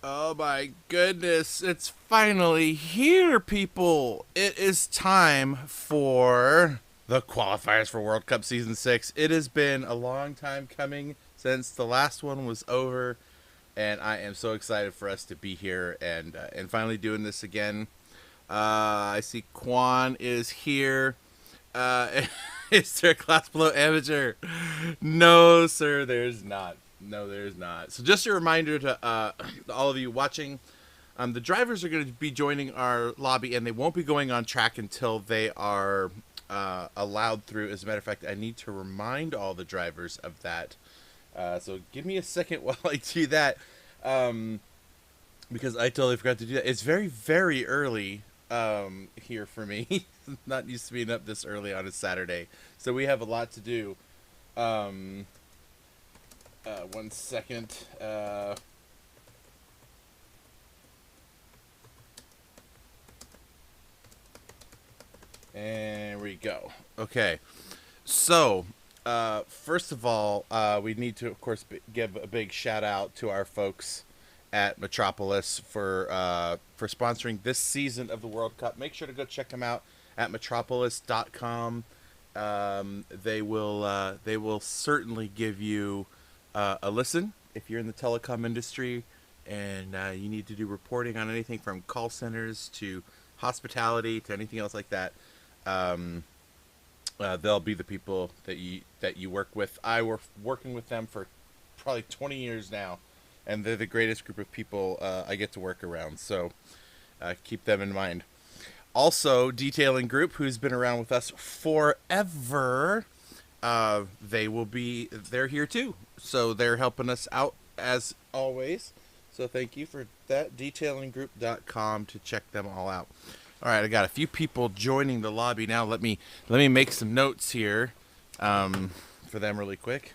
Oh my goodness, it's finally here, people. It is time for the qualifiers for World Cup Season 6. It has been a long time coming since the last one was over, and I am so excited for us to be here and finally doing this again. I see Quan is here. Is there a class below amateur? No, sir, there's not. No, there's not. So just a reminder to all of you watching, the drivers are going to be joining our lobby, and they won't be going on track until they are allowed through. As a matter of fact, I need to remind all the drivers of that. So give me a second while I do that, because I totally forgot to do that. It's very, very early here for me. Not used to being up this early on a Saturday. So we have a lot to do. 1 second. And we go. Okay. So, first of all, we need to, of course, give a big shout out to our folks at Metropolis for sponsoring this season of the World Cup. Make sure to go check them out at metropolis.com. They will certainly give you a listen if you're in the telecom industry and you need to do reporting on anything from call centers to hospitality to anything else like that. They'll be the people that you work with. I were working with them for probably 20 years now, and they're the greatest group of people I get to work around. So keep them in mind. Also, Detailing Group, who's been around with us forever, they're here too. So they're helping us out as always. So thank you for that. DetailingGroup.com to check them all out. All right, I got a few people joining the lobby now. Let me make some notes here for them really quick.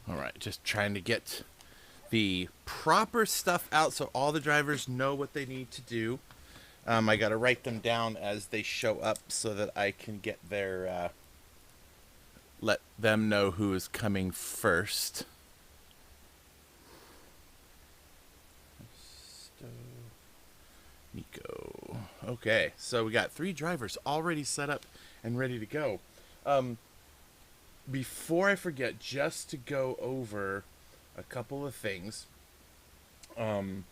All right, just trying to get the proper stuff out so all the drivers know what they need to do. I got to write them down as they show up so that I can get their let them know who is coming first. Nico. Okay, so we got 3 drivers already set up and ready to go. Before I forget, just to go over a couple of things. Pardon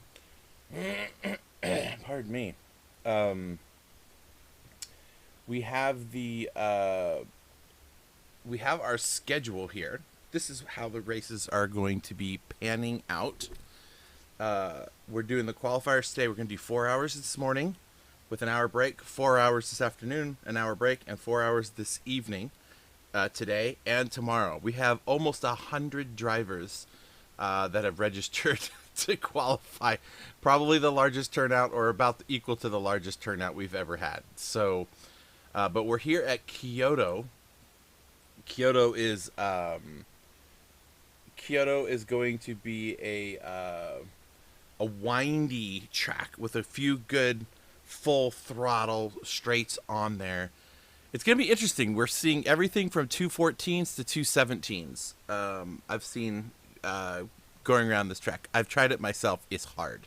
me. We have our schedule here. This is how the races are going to be panning out. We're doing the qualifiers today. We're going to do 4 hours this morning with an hour break, 4 hours this afternoon, an hour break, and 4 hours this evening. Today and tomorrow. We have almost 100 drivers that have registered to qualify. Probably the largest turnout, or about equal to the largest turnout we've ever had. So, but we're here at Kyoto. Kyoto is going to be a windy track with a few good full throttle straights on there. It's going to be interesting. We're seeing everything from 214s to 217s. I've seen going around this track. I've tried it myself. It's hard.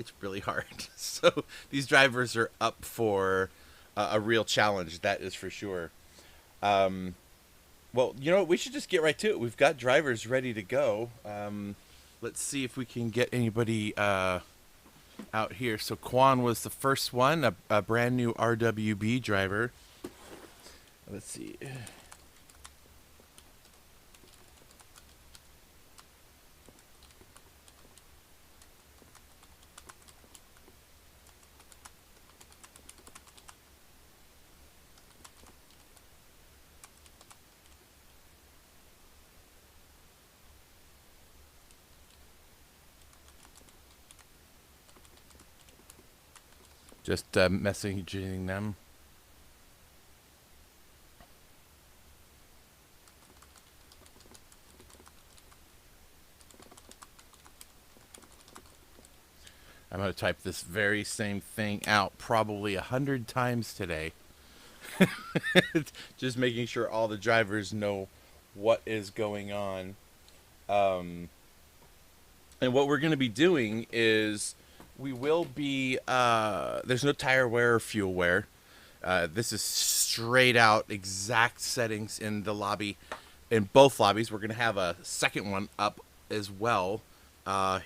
It's really hard. So these drivers are up for a real challenge. That is for sure. Well, you know what? We should just get right to it. We've got drivers ready to go. Let's see if we can get anybody out here. So Quan was the first one, a brand new RWB driver. Let's see. Just messaging them. I'm going to type this very same thing out probably 100 times today. Just making sure all the drivers know what is going on. And what we're going to be doing is we will be, there's no tire wear or fuel wear. This is straight out exact settings in the lobby, in both lobbies. We're going to have a second one up as well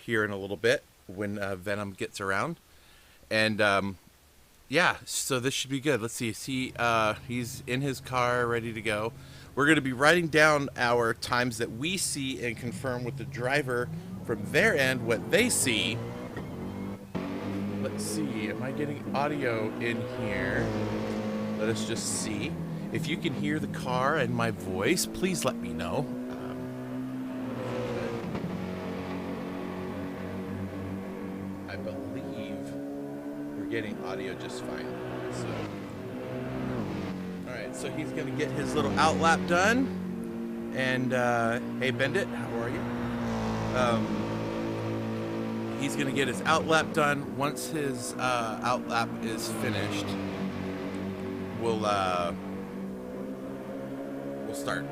here in a little bit when Venom gets around. And yeah, so this should be good. Let's see. He's in his car ready to go. We're going to be writing down our times that we see and confirm with the driver from their end what they see. Let's see. Am I getting audio in here? Let us just see. If you can hear the car and my voice, please let me know. I believe we're getting audio just fine. So, all right. So he's gonna get his little outlap done. And hey, Bendit, how are you? He's gonna get his outlap done. Once his outlap is finished, we'll start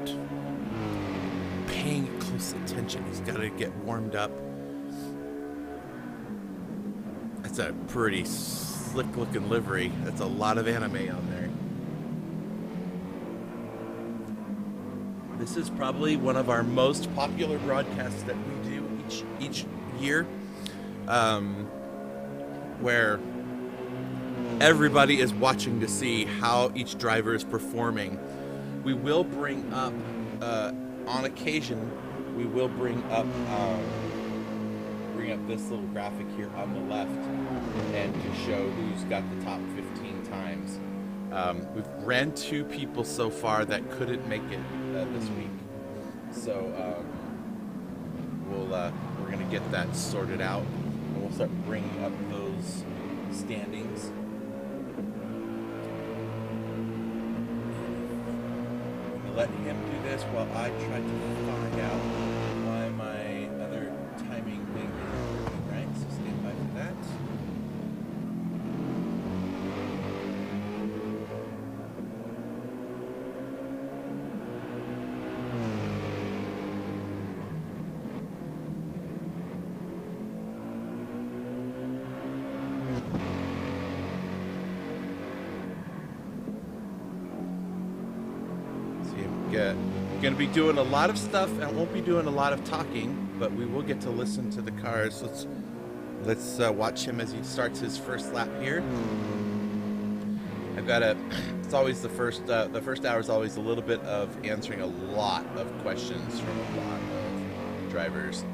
paying close attention. He's got to get warmed up. That's a pretty slick looking livery. That's a lot of anime on there. This is probably one of our most popular broadcasts that we do each year, where everybody is watching to see how each driver is performing. We will bring up, on occasion, we will bring up this little graphic here on the left and to show who's got the top 15 times. We've ran 2 people so far that couldn't make it this week. So we're going to get that sorted out, and we'll start bringing up those standings. Let him do this while I try to find out why my other timing thing isn't working right. So stand by for that. Going to be doing a lot of stuff, and I won't be doing a lot of talking, but we will get to listen to the cars. Let's watch him as he starts his first lap here. It's always the first hour is always a little bit of answering a lot of questions from a lot of drivers.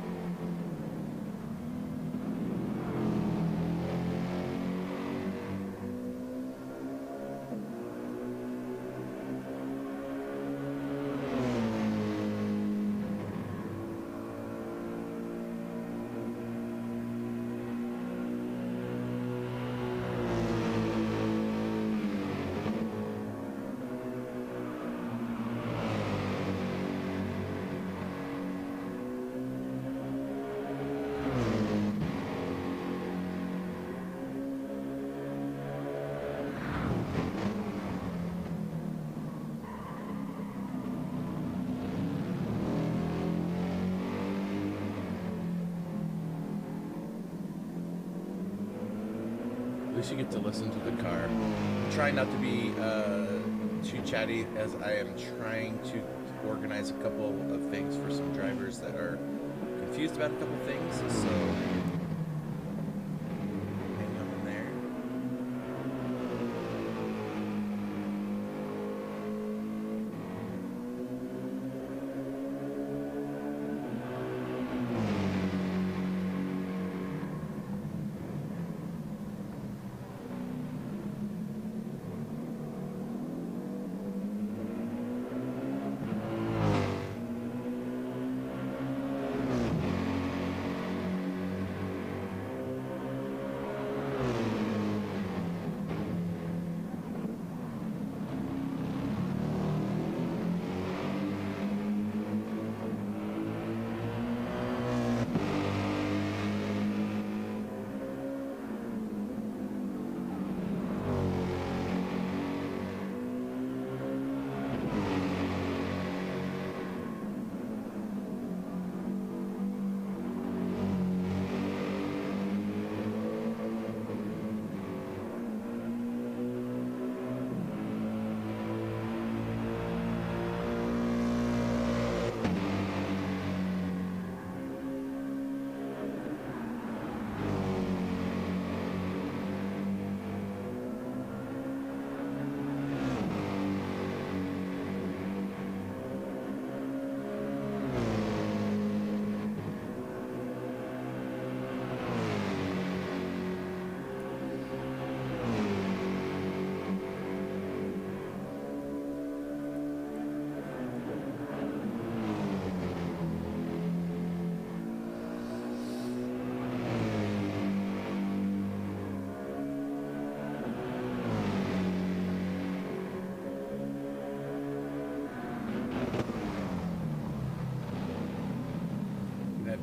At least you get to listen to the car. I'm trying not to be too chatty, as I am trying to organize a couple of things for some drivers that are confused about a couple things. So hang on there.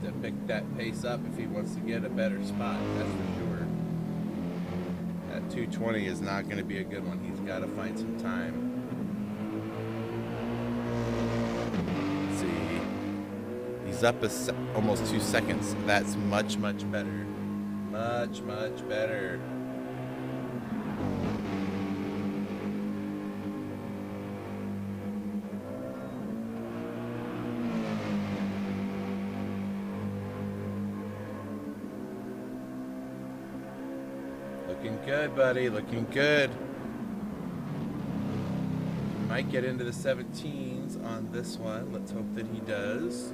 have to pick that pace up if he wants to get a better spot. That's for sure. That 220 is not going to be a good one. He's got to find some time. Let's see. He's up almost 2 seconds. That's much, much better. Much, much better. Looking good, buddy. Looking good. Might get into the 17s on this one. Let's hope that he does.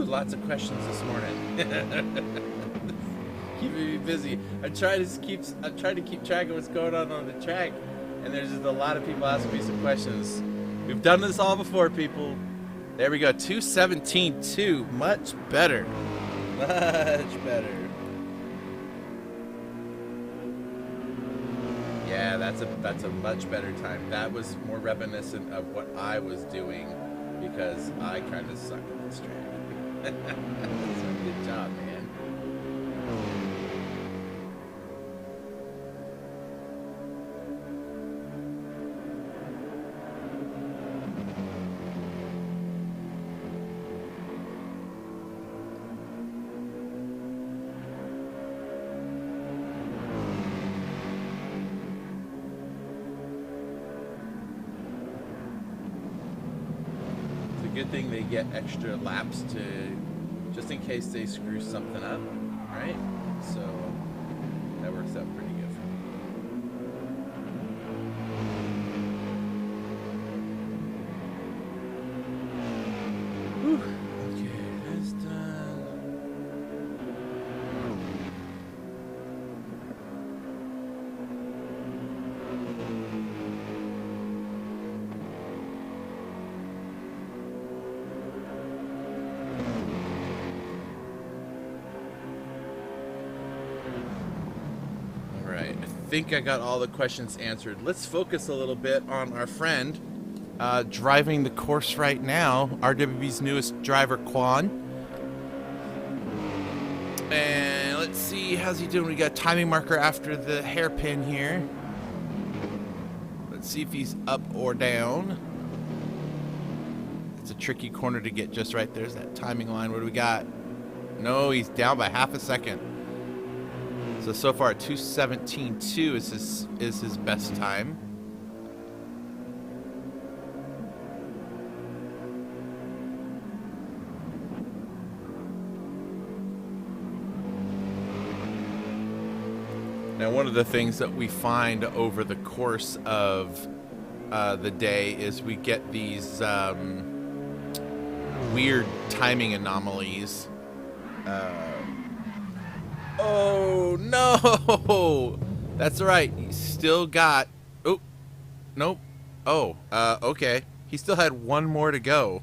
Lots of questions this morning. Keeping me busy. I'm trying to keep track of what's going on the track, and there's just a lot of people asking me some questions. We've done this all before, people. There we go. 2:17.2. Much better. Much better. Yeah, that's a much better time. That was more reminiscent of what I was doing because I kind of suck at this track. So good job, man. Good thing they get extra laps to just in case they screw something up, right? So that works out pretty good for me. Whew. Okay, that's done. I think I got all the questions answered. Let's focus a little bit on our friend driving the course right now, RWB's newest driver, Quan. And let's see, how's he doing? We got a timing marker after the hairpin here. Let's see if he's up or down. It's a tricky corner to get just right. There's that timing line. What do we got? No, he's down by half a second. So far, 2:17.2 is his best time. Now, one of the things that we find over the course of the day is we get these weird timing anomalies. Oh, no! That's right. He's still got... Oh, nope. Oh, okay. He still had one more to go.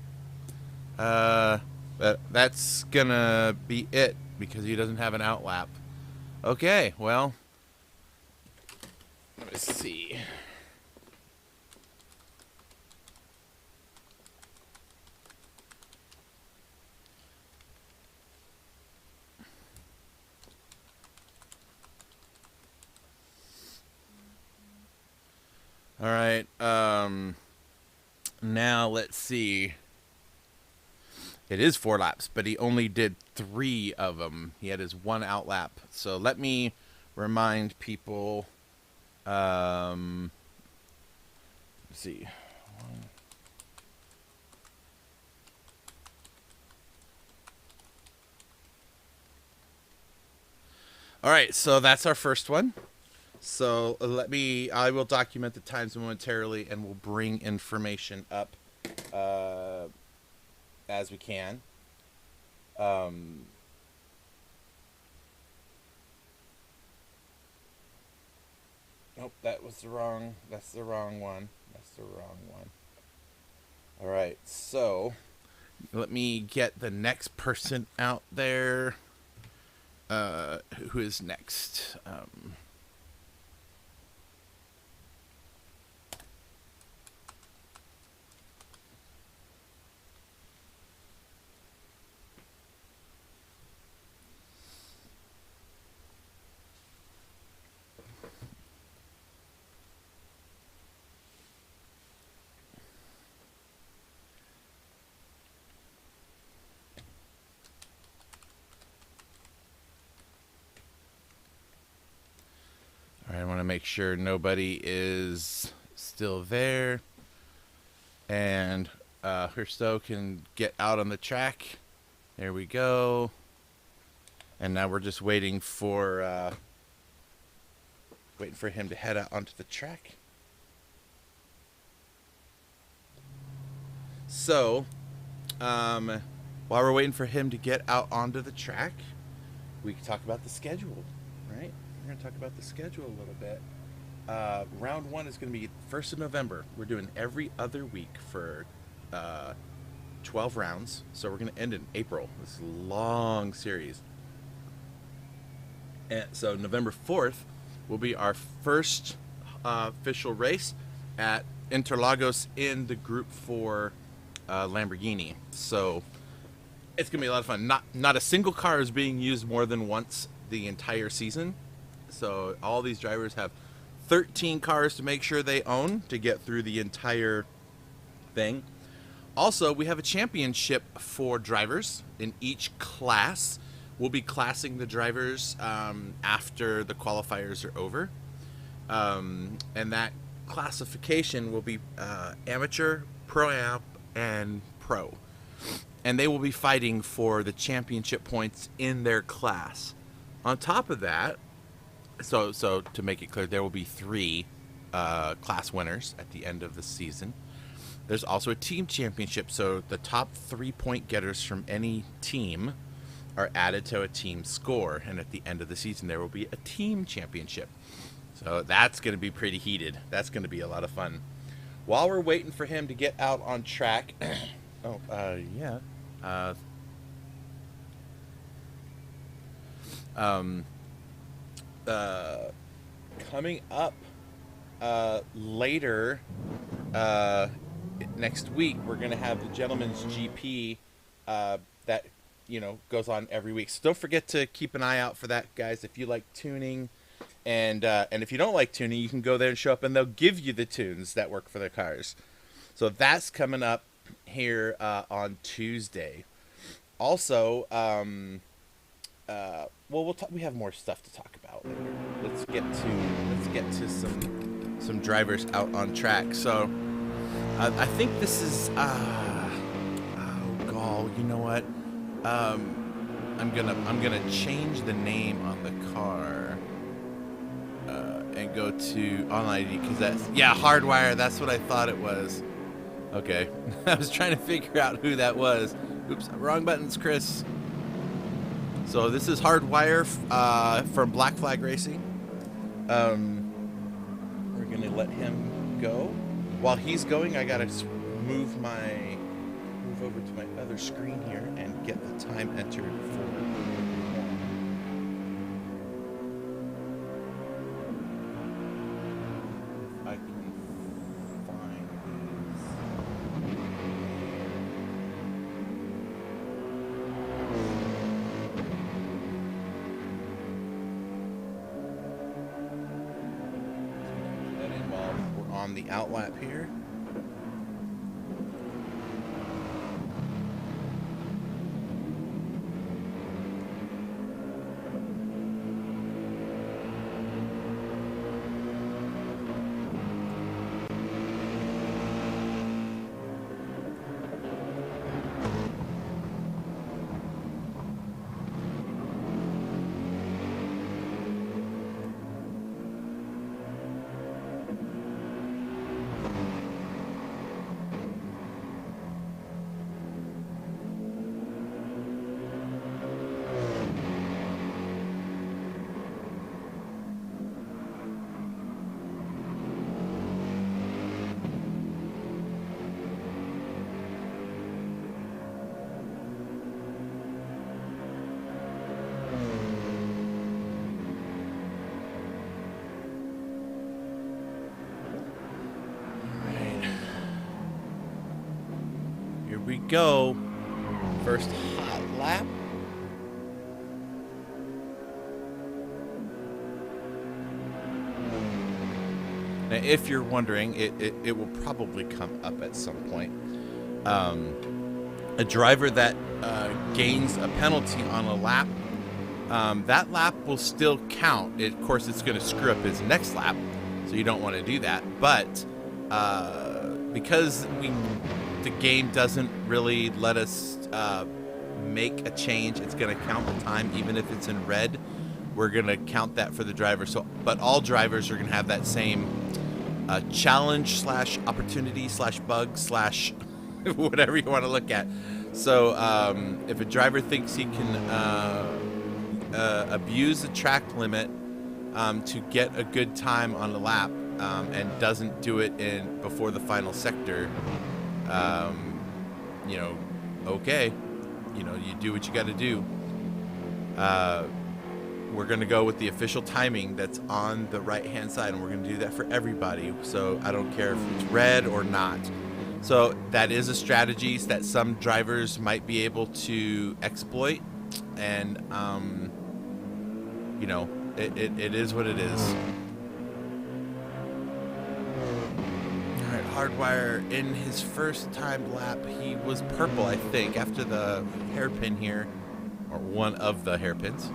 That's gonna be it because he doesn't have an outlap. Okay, well... Let's see. All right, now let's see. It is 4 laps, but he only did 3 of them. He had his 1 outlap. So let me remind people, let's see. All right, so that's our first one. So I will document the times momentarily, and we'll bring information up as we can. Nope, that's the wrong one. All right, so let me get the next person out there. Who is next? All right, I want to make sure nobody is still there, and Hersto can get out on the track. There we go. And now we're just waiting for him to head out onto the track. So, while we're waiting for him to get out onto the track, we can talk about the schedule, right? We're going to talk about the schedule a little bit. Round 1 is going to be 1st of November. We're doing every other week for 12 rounds. So we're going to end in April. This is a long series. And so November 4th will be our first official race at Interlagos in the Group 4 Lamborghini. So it's going to be a lot of fun. Not a single car is being used more than once the entire season. So all these drivers have 13 cars to make sure they own to get through the entire thing. Also, we have a championship for drivers in each class. We'll be classing the drivers after the qualifiers are over. And that classification will be amateur, pro-am, and pro. And they will be fighting for the championship points in their class. On top of that, so to make it clear, there will be 3 class winners at the end of the season. There's also a team championship, so the top 3-point getters from any team are added to a team score, and at the end of the season there will be a team championship. So that's going to be pretty heated. That's going to be a lot of fun. While we're waiting for him to get out on track, coming up later next week, we're going to have the Gentleman's GP that goes on every week. So don't forget to keep an eye out for that, guys. If you like tuning, and if you don't like tuning, you can go there and show up, and they'll give you the tunes that work for the cars. So that's coming up here on Tuesday. Also, we have more stuff to talk about later. Let's get to some drivers out on track. So I think this is you know what? I'm gonna change the name on the car and go to online ID, because that's Hardwire. That's what I thought it was. Okay, I was trying to figure out who that was. Oops, wrong buttons, Chris. So this is Hardwire from Black Flag Racing. We're gonna let him go. While he's going, I gotta move over to my other screen here and get the time entered for. If I can find while we're on the outlap here. Here we go. First hot lap. Now, if you're wondering, it will probably come up at some point. A driver that gains a penalty on a lap, that lap will still count. Of course, it's going to screw up his next lap, so you don't want to do that. But because the game doesn't really let us make a change, it's going to count the time, even if it's in red. We're going to count that for the driver. So, but all drivers are going to have that same challenge slash opportunity slash bug slash whatever you want to look at. So if a driver thinks he can abuse the track limit to get a good time on the lap and doesn't do it before the final sector, okay, you do what you got to do. We're going to go with the official timing that's on the right-hand side, and we're going to do that for everybody. So I don't care if it's red or not. So that is a strategy that some drivers might be able to exploit, and it is what it is. All right, Hardwire in his first time lap, he was purple, I think, after the hairpin here, or one of the hairpins.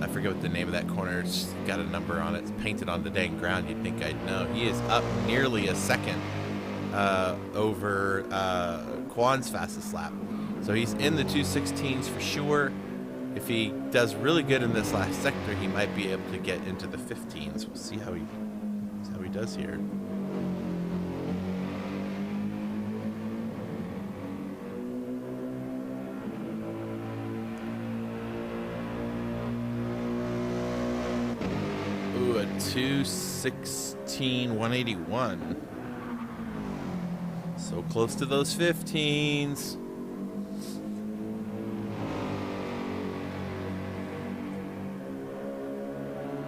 I forget what the name of that corner. It's got a number on it. It's painted on the dang ground. You'd think I'd know. He is up nearly a second over Quan's fastest lap. So he's in the 2:16s for sure. If he does really good in this last sector, he might be able to get into the 15s. We'll see how he does here. Ooh, a 2:16 181. So close to those 15s.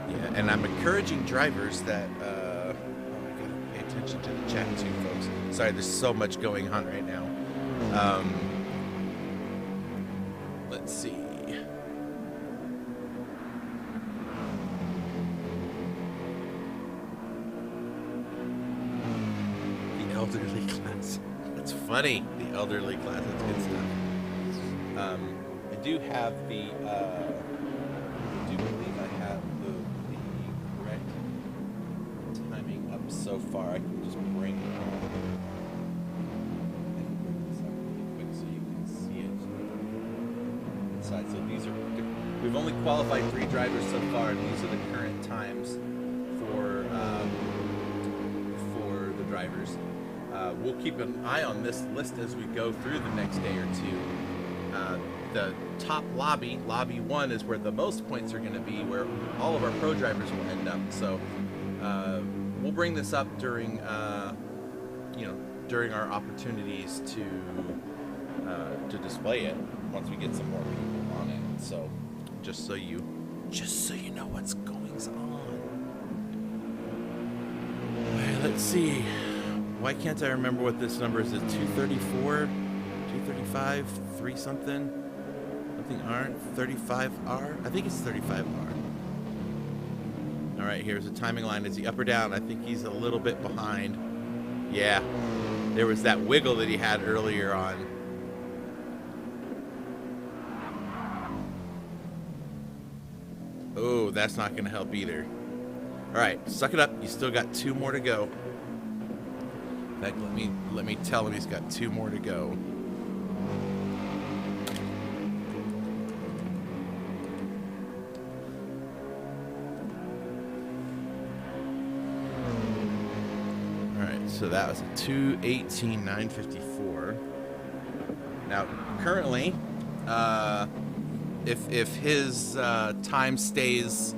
Yeah, and I'm encouraging drivers that I gotta pay attention to the chat too, folks. Sorry, there's so much going on right now. Let's see. Elderly class. That's funny. The elderly class. That's good stuff. I do have the. I do believe I have the correct timing up so far. I can just bring it on. I can bring this up really quick so you can see it inside. So these are. We've only qualified 3 drivers so far, and these are the current times for the drivers. We'll keep an eye on this list as we go through the next day or two. The top lobby 1, is where the most points are going to be, where all of our pro drivers will end up. So we'll bring this up during during our opportunities to display it once we get some more people on it. So just so you know what's going on. Right, let's see. Why can't I remember what this number is? Is it 234, 235, 3 something? Something R? 35R? I think it's 35R. All right, here's the timing line. Is he up or down? I think he's a little bit behind. Yeah, there was that wiggle that he had earlier on. Oh, that's not going to help either. All right, suck it up. You still got 2 more to go. In fact, let me tell him he's got 2 more to go. All right, so that was a 2:18.954. Now, currently, if his time stays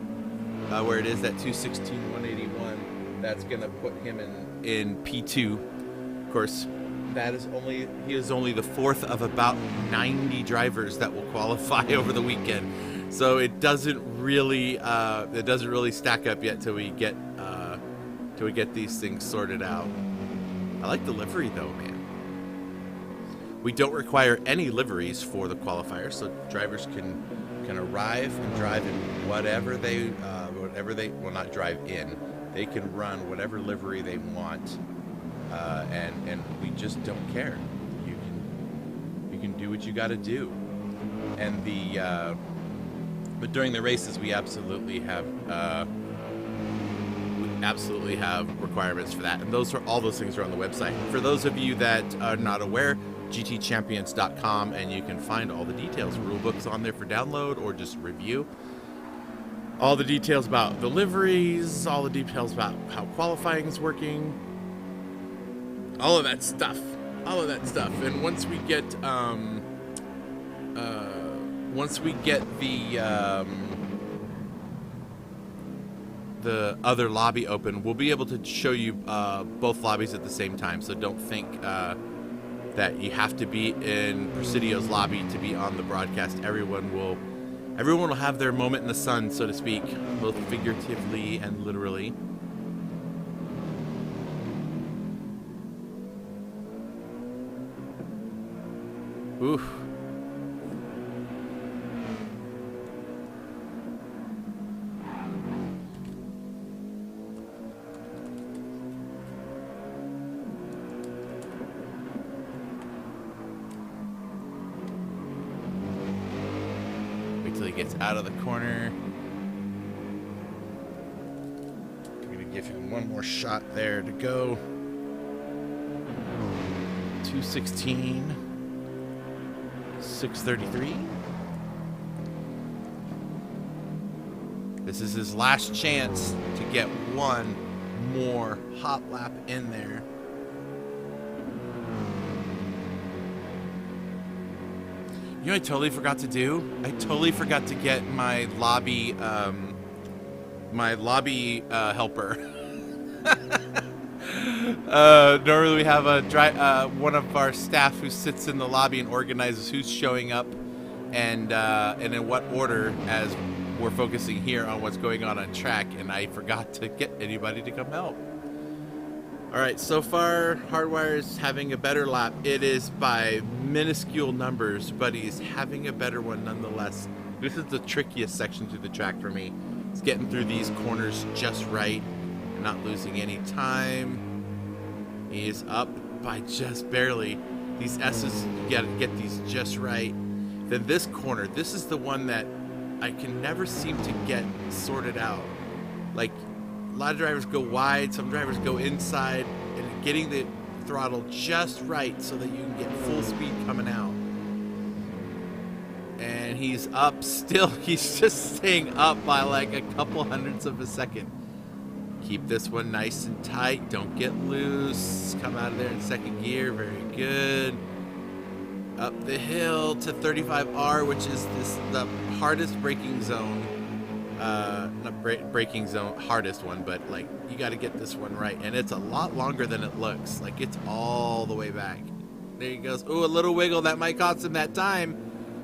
where it is at 2:16.181, that's gonna put him in P2. Of course, he is only the 4th of about 90 drivers that will qualify over the weekend. So it doesn't really stack up yet till we get these things sorted out. I like the livery though, man. We don't require any liveries for the qualifiers, so drivers can arrive and drive in whatever they well, not drive in. They can run whatever livery they want, and we just don't care. You can do what you got to do, and but during the races we absolutely have requirements for that, and all those things are on the website. For those of you that are not aware, gtchampions.com, and you can find all the details. Rulebooks on there for download or just review. All the details about the liveries, all the details about how qualifying is working, all of that stuff. And once we get the other lobby open, we'll be able to show you both lobbies at the same time. So don't think that you have to be in Presidio's lobby to be on the broadcast. Everyone will have their moment in the sun, so to speak, both figuratively and literally. Oof. Till he gets out of the corner. I'm gonna give him one more shot there to go. 2:16, 6:33. This is his last chance to get one more hot lap in there. You know what I totally forgot to do? I totally forgot to get my lobby helper. Normally we have one of our staff who sits in the lobby and organizes who's showing up and in what order, as we're focusing here on what's going on track, and I forgot to get anybody to come help. All right, so far, Hardwire is having a better lap. It is by minuscule numbers, but he's having a better one nonetheless. This is the trickiest section to the track for me. It's getting through these corners just right and not losing any time. He is up by just barely. These S's, you gotta get these just right. Then this corner, this is the one that I can never seem to get sorted out. Like, a lot of drivers go wide, some drivers go inside, and getting the throttle just right so that you can get full speed coming out. And he's up still. He's just staying up by like a couple hundredths of a second. Keep this one nice and tight. Don't get loose. Come out of there in second gear. Very good. Up the hill to 35R, which is the hardest braking zone. Not braking zone, hardest one, but like you got to get this one right, and it's a lot longer than it looks. Like it's all the way back. There he goes. Ooh, a little wiggle that might cost him that time.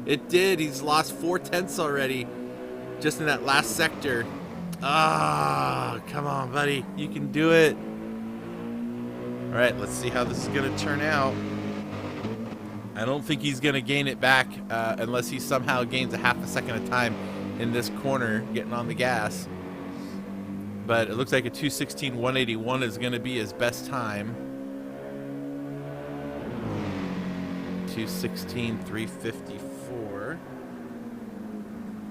It did. He's lost 4/10 already, just in that last sector. Ah, come on, buddy, you can do it. All right, let's see how this is gonna turn out. I don't think he's gonna gain it back unless he somehow gains a half a second of time in this corner getting on the gas. But it looks like a 2:16.181 is going to be his best time. 2:16.354.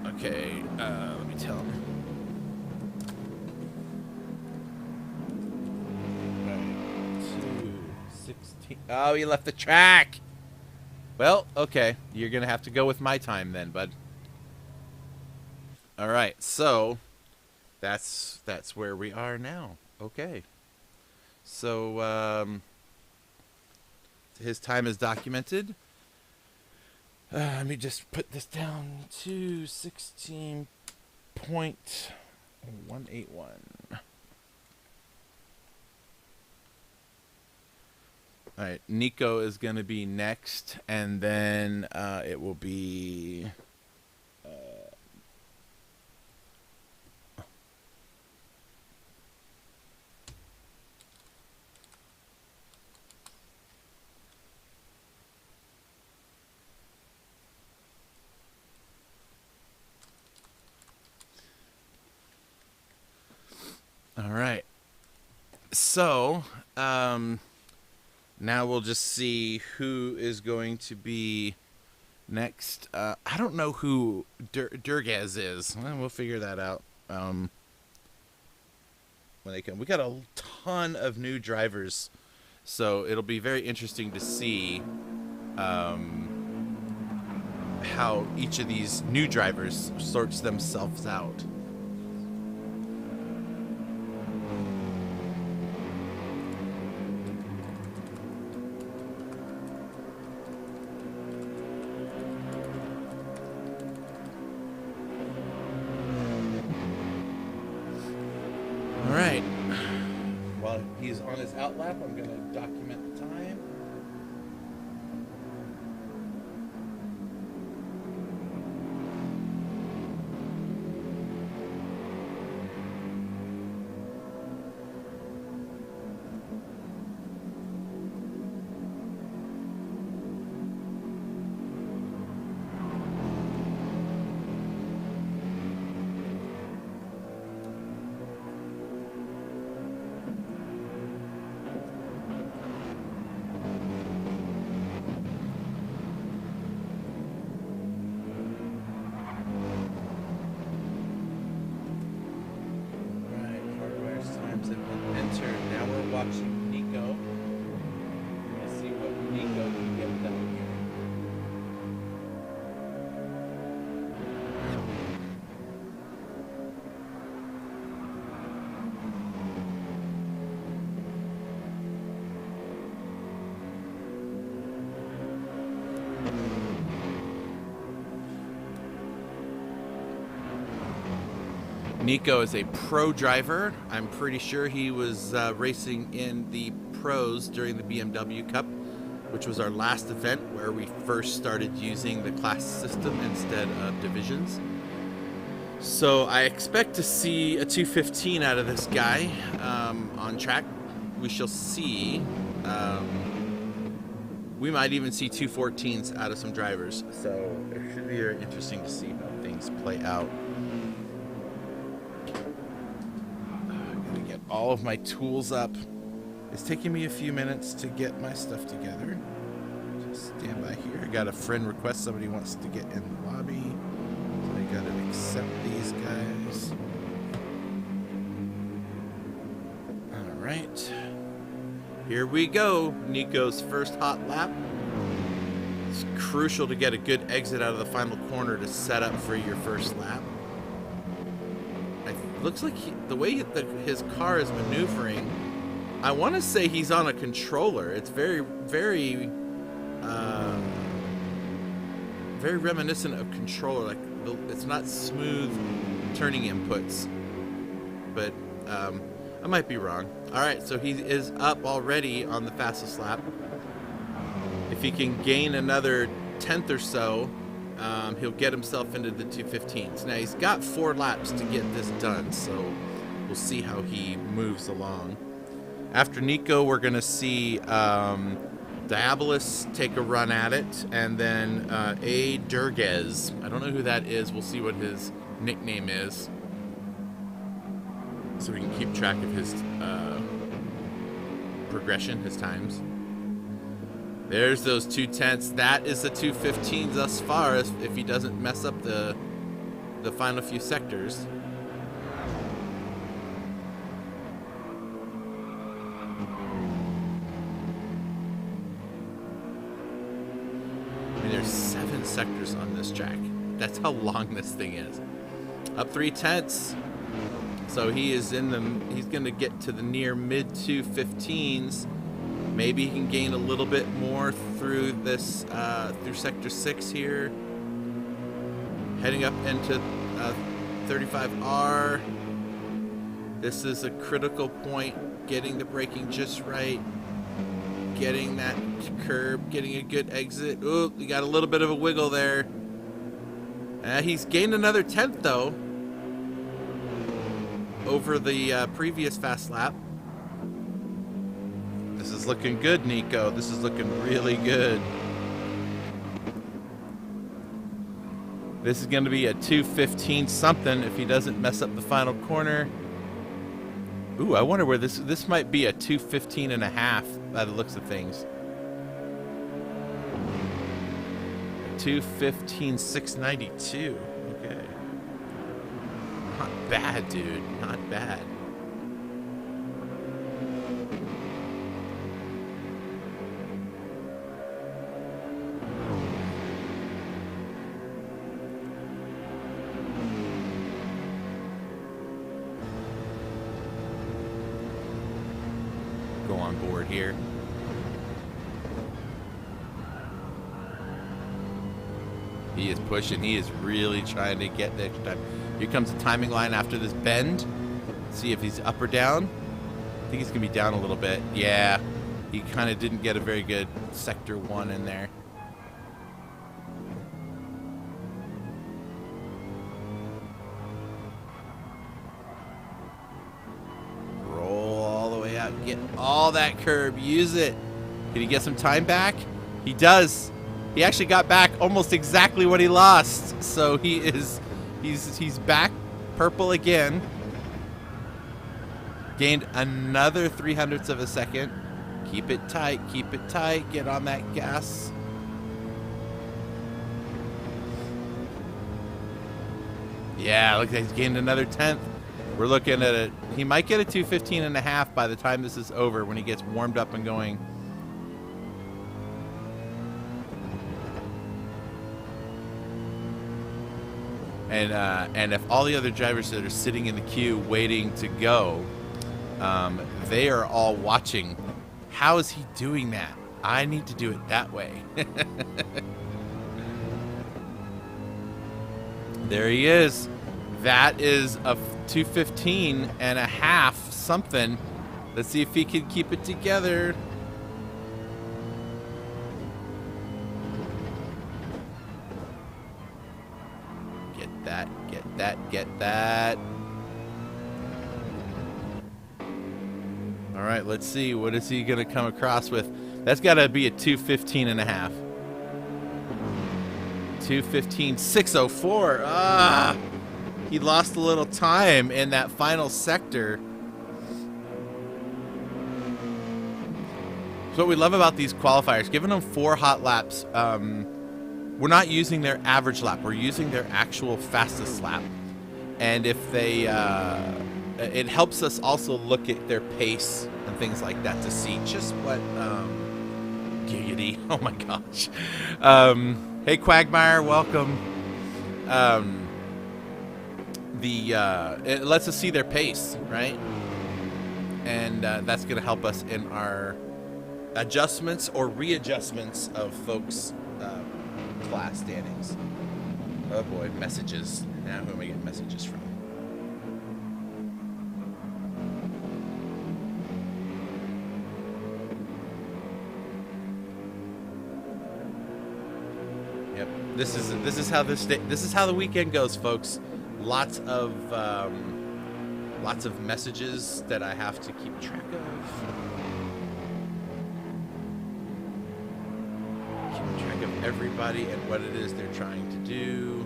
Okay, let me tell him. Right, 2:16. Oh, he left the track. Well, okay, you're going to have to go with my time then, bud. All right, so that's where we are now. Okay, so his time is documented. Let me just put this down to 16.181. All right, Nico is going to be next, and then it will be... So, now we'll just see who is going to be next. I don't know who Durgaz is. Well, we'll figure that out when they come. We got a ton of new drivers, so it'll be very interesting to see how each of these new drivers sorts themselves out. All right. While he's on his outlap, I'm going to document the time. Now we're watching Nico. Let's see what Nico can get done here. Nico is a pro driver. I'm pretty sure he was racing in the pros during the BMW Cup, which was our last event where we first started using the class system instead of divisions. So I expect to see a 215 out of this guy on track. We shall see. We might even see 214s out of some drivers. So it should be very interesting to see how things play out. All of my tools up. It's taking me a few minutes to get my stuff together. Just stand by here. I got a friend request. Somebody wants to get in the lobby. So I gotta accept these guys. Alright. Here we go. Nico's first hot lap. It's crucial to get a good exit out of the final corner to set up for your first lap. Looks like the way that his car is maneuvering, I want to say he's on a controller. It's very, very, very reminiscent of controller. Like it's not smooth turning inputs, but I might be wrong. All right, so he is up already on the fastest lap. If he can gain another 10th or so, he'll get himself into the 215s. Now, he's got 4 laps to get this done, so we'll see how he moves along. After Nico, we're going to see Diabolus take a run at it, and then A. Durgez. I don't know who that is. We'll see what his nickname is, so we can keep track of his progression, his times. There's those 2/10. That is the 215s thus far, if he doesn't mess up the final few sectors. I mean, there's 7 sectors on this track. That's how long this thing is. Up 3/10. So he is he's going to get to the near mid 215s. Maybe he can gain a little bit more through this, through Sector 6 here. Heading up into 35R. This is a critical point. Getting the braking just right. Getting that curb. Getting a good exit. Ooh, you got a little bit of a wiggle there. He's gained another 10th, though, over the previous fast lap. This is looking good, Nico. This is looking really good. This is going to be a 215 something if he doesn't mess up the final corner. Ooh, I wonder where this might be a 2:15 and a half by the looks of things. 2:15.692. Okay. Not bad, dude. Not bad. Go on board here. He is pushing. He is really trying to get the extra time. Here comes the timing line after this bend. See if he's up or down. I think he's going to be down a little bit. Yeah. He kind of didn't get a very good sector 1 in there. Roll all the way out. Get all that curb. Use it. Can he get some time back? He does. He actually got back almost exactly what he lost. So he's back purple again. Gained another 0.03 of a second. Keep it tight, keep it tight. Get on that gas. Yeah, look, he's gained another 1/10. We're looking at it. He might get a 2:15 and a half by the time this is over when he gets warmed up and going. And if all the other drivers that are sitting in the queue waiting to go, they are all watching. How is he doing that? I need to do it that way. There he is. That is a 2:15 and a half something. Let's see if he can keep it together. Get that. All right, let's see. What is he going to come across with? That's got to be a 2:15 and a half. 2:15.604. Ah, he lost a little time in that final sector. So what we love about these qualifiers, giving them 4 hot laps, we're not using their average lap. We're using their actual fastest lap. And if they, it helps us also look at their pace and things like that to see just what, giggity, oh my gosh. Hey Quagmire, welcome. It lets us see their pace, right? And that's gonna help us in our adjustments or readjustments of folks' class standings. Oh boy, messages. Now who am I getting messages from? Yep. This is how the weekend goes, folks. Lots of messages that I have to keep track of. Everybody and what it is they're trying to do.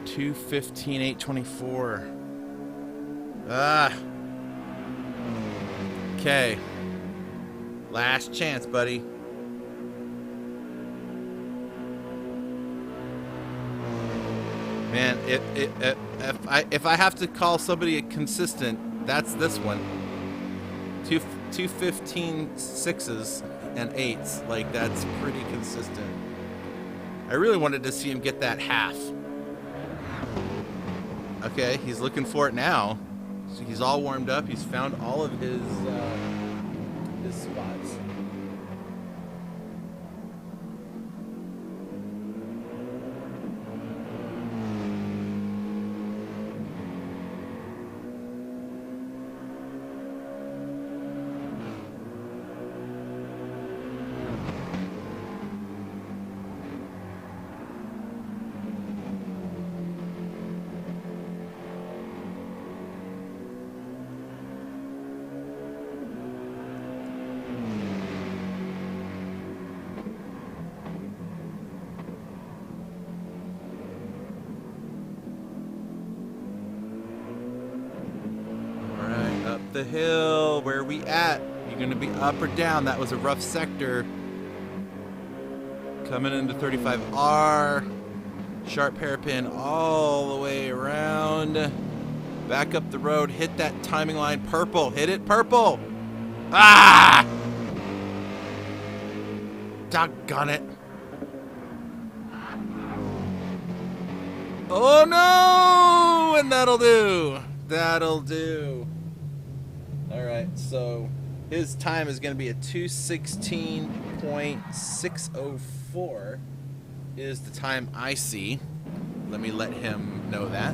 $2:15.824. Ah. Okay. Last chance, buddy. Man, if I have to call somebody a consistent, that's this one. Two 15 sixes and eights, like that's pretty consistent. I really wanted to see him get that half. Okay, he's looking for it now. So he's all warmed up. He's found all of his spots. The hill, where are we at? You gonna be up or down? That was a rough sector. Coming into 35R. Sharp hairpin all the way around. Back up the road. Hit that timing line. Purple. Hit it. Purple. Ah! Doggone it. Oh no! And that'll do. That'll do. All right, so his time is going to be a 2:16.604 is the time I see. Let me let him know that.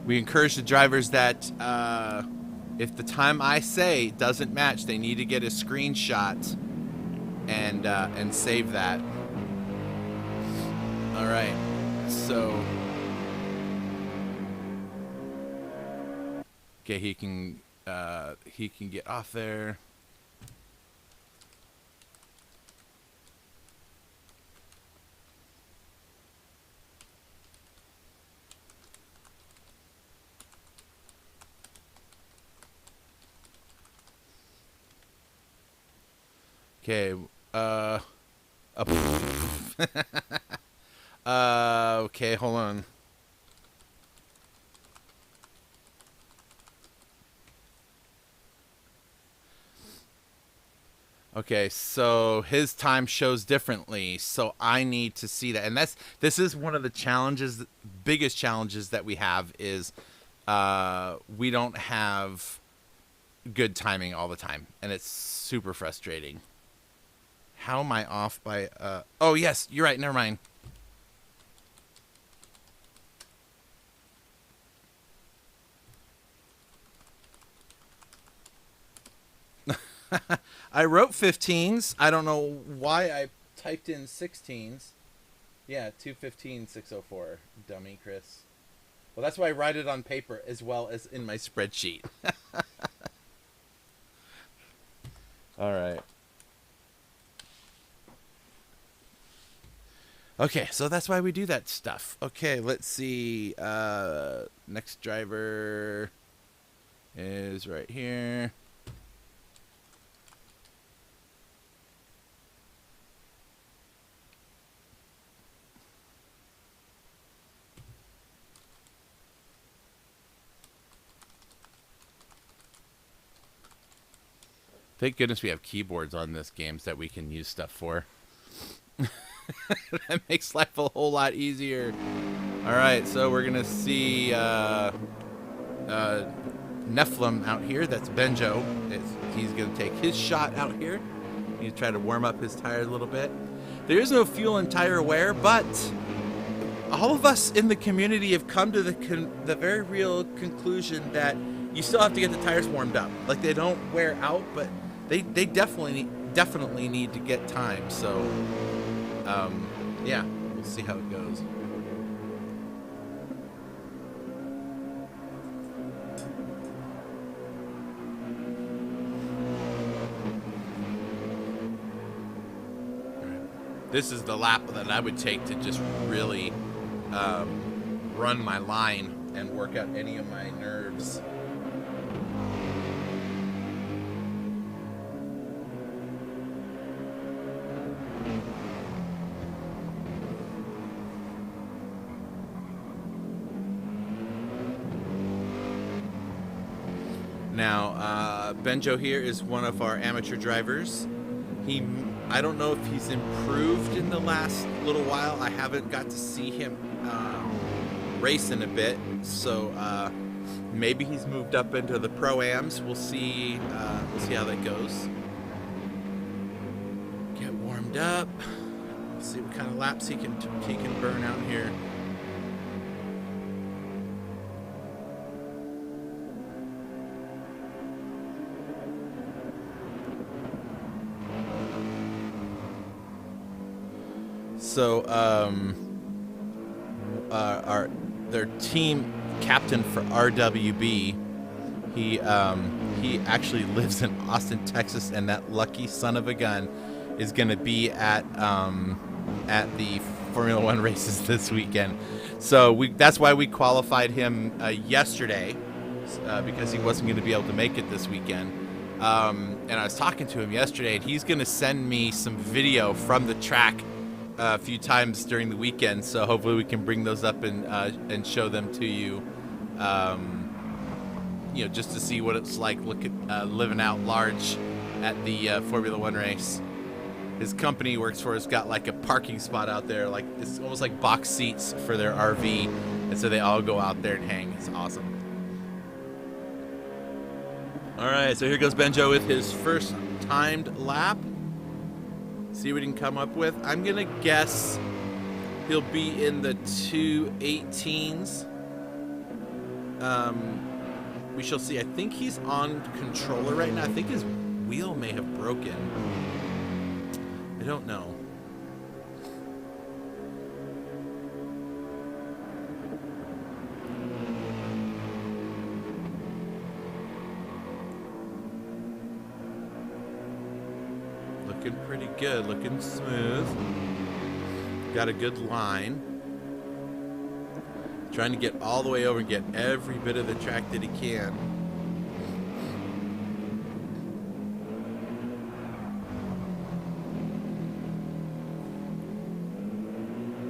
We encourage the drivers that if the time I say doesn't match, they need to get a screenshot and save that. All right, so okay, he can get off there. Okay, okay, hold on. Okay, so his time shows differently, so I need to see that. And this is one of the challenges, biggest challenges that we have is we don't have good timing all the time, and it's super frustrating. How am I off by oh yes, you're right, never mind. I wrote 15s. I don't know why I typed in 16s. Yeah, 2:15.604. Dummy, Chris. Well, that's why I write it on paper as well as in my spreadsheet. All right. Okay, so that's why we do that stuff. Okay, let's see. Next driver is right here. Thank goodness we have keyboards on this games that we can use stuff for. That makes life a whole lot easier. All right, so we're gonna see Nephilim out here. That's Benjo. He's gonna take his shot out here. He's trying to warm up his tire a little bit. There is no fuel and tire wear, but all of us in the community have come to the very real conclusion that you still have to get the tires warmed up. Like, they don't wear out, but they definitely need to get time. So, yeah, we'll see how it goes. This is the lap that I would take to just really run my line and work out any of my nerves. Now, Benjo here is one of our amateur drivers. I don't know if he's improved in the last little while. I haven't got to see him race in a bit, so maybe he's moved up into the Pro-Ams. We'll see how that goes. Get warmed up. See what kind of laps he can burn out here. So, their team captain for RWB, he actually lives in Austin, Texas, and that lucky son of a gun is going to be at the Formula One races this weekend. So that's why we qualified him yesterday, because he wasn't going to be able to make it this weekend. And I was talking to him yesterday, and he's going to send me some video from the track a few times during the weekend, so hopefully we can bring those up and show them to you, just to see what it's like living out large at the Formula One race. His company he works for has got like a parking spot out there, like it's almost like box seats for their RV, and so they all go out there and hang. It's awesome. All right, so here goes Benjo with his first timed lap. See what he can come up with. I'm gonna guess he'll be in the 2:18s. We shall see. I think he's on controller right now. I think his wheel may have broken. I don't know. Looking pretty good, looking smooth. Got a good line. Trying to get all the way over and get every bit of the track that he can.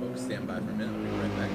Folks, stand by for a minute. I'll be right back.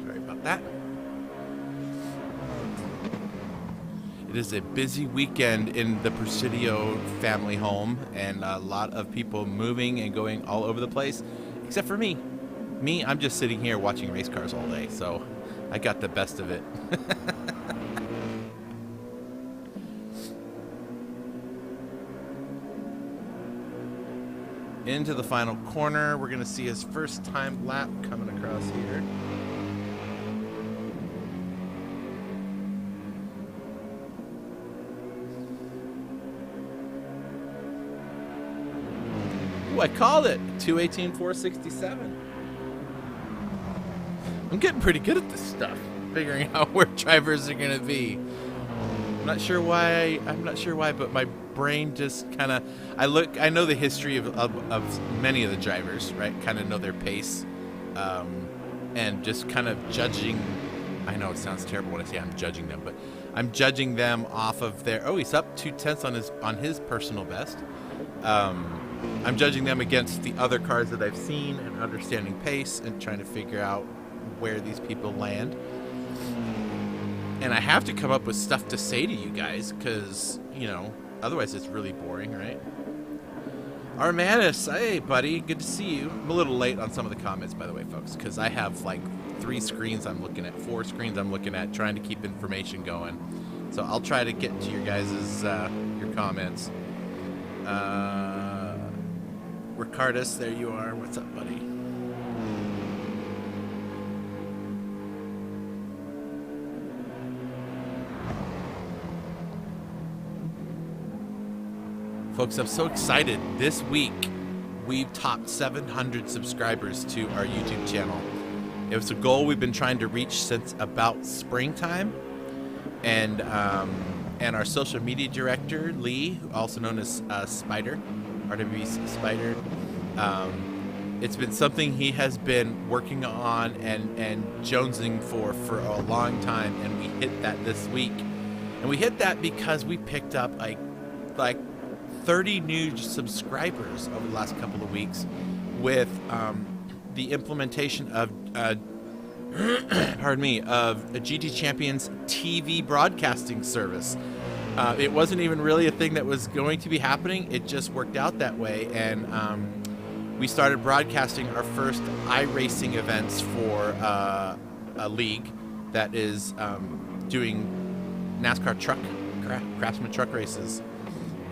Sorry about that. It is a busy weekend in the Presidio family home, and a lot of people moving and going all over the place, except for me. I'm just sitting here watching race cars all day, so I got the best of it. Into the final corner, we're going to see his first time lap coming across here. Ooh, I called it. 2:18.467. I'm getting pretty good at this stuff, figuring out where drivers are going to be. I'm not sure why, but my brain just kind of, I know the history of many of the drivers, right? Kind of know their pace, and just kind of judging. I know it sounds terrible when I say I'm judging them, but I'm judging them off of their, he's up 0.2 on his personal best. I'm judging them against the other cars that I've seen and understanding pace and trying to figure out where these people land. And I have to come up with stuff to say to you guys because, otherwise it's really boring, right? Armanis, hey, buddy, good to see you. I'm a little late on some of the comments, by the way, folks, because I have like 4 screens I'm looking at, trying to keep information going. So I'll try to get to your comments. Ricardus, there you are. What's up, buddy? Folks, I'm so excited. This week, we've topped 700 subscribers to our YouTube channel. It was a goal we've been trying to reach since about springtime. And our social media director, Lee, also known as Spider, RWB Spider, it's been something he has been working on and jonesing for a long time, and we hit that this week. And we hit that because we picked up like 30 new subscribers over the last couple of weeks with the implementation of pardon me, of a GT Champions TV broadcasting service. It wasn't even really a thing that was going to be happening. It just worked out that way, and we started broadcasting our first iRacing events for a league that is doing NASCAR Craftsman truck races.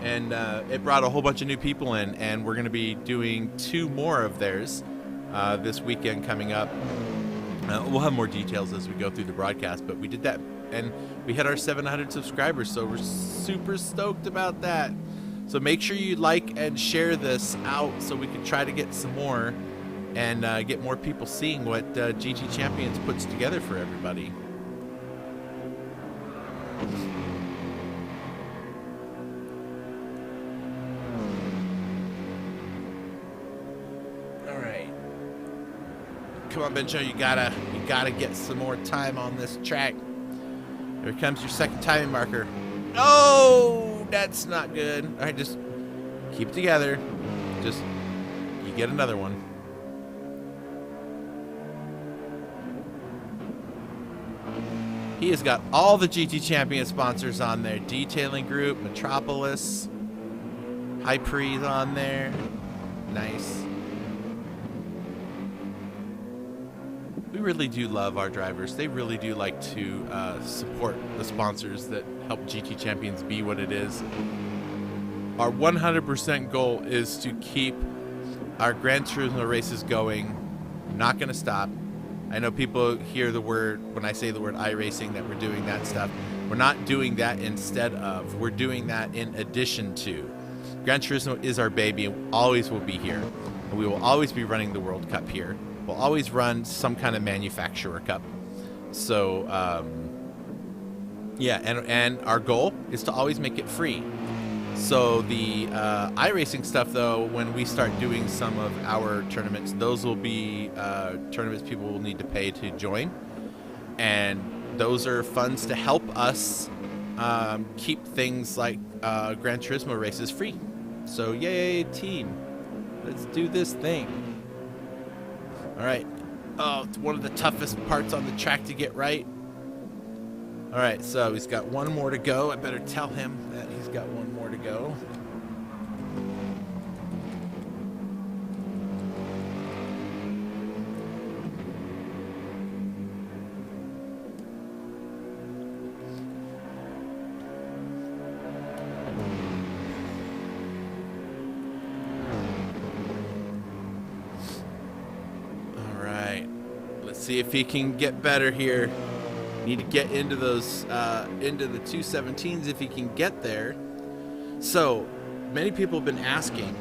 And it brought a whole bunch of new people in, and we're going to be doing 2 more of theirs this weekend coming up. We'll have more details as we go through the broadcast, but we did that, and we hit our 700 subscribers, so we're super stoked about that. So make sure you like and share this out so we can try to get some more and get more people seeing what GT Champions puts together for everybody. Come on, Benjo, you gotta get some more time on this track. Here comes your second timing marker. Oh, that's not good. All right, just keep it together. Just, you get another one. He has got all the GT Champion sponsors on there. Detailing Group, Metropolis, Hypre's on there. Nice. We really do love our drivers. They really do like to support the sponsors that help GT Champions be what it is. Our 100% goal is to keep our Gran Turismo races going. Not going to stop. I know people hear the word, when I say the word iRacing, that we're doing that stuff. We're not doing that instead of. We're doing that in addition to. Gran Turismo is our baby and always will be here. And we will always be running the World Cup here. We'll always run some kind of manufacturer cup. So, yeah, and our goal is to always make it free. So the iRacing stuff, though, when we start doing some of our tournaments, those will be tournaments people will need to pay to join. And those are funds to help us keep things like Gran Turismo races free. So, yay, team. Let's do this thing. All right. Oh, it's one of the toughest parts on the track to get right. All right, so he's got one more to go. I better tell him that he's got one more to go. See if he can get better here. Need to get into those into the 217s if he can get there. So many people have been asking,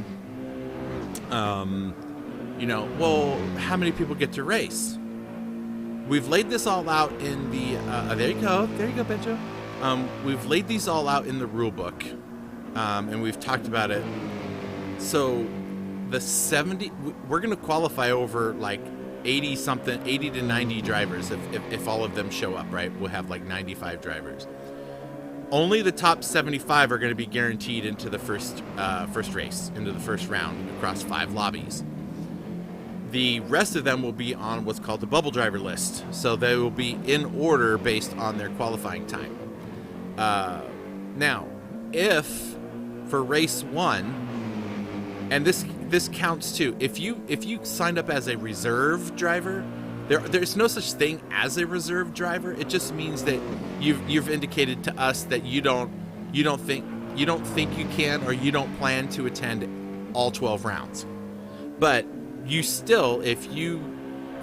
you know, well, how many people get to race? We've laid this all out in the there you go, Benjo. We've laid these all out in the rule book, and we've talked about it. So the 70, we're going to qualify over like 80 to 90 drivers if all of them show up, right? We'll have like 95 drivers. Only the top 75 are going to be guaranteed into the first race, into the first round across 5 lobbies. The rest of them will be on what's called the bubble driver list. So they will be in order based on their qualifying time. Now, if for race 1, and this counts too. If you signed up as a reserve driver, there's no such thing as a reserve driver. It just means that you've indicated to us that you don't think you don't think you can, or you don't plan to attend all 12 rounds. But you still, if you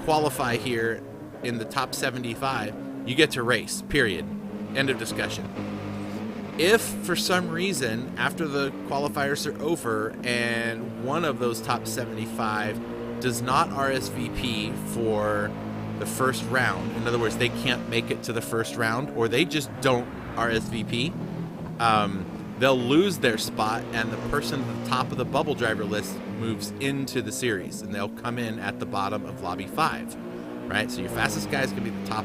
qualify here in the top 75, you get to race, period. End of discussion. If for some reason, after the qualifiers are over and one of those top 75 does not RSVP for the first round, in other words, they can't make it to the first round, or they just don't RSVP, they'll lose their spot, and the person at the top of the bubble driver list moves into the series, and they'll come in at the bottom of lobby 5, right? So your fastest guy is going to be the top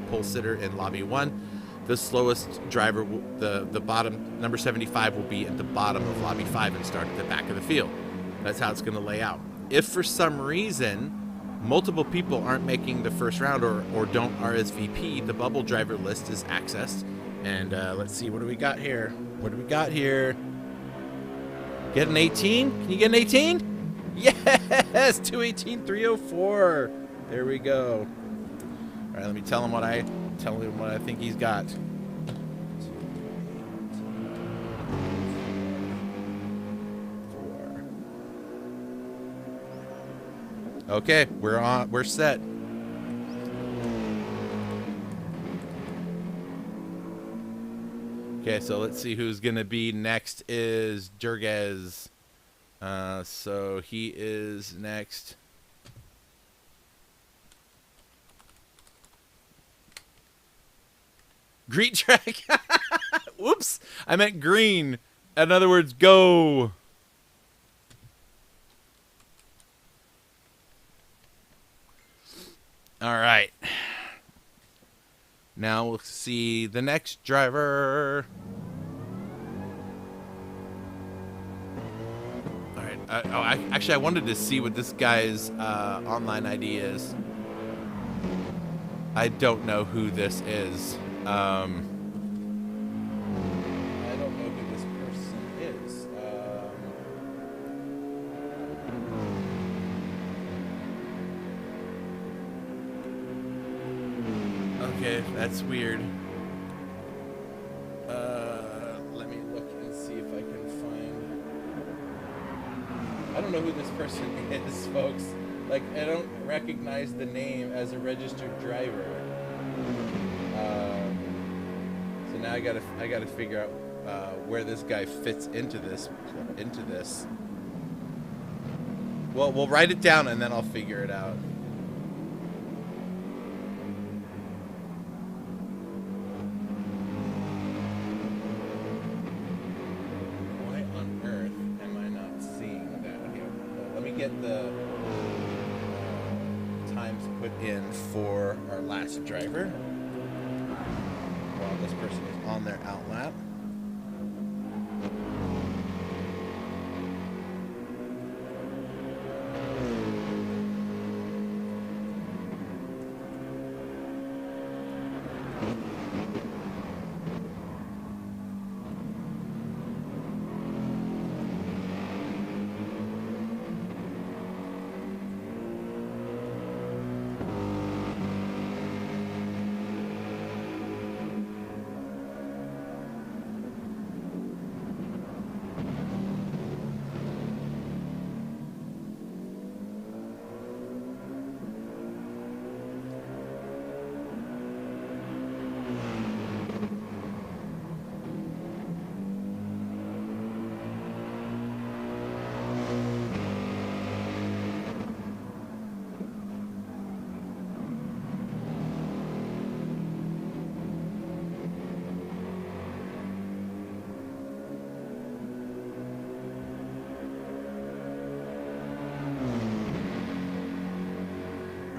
pole sitter in lobby 1. The slowest driver, the bottom, number 75, will be at the bottom of lobby 5 and start at the back of the field. That's how it's going to lay out. If for some reason multiple people aren't making the first round or don't RSVP, the bubble driver list is accessed. And let's see, what do we got here? What do we got here? Get an 18? Can you get an 18? Yes! 218,304. There we go. All right, let me tell him what I think he's got. Okay, we're set. Okay, so let's see who's gonna be next. Is Jergez. So he is next. Green track. Whoops, I meant green. In other words, go. All right. Now we'll see the next driver. All right. Actually, I wanted to see what this guy's online ID is. I don't know who this is. I don't know who this person is. Okay, that's weird. Let me look and see if I can find... I don't know who this person is, folks. Like, I don't recognize the name as a registered driver. So now I gotta figure out where this guy fits into this. Well, we'll write it down and then I'll figure it out. Why on earth am I not seeing that here? Let me get the times put in for our last driver. While this person is on their outlap.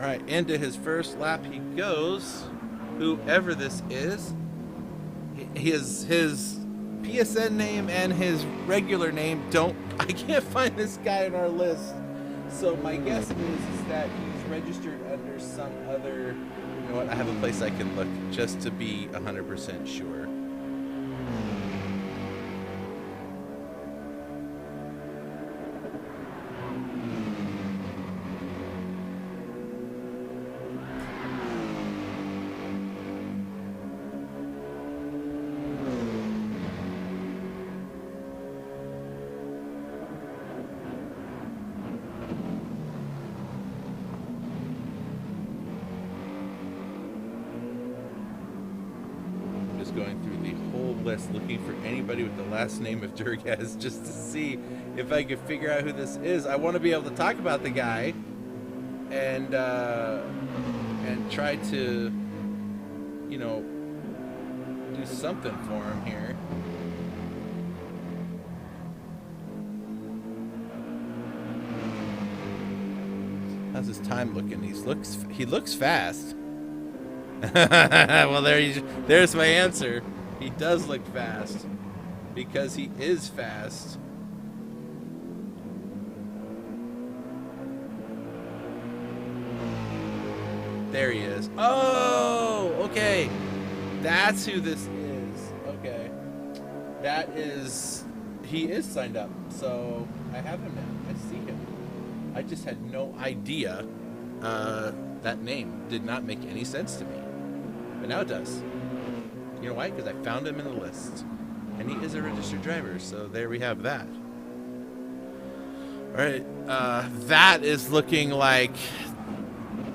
All right, into his first lap he goes. Whoever this is, his PSN name and his regular name I can't find this guy on our list. So my guess is that he's registered under some other, you know what, I have a place I can look just to be 100% sure. WordPress looking for anybody with the last name of Durgaz just to see if I could figure out who this is. I want to be able to talk about the guy and try to, you know, do something for him here. How's his time looking? He looks fast. Well, there's my answer. He does look fast because he is fast. There he is. Oh, okay. That's who this is. Okay. He is signed up. So I have him now. I see him. I just had no idea that name did not make any sense to me. But now it does. You know why? Because I found him in the list. And he is a registered driver. So there we have that. All right. That is looking like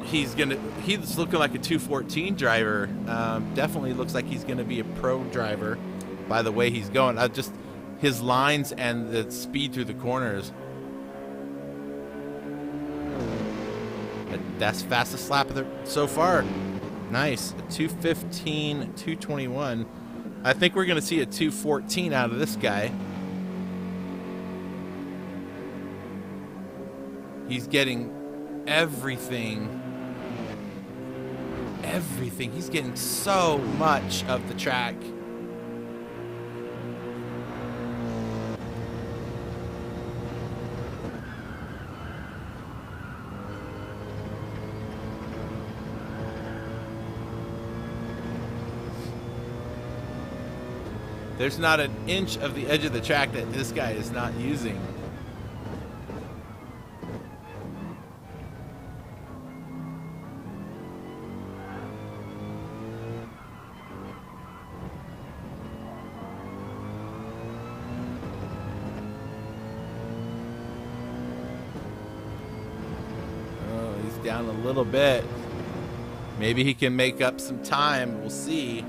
he's looking like a 214 driver. Definitely looks like he's going to be a pro driver by the way he's going. Just his lines and the speed through the corners. That's fastest lap of so far. Nice. A 215, 221. I think we're going to see a 214 out of this guy. He's getting everything. He's getting so much of the track. There's not an inch of the edge of the track that this guy is not using. Oh, he's down a little bit. Maybe he can make up some time. We'll see.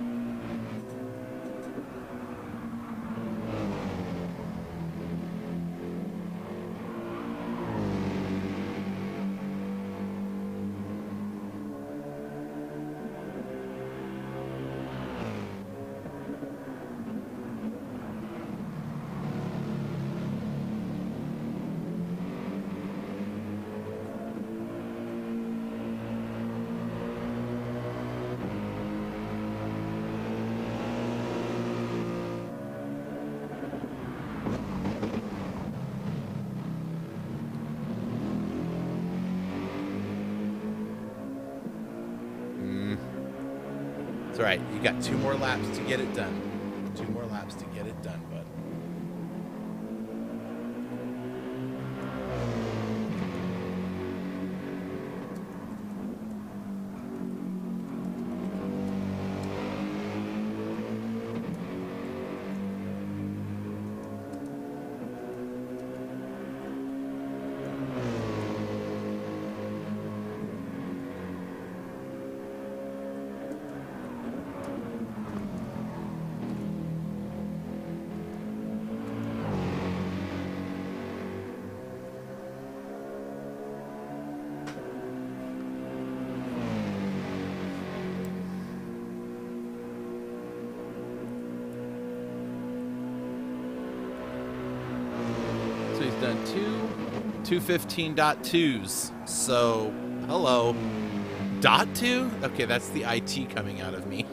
It's all right. You got 2 more laps to get it done. 2 more laps to get it done, bud. He's done 215.2s. So, hello. Dot 2? Okay, that's the IT coming out of me.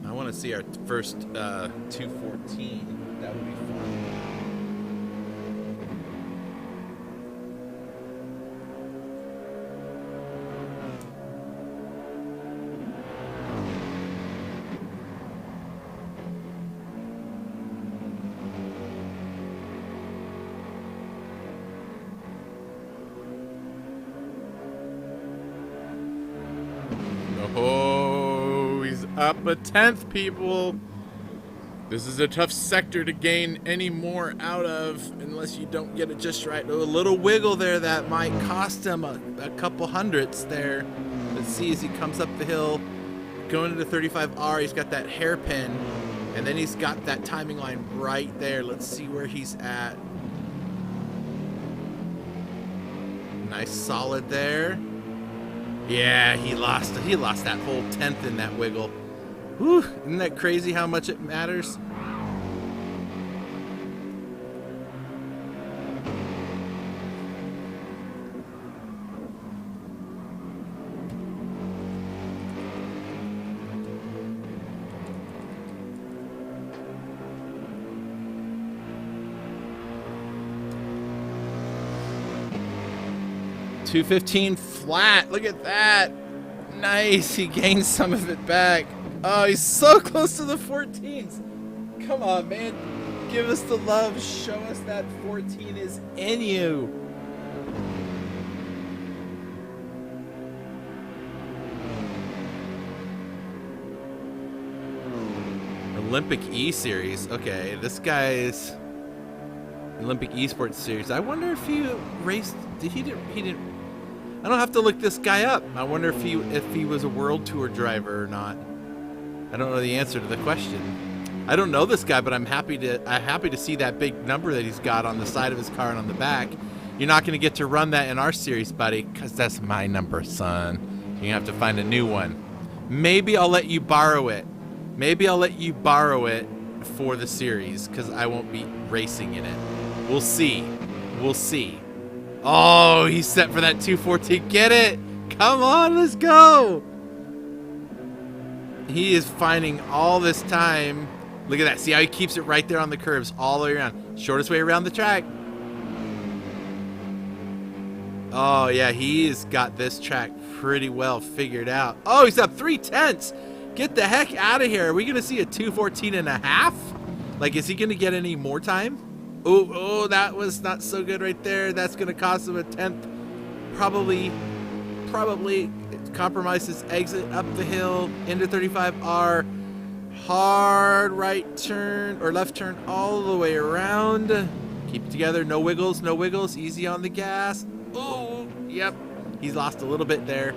I want to see our first 214. That would be fun. Oh, he's up a 10th, people. This is a tough sector to gain any more out of unless you don't get it just right. Oh, a little wiggle there that might cost him a couple hundredths there. Let's see as he comes up the hill. Going into 35R, he's got that hairpin. And then he's got that timing line right there. Let's see where he's at. Nice solid there. Yeah, he lost that whole 10th in that wiggle. Whew, isn't that crazy how much it matters? .215 flat. Look at that. Nice. He gained some of it back. Oh, he's so close to the 14s. Come on, man. Give us the love. Show us that 14 is in you. Olympic E-Series. Okay, this guy's Olympic Esports Series. I wonder if he raced. He didn't. I don't have to look this guy up. I wonder if he was a World Tour driver or not. I don't know the answer to the question. I don't know this guy, but I'm happy to see that big number that he's got on the side of his car and on the back. You're not going to get to run that in our series, buddy, because that's my number, son. You're going to have to find a new one. Maybe I'll let you borrow it. Maybe I'll let you borrow it for the series, because I won't be racing in it. We'll see. We'll see. Oh, he's set for that 214. Get it? Come on, let's go. He is finding all this time. Look at that. See how he keeps it right there on the curves all the way around. Shortest way around the track. Oh, yeah, he's got this track pretty well figured out. Oh, he's up 3/10. Get the heck out of here. Are we going to see a 214.5? Like, is he going to get any more time? Oh, that was not so good right there. That's going to cost him a 10th. Probably compromise his exit up the hill into 35R. Hard right turn or left turn all the way around. Keep it together. No wiggles, no wiggles. Easy on the gas. Oh, yep. He's lost a little bit there.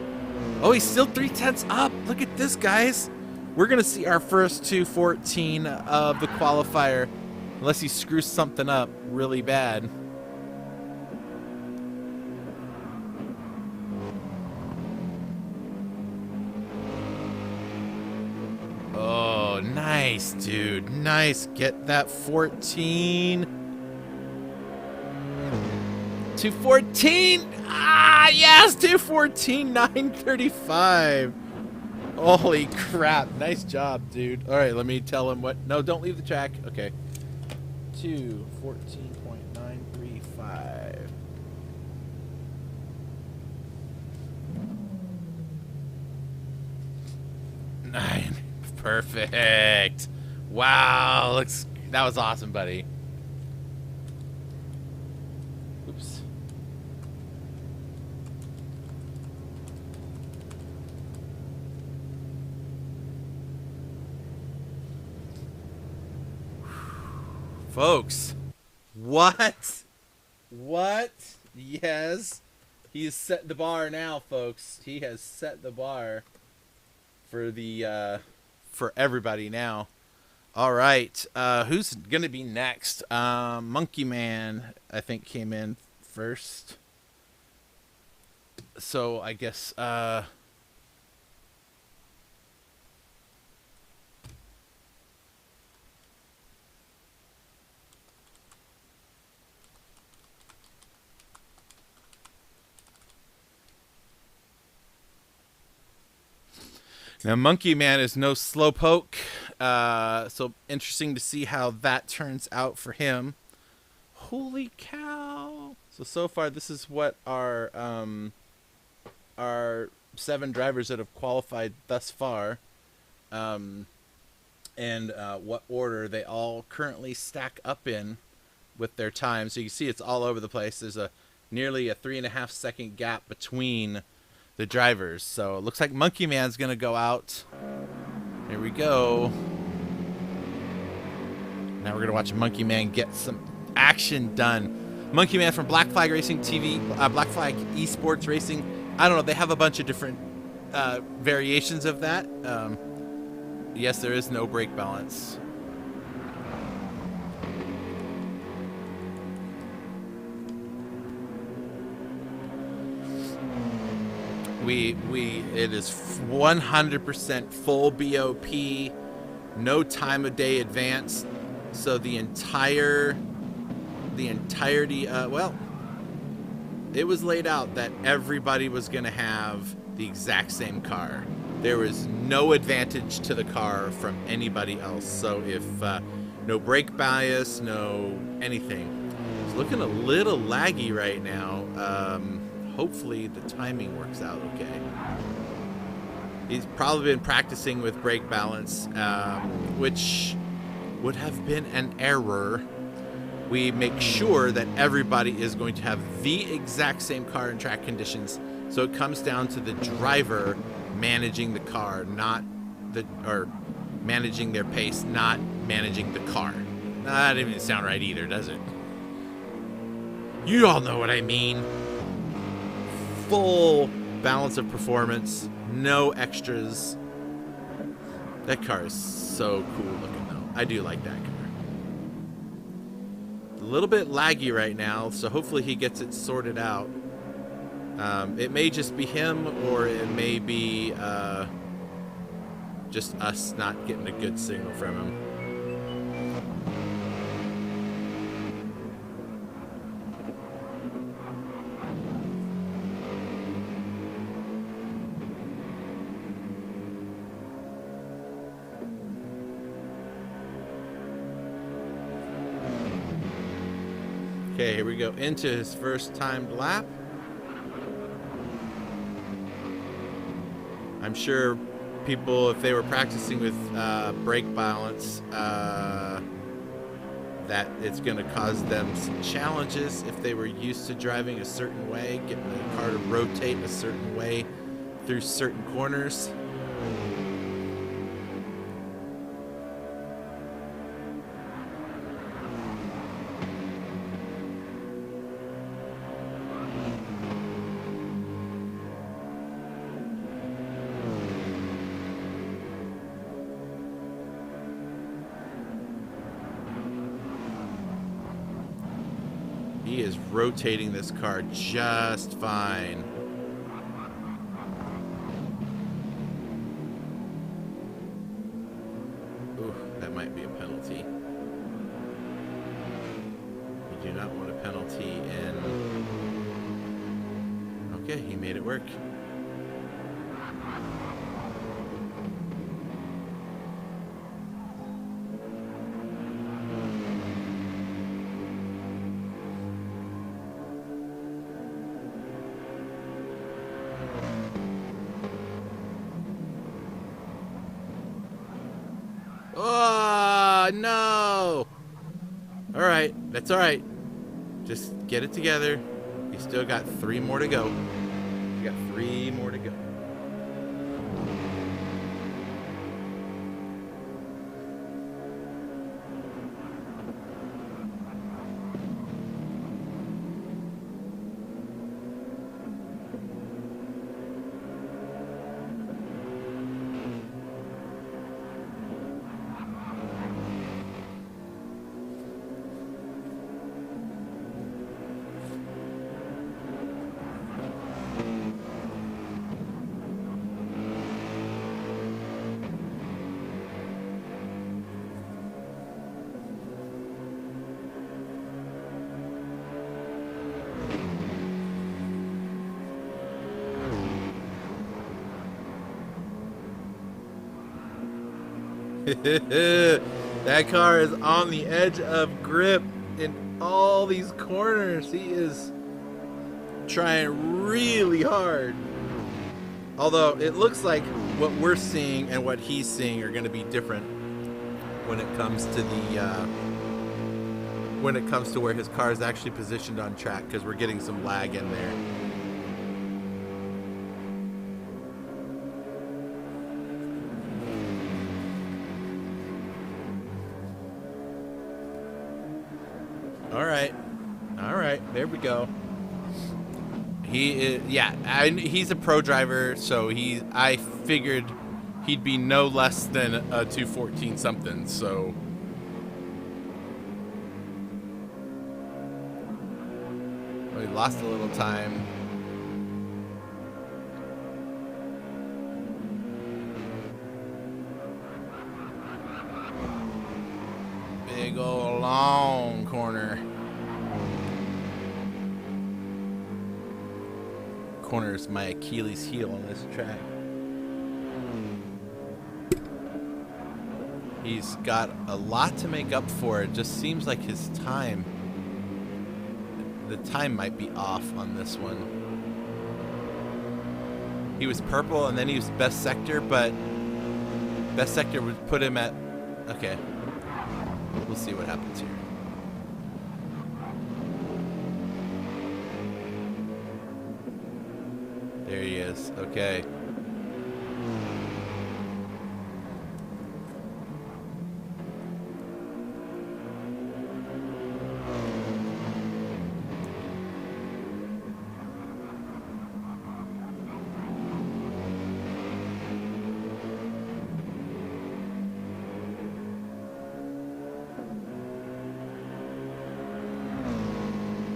Oh, he's still 3/10 up. Look at this, guys. We're going to see our first 214 of the qualifier. Unless he screws something up really bad. Oh, nice, dude. Nice. Get that 14. 214. Ah, yes, 214. 935. Holy crap. Nice job, dude. All right, let me tell him what. No, don't leave the track. Okay. 214.935. Nine. Perfect. Wow, that was awesome, buddy. Oops. Folks, what? Yes, he has set the bar now, folks. He has set the bar for the for everybody now. All right, who's gonna be next? Monkey Man, I think, came in first. So I guess now, Monkey Man is no slowpoke, so interesting to see how that turns out for him. Holy cow! So far, this is what our 7 drivers that have qualified thus far, and what order they all currently stack up in with their time. So you can see it's all over the place. There's nearly a 3.5 second gap between the drivers. So it looks like Monkey Man's gonna go out. Here we go. Now we're going to watch Monkey Man get some action done. Monkey Man from Black Flag Racing TV, Black Flag Esports Racing. I don't know. They have a bunch of different variations of that. Yes, there is no brake balance. It is 100% full BOP, no time of day advance. So the entirety, well, it was laid out that everybody was going to have the exact same car. There was no advantage to the car from anybody else. So if no brake bias, no anything. It's looking a little laggy right now. Hopefully the timing works out okay. He's probably been practicing with brake balance, which would have been an error. We make sure that everybody is going to have the exact same car and track conditions. So it comes down to the driver managing the car, or managing their pace, not managing the car. That didn't even sound right either, does it? You all know what I mean. Full balance of performance, no extras. That car is so cool looking though. I do like that car. A little bit laggy right now, so hopefully he gets it sorted out. It may just be him, or it may be just us not getting a good signal from him. Okay, here we go into his first timed lap. I'm sure people, if they were practicing with brake balance, that it's going to cause them some challenges if they were used to driving a certain way, getting the car to rotate a certain way through certain corners. He is rotating this car just fine. Ooh, that might be a penalty. We do not want a penalty in. Okay, he made it work. Oh, no. All right. That's all right. Just get it together. You still got 3 more to go. You got 3 more to go. That car is on the edge of grip in all these corners. He is trying really hard. Although it looks like what we're seeing and what he's seeing are going to be different when it comes to the where his car is actually positioned on track, because we're getting some lag in there. All right. All right. There we go. He is, yeah, he's a pro driver, so I figured he'd be no less than a 214 something, so. Well, he lost a little time. Big old long corner. Corner is my Achilles heel on this track. He's got a lot to make up for. It just seems like the time might be off on this one. He was purple and then he was best sector, but best sector would put him at, okay. We'll see what happens here. There he is. Okay.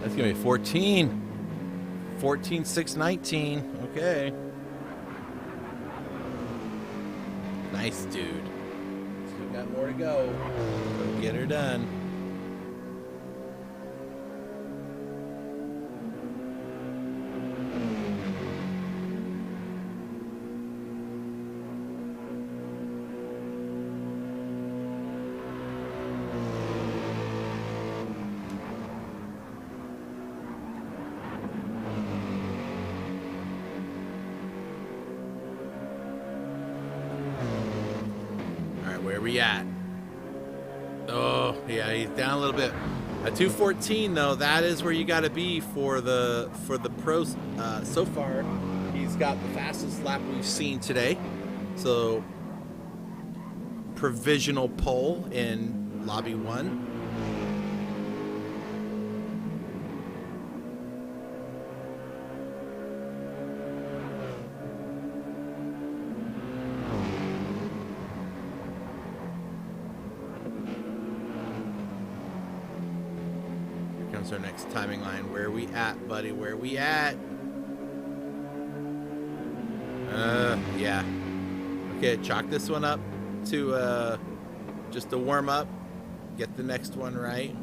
That's going to be 14. 14, 6, 19. Okay. Nice, dude. Still got more to go. Go get her done. Where we at? Oh, yeah, he's down a little bit. A 214 though, that is where you got to be for the pros. So far, he's got the fastest lap we've seen today. So, provisional pole in lobby 1. Our next timing line. Where we at, buddy? Where we at? Yeah. Okay, chalk this one up to just a warm up. Get the next one right.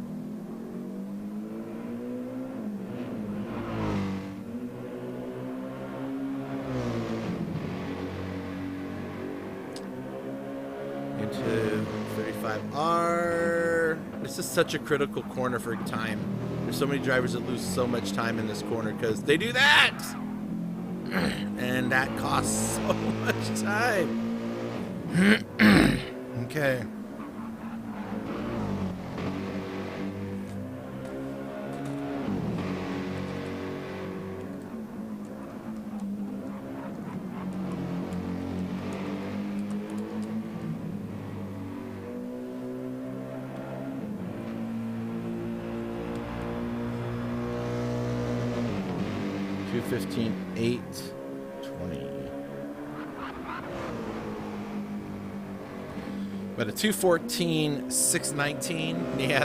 Into 35R. This is such a critical corner for time. There's so many drivers that lose so much time in this corner because they do that! And that costs so much time. Okay. Two 15, 8, 20. But a 214, 619. Yeah,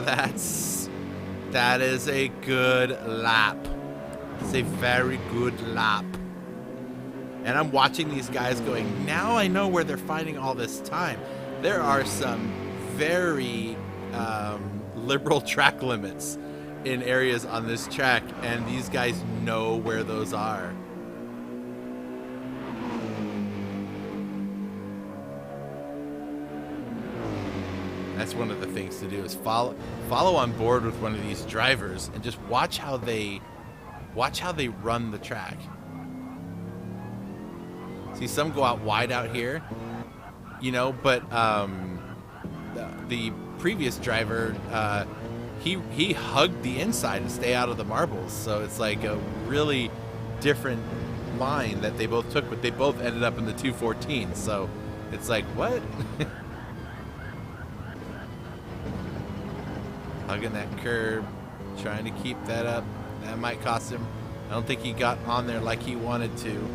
that is a good lap. It's a very good lap. And I'm watching these guys going, now I know where they're finding all this time. There are some very liberal track limits in areas on this track, and these guys know where those are. That's one of the things to do is follow on board with one of these drivers and just watch how they run the track. See, some go out wide out here, you know, but the previous driver, he hugged the inside to stay out of the marbles. So it's like a really different line that they both took, but they both ended up in the 214. So it's like, what? Hugging that curb. Trying to keep that up. That might cost him. I don't think he got on there like he wanted to.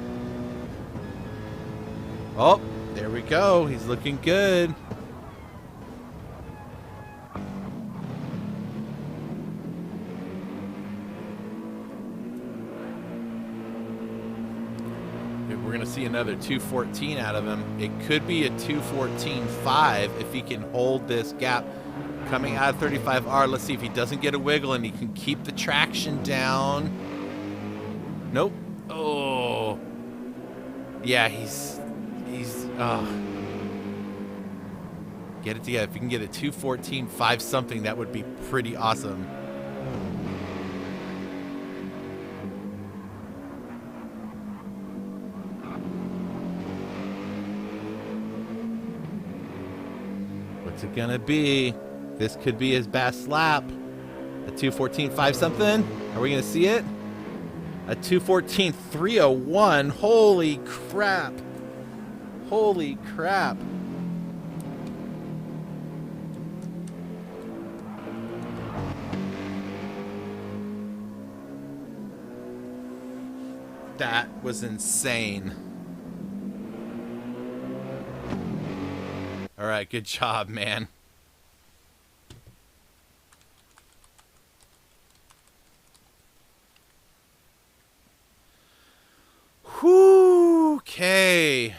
Oh, there we go. He's looking good. We're going to see another 2:14 out of him. It could be a 2:14.5 if he can hold this gap coming out of 35R. Let's see if he doesn't get a wiggle and he can keep the traction down. Nope. Oh. Yeah, he's get it together. If you can get a 2:14.5 something, that would be pretty awesome. What's it gonna be? This could be his best lap. A 2:14.5 something. Are we gonna see it? A 2:14.301. Holy crap! Holy crap! That was insane. All right, good job, man. Whew, okay.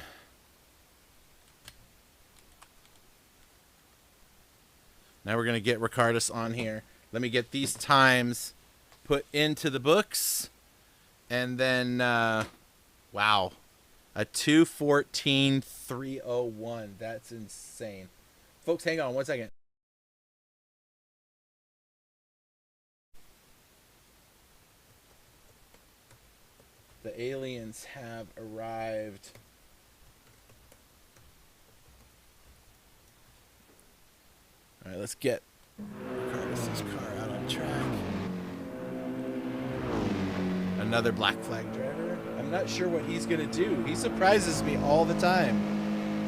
Now we're going to get Ricardus on here. Let me get these times put into the books. And then, wow. A 2:14.301. That's insane. Folks, hang on 1 second. The aliens have arrived. All right, let's get Ricardus' car out on track. Another black flag driver. I'm not sure what he's going to do. He surprises me all the time.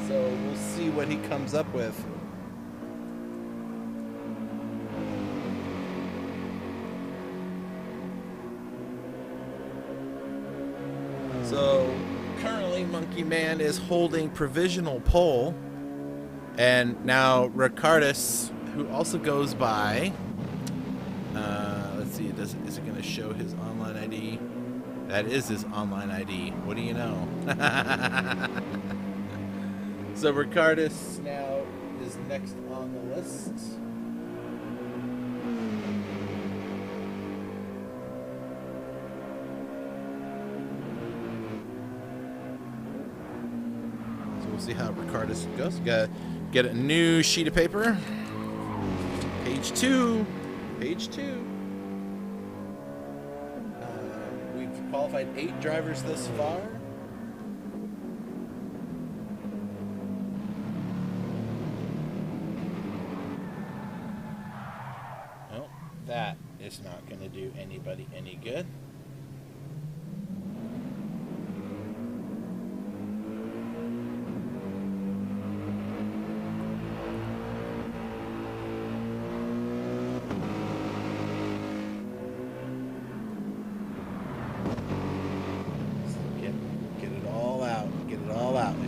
So we'll see what he comes up with. So currently Monkey Man is holding provisional pole. And now Ricardus, who also goes by, let's see, is it going to show his online ID? That is his online ID. What do you know? So Ricardus now is next on the list. So we'll see how Ricardus goes. Gotta get a new sheet of paper. Page 2. Page 2. We've qualified 8 drivers thus far. Well, that is not going to do anybody any good.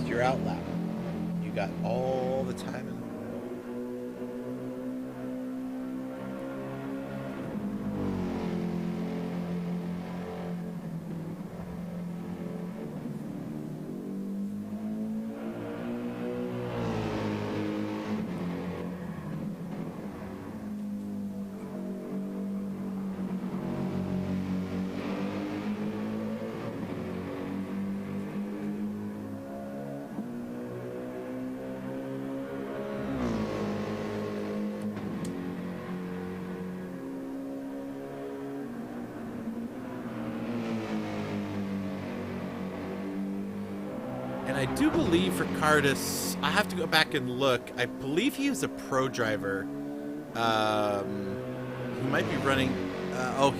Your out lap. You got all the time in the world. And I do believe Ricardus, I have to go back and look. I believe he was a pro driver. He might be running,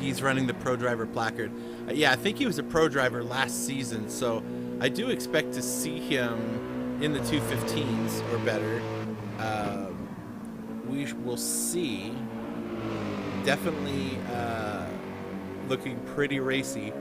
he's running the pro driver placard. Yeah, I think he was a pro driver last season. So I do expect to see him in the 215s or better. We will see. definitely looking pretty racy.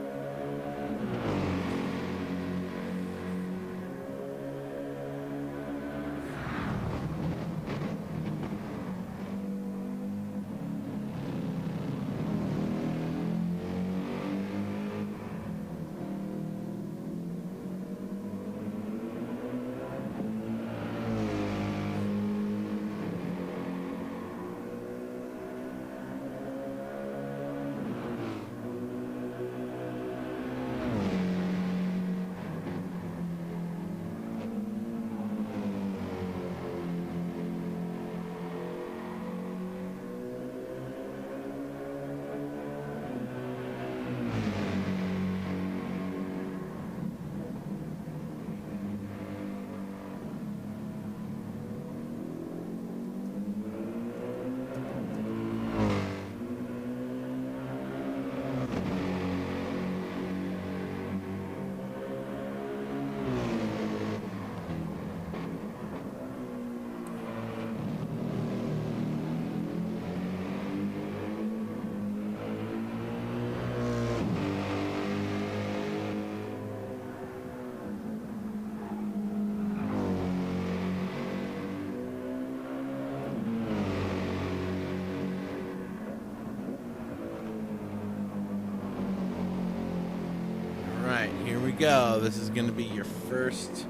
Here we go. This is going to be your first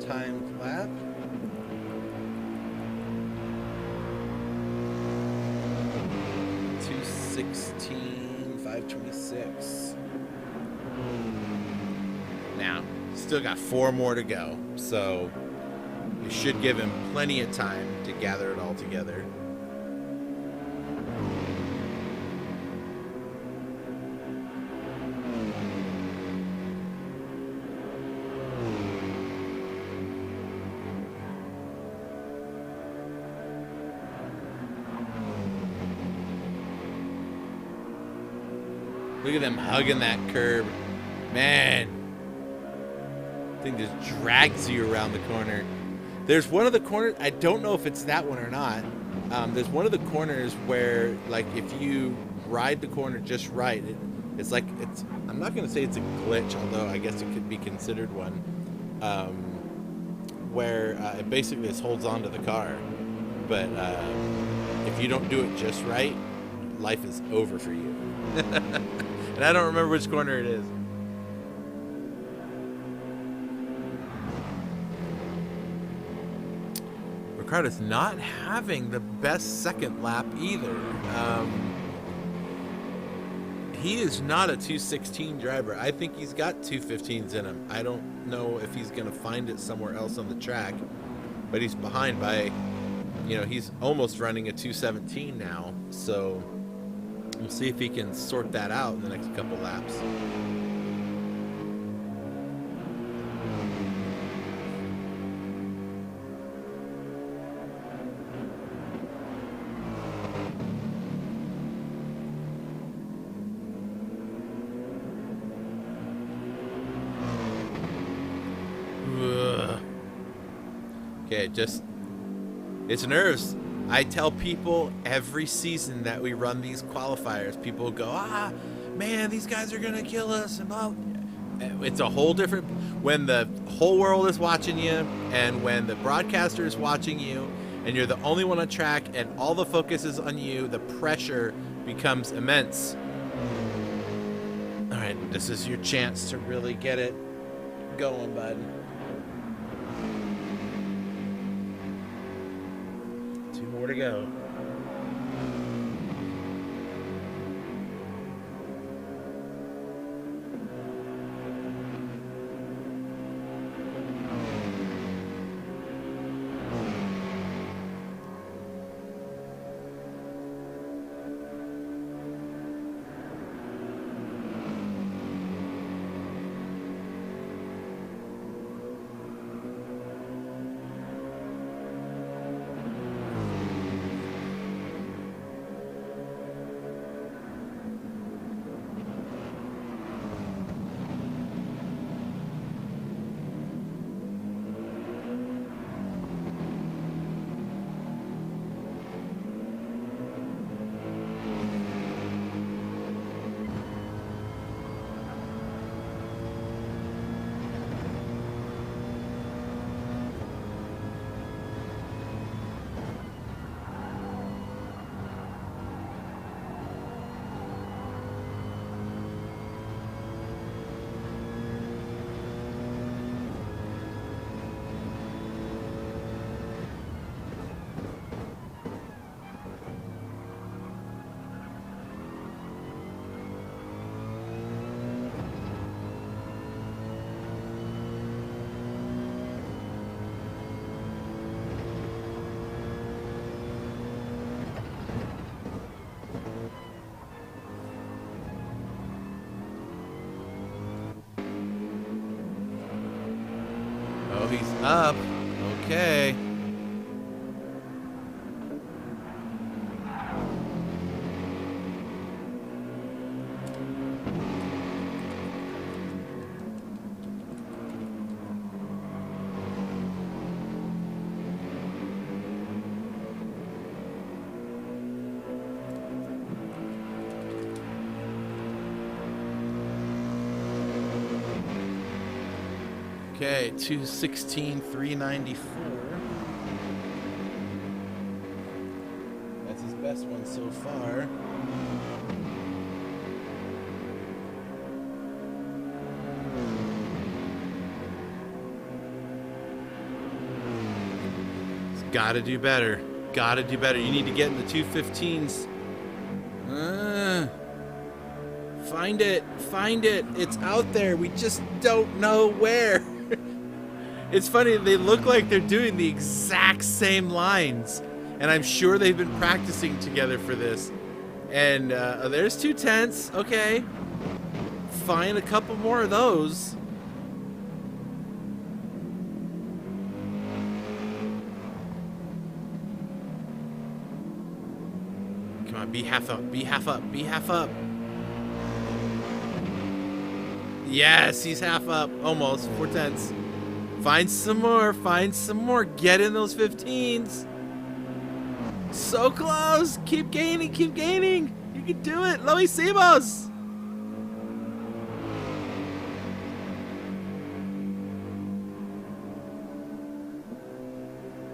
timed lap. .216.526. Now, still got 4 more to go, so you should give him plenty of time to gather it all together. Look at them hugging that curb. Man. Thing just drags you around the corner. There's one of the corners, I don't know if it's that one or not. There's one of the corners where, like, if you ride the corner just right, it's like, I'm not going to say it's a glitch, although I guess it could be considered one, where it basically just holds on to the car. But if you don't do it just right, life is over for you. And I don't remember which corner it is. Ricardo's not having the best second lap either. He is not a 216 driver. I think he's got 215s in him. I don't know if he's going to find it somewhere else on the track, but he's behind by, he's almost running a 217 now. So we'll see if he can sort that out in the next couple laps. Okay, it's nerves. I tell people every season that we run these qualifiers, people go, man, these guys are going to kill us. And all. It's a whole different, when the whole world is watching you and when the broadcaster is watching you and you're the only one on track and all the focus is on you, the pressure becomes immense. All right, this is your chance to really get it going, bud. More to go. Up. Okay. Okay, 2:16.394. That's his best one so far. He's got to do better. Got to do better. You need to get in the 2:15s. Find it. Find it. It's out there. We just don't know where. It's funny, they look like they're doing the exact same lines. And I'm sure they've been practicing together for this. And there's 2/10. Okay. Find a couple more of those. Come on, be half up. Be half up. Be half up. Yes, he's half up. Almost. 4/10. Find some more. Find some more. Get in those 15s. So close. Keep gaining. Keep gaining. You can do it. Lo hicimos.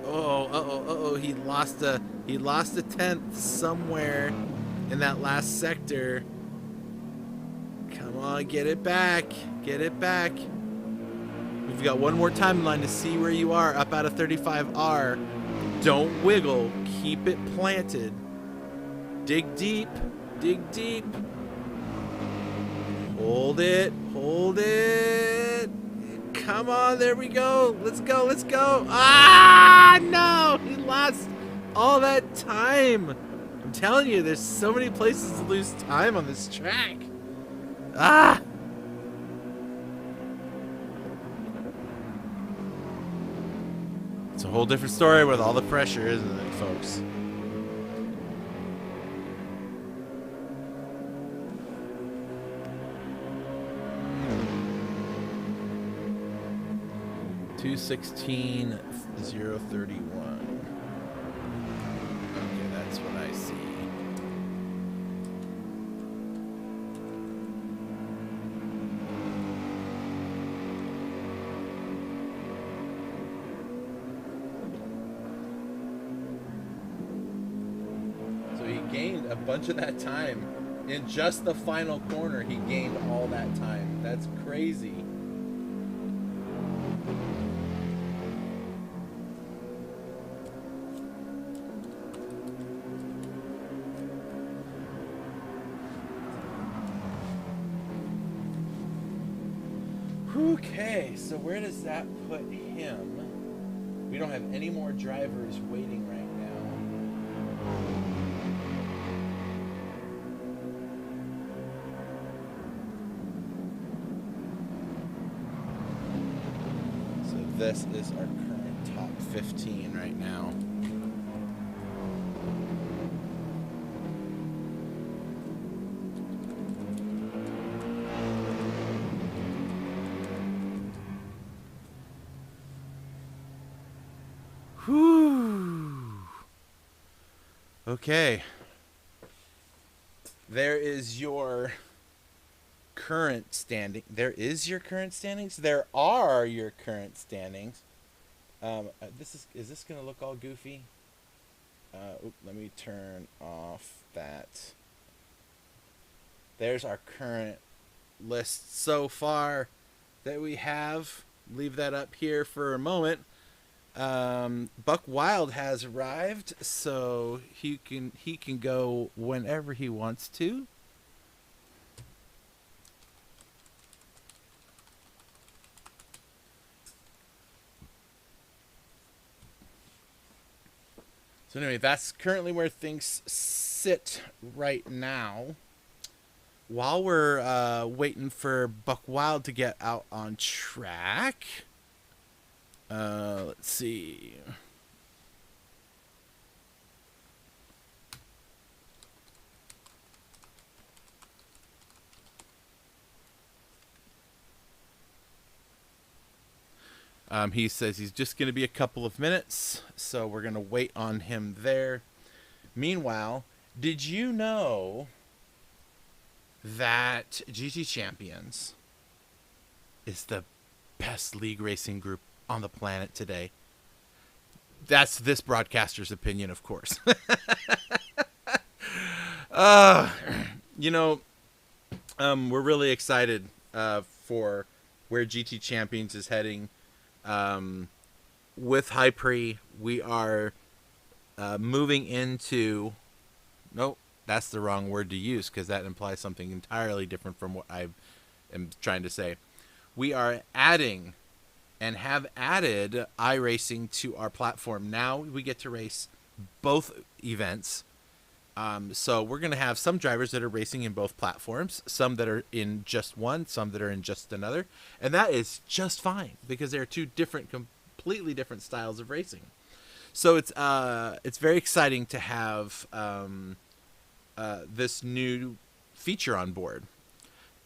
Uh-oh. He lost a tenth somewhere in that last sector. Come on, get it back. Get it back. We've got one more timeline to see where you are up out of 35R. Don't wiggle. Keep it planted. Dig deep. Dig deep. Hold it. Hold it. Come on. There we go. Let's go. Let's go. Ah, no. He lost all that time. I'm telling you, there's so many places to lose time on this track. Ah. It's a whole different story with all the pressure, isn't it, folks? $2:16.031. Okay, that's what I see. Gained a bunch of that time in just the final corner. He gained all that time. That's crazy. Okay, so where does that put him? We don't have any more drivers waiting right now. This is our current top 15 right now. Whew. Okay. There is your current standing. There is your current standings. There are your current standings. Is this gonna look all goofy? Let me turn off that. There's our current list so far that we have. Leave that up here for a moment. Buck Wild has arrived, so he can go whenever he wants to. So anyway, that's currently where things sit right now. While we're waiting for Buck Wild to get out on track, Let's see. He says he's just going to be a couple of minutes, so we're going to wait on him there. Meanwhile, did you know that GT Champions is the best league racing group on the planet today? That's this broadcaster's opinion, of course. You know, we're really excited for where GT Champions is heading. With High Prix, we are moving into... Nope, that's the wrong word to use because that implies something entirely different from what I am trying to say. We are adding and have added iRacing to our platform. Now we get to race both events. So we're going to have some drivers that are racing in both platforms, some that are in just one, some that are in just another. And that is just fine because they're two different, completely different styles of racing. So it's very exciting to have this new feature on board.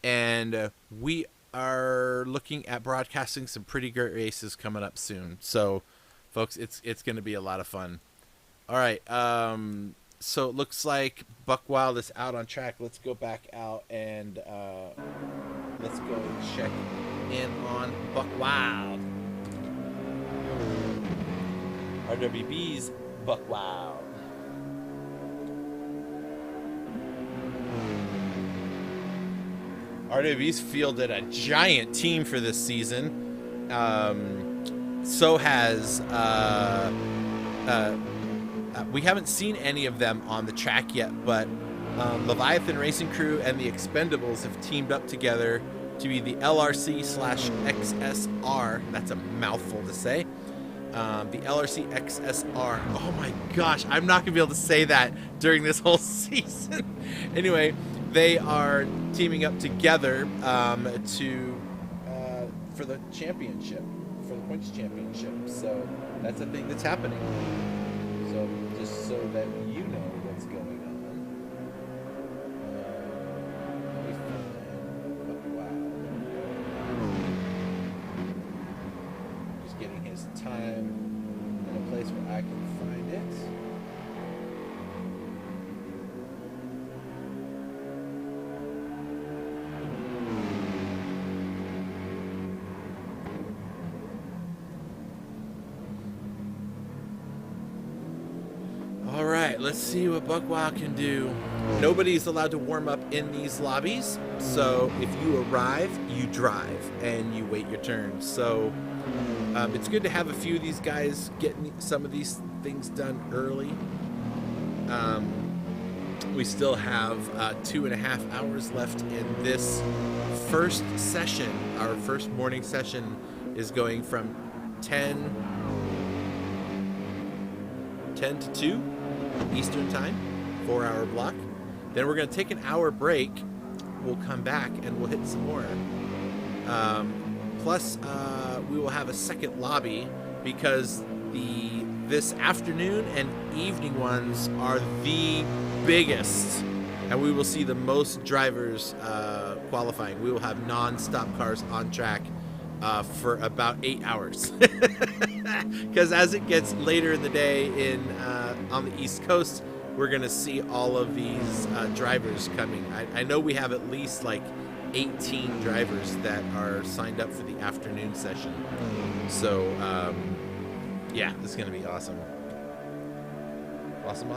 And we are looking at broadcasting some pretty great races coming up soon. So, folks, it's going to be a lot of fun. All right. So it looks like Buck Wild is out on track. Let's go back out and let's go check in on Buck Wild. RWB's Buck Wild. RWB's fielded a giant team for this season. So has... we haven't seen any of them on the track yet, but Leviathan Racing Crew and the Expendables have teamed up together to be the LRC/XSR. That's a mouthful to say. The LRC XSR. Oh my gosh, I'm not going to be able to say that during this whole season. Anyway, they are teaming up together for the championship, for the points championship. So that's a thing that's happening. So just so that you know what's going on. Let me find Wow. Just getting his time in a place where I can find it. All right, let's see what Buck Wild can do. Nobody's allowed to warm up in these lobbies, so if you arrive, you drive, and you wait your turn. So it's good to have a few of these guys getting some of these things done early. We still have 2.5 hours left in this first session. Our first morning session is going from 10 to 2 Eastern time, 4-hour block. Then we're going to take an hour break. We'll come back and we'll hit some more. Plus, we will have a second lobby because this afternoon and evening ones are the biggest, and we will see the most drivers qualifying. We will have non-stop cars on track for about 8 hours. Because as it gets later in the day on the East Coast, we're going to see all of these drivers coming. I know we have at least like 18 drivers that are signed up for the afternoon session. So, yeah, this is going to be awesome. Awesome.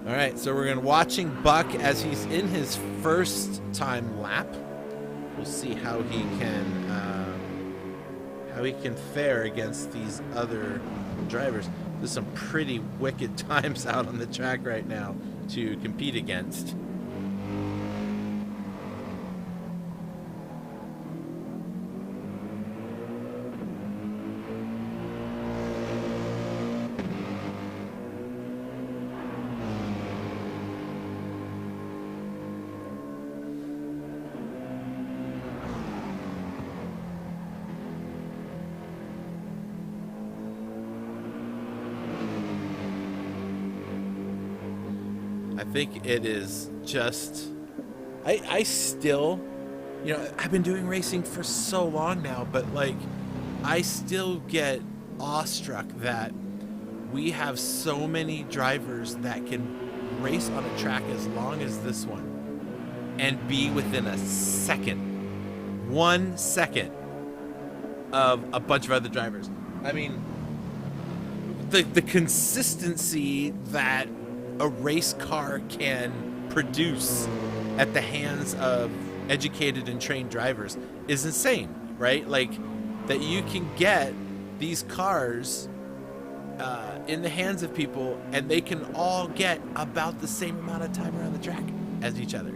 All right, so we're going to watching Buck as he's in his first time lap. We'll see how he can fare against these other drivers. There's some pretty wicked times out on the track right now to compete against. I think it is just, I still, you know, I've been doing racing for so long now, but like, I still get awestruck that we have so many drivers that can race on a track as long as this one and be within a second, 1 second of a bunch of other drivers. I mean, the consistency that a race car can produce at the hands of educated and trained drivers is insane, right? Like, that you can get these cars in the hands of people and they can all get about the same amount of time around the track as each other.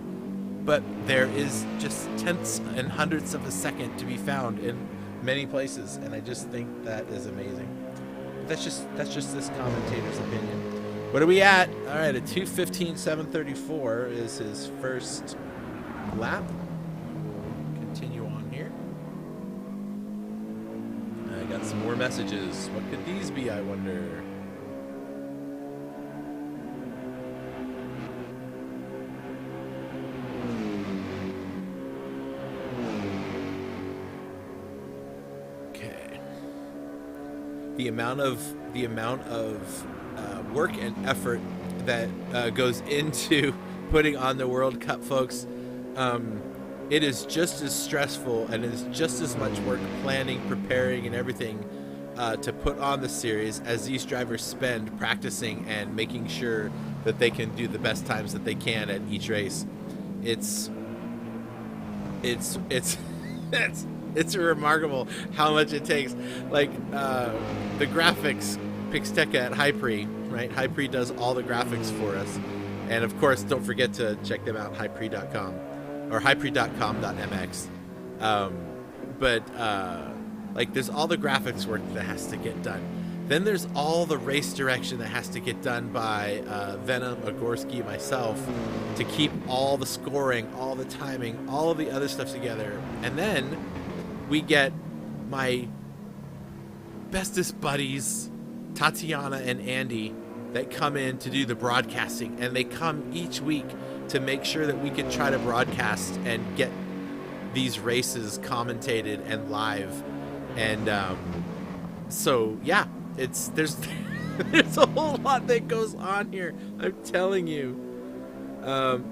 But there is just tenths and hundredths of a second to be found in many places, and I just think that is amazing. That's just this commentator's opinion. What are we at? All right, a 2:15.734 is his first lap. We'll continue on here. I got some more messages. What could these be, I wonder? Okay. The amount of work and effort that goes into putting on the World Cup, folks. It is just as stressful and it is just as much work planning, preparing, and everything to put on the series as these drivers spend practicing and making sure that they can do the best times that they can at each race. It's remarkable how much it takes. Like the graphics, Pixteca at Hypre, right? Hypre does all the graphics for us, and of course, don't forget to check them out, hypre.com. or hypre.com.mx. Like, there's all the graphics work that has to get done. Then there's all the race direction that has to get done by Venom, Agorski, myself, to keep all the scoring, all the timing, all of the other stuff together. And then we get my bestest buddies, Tatiana and Andy, that come in to do the broadcasting, and they come each week to make sure that we can try to broadcast and get these races commentated and live. And so yeah, there's a whole lot that goes on here, I'm telling you. And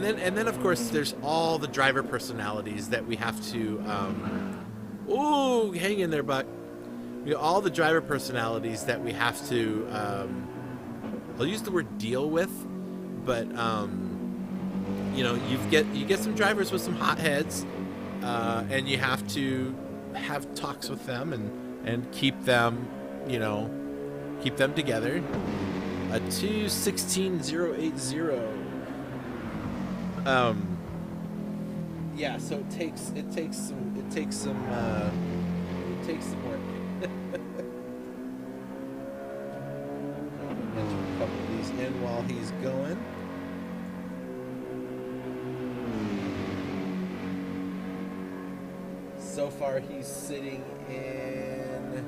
then of course there's all the driver personalities that we have to hang in there, Buck. All the driver personalities that we have to I'll use the word deal with, but you get some drivers with some hot heads, and you have to have talks with them and keep them together. A 2:16.080. Yeah, so it takes some work. Enter a couple of these in while he's going. So far, he's sitting in